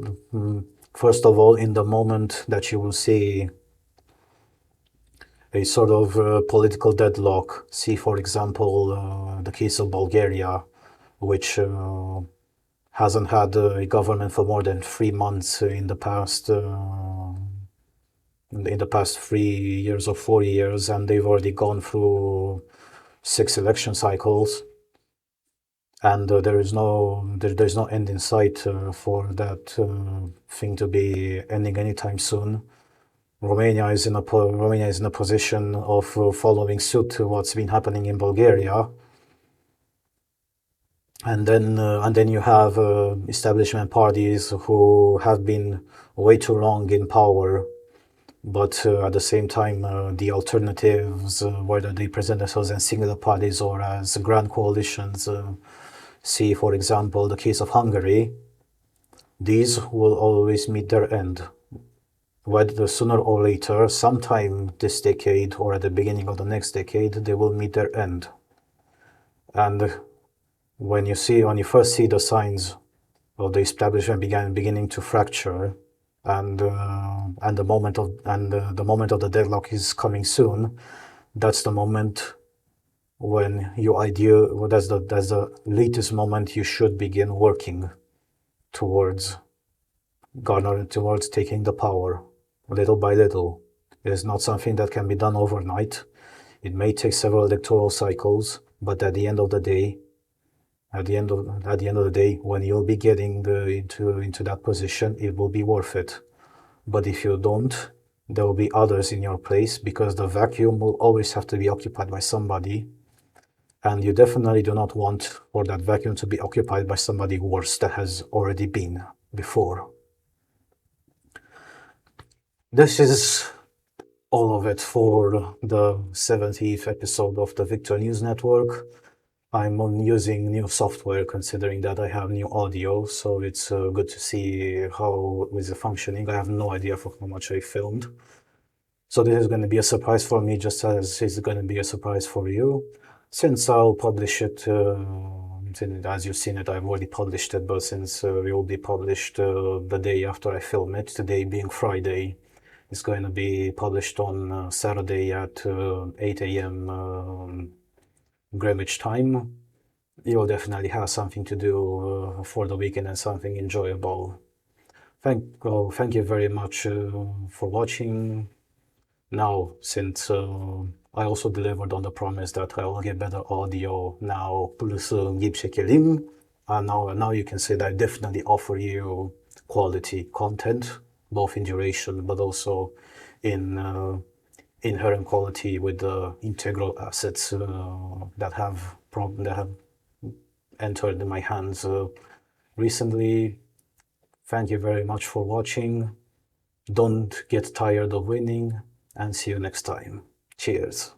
of all, in the moment that you will see a sort of political deadlock, see, for example, the case of Bulgaria, which hasn't had a government for more than 3 months in the past 3 years or 4 years, and they've already gone through 6 election cycles, and there's no end in sight for that thing to be ending anytime soon. Romania is in a position of following suit to what's been happening in Bulgaria. And then you have establishment parties who have been way too long in power, but at the same time, the alternatives, whether they present themselves as singular parties or as grand coalitions, see, for example, the case of Hungary, these will always meet their end. Whether sooner or later, sometime this decade or at the beginning of the next decade, they will meet their end. And when you first see the signs of the establishment beginning to fracture, and the moment of the deadlock is coming soon, that's the moment when that's the latest moment you should begin working towards taking the power, little by little. It is not something that can be done overnight. It may take several electoral cycles, but at the end of the day, when you'll be getting into that position, it will be worth it. But if you don't, there will be others in your place, because the vacuum will always have to be occupied by somebody, and you definitely do not want for that vacuum to be occupied by somebody worse that has already been before. This is all of it for the 70th episode of the Victor News Network. I'm using new software, considering that I have new audio, so it's good to see how is it functioning. I have no idea for how much I filmed. So this is going to be a surprise for me, just as it's going to be a surprise for you. Since I'll publish it, as you've seen it, I've already published it, but since it will be published the day after I film it, today being Friday, it's going to be published on Saturday at 8 a.m. Greenwich time. You'll definitely have something to do for the weekend and something enjoyable. Thank you very much for watching. Now, since I also delivered on the promise that I will get better audio now, plus gib shekelim, and now you can say that I definitely offer you quality content, both in duration but also in inherent quality with the integral assets that have entered in my hands recently. Thank you very much for watching. Don't get tired of winning, and see you next time. Cheers.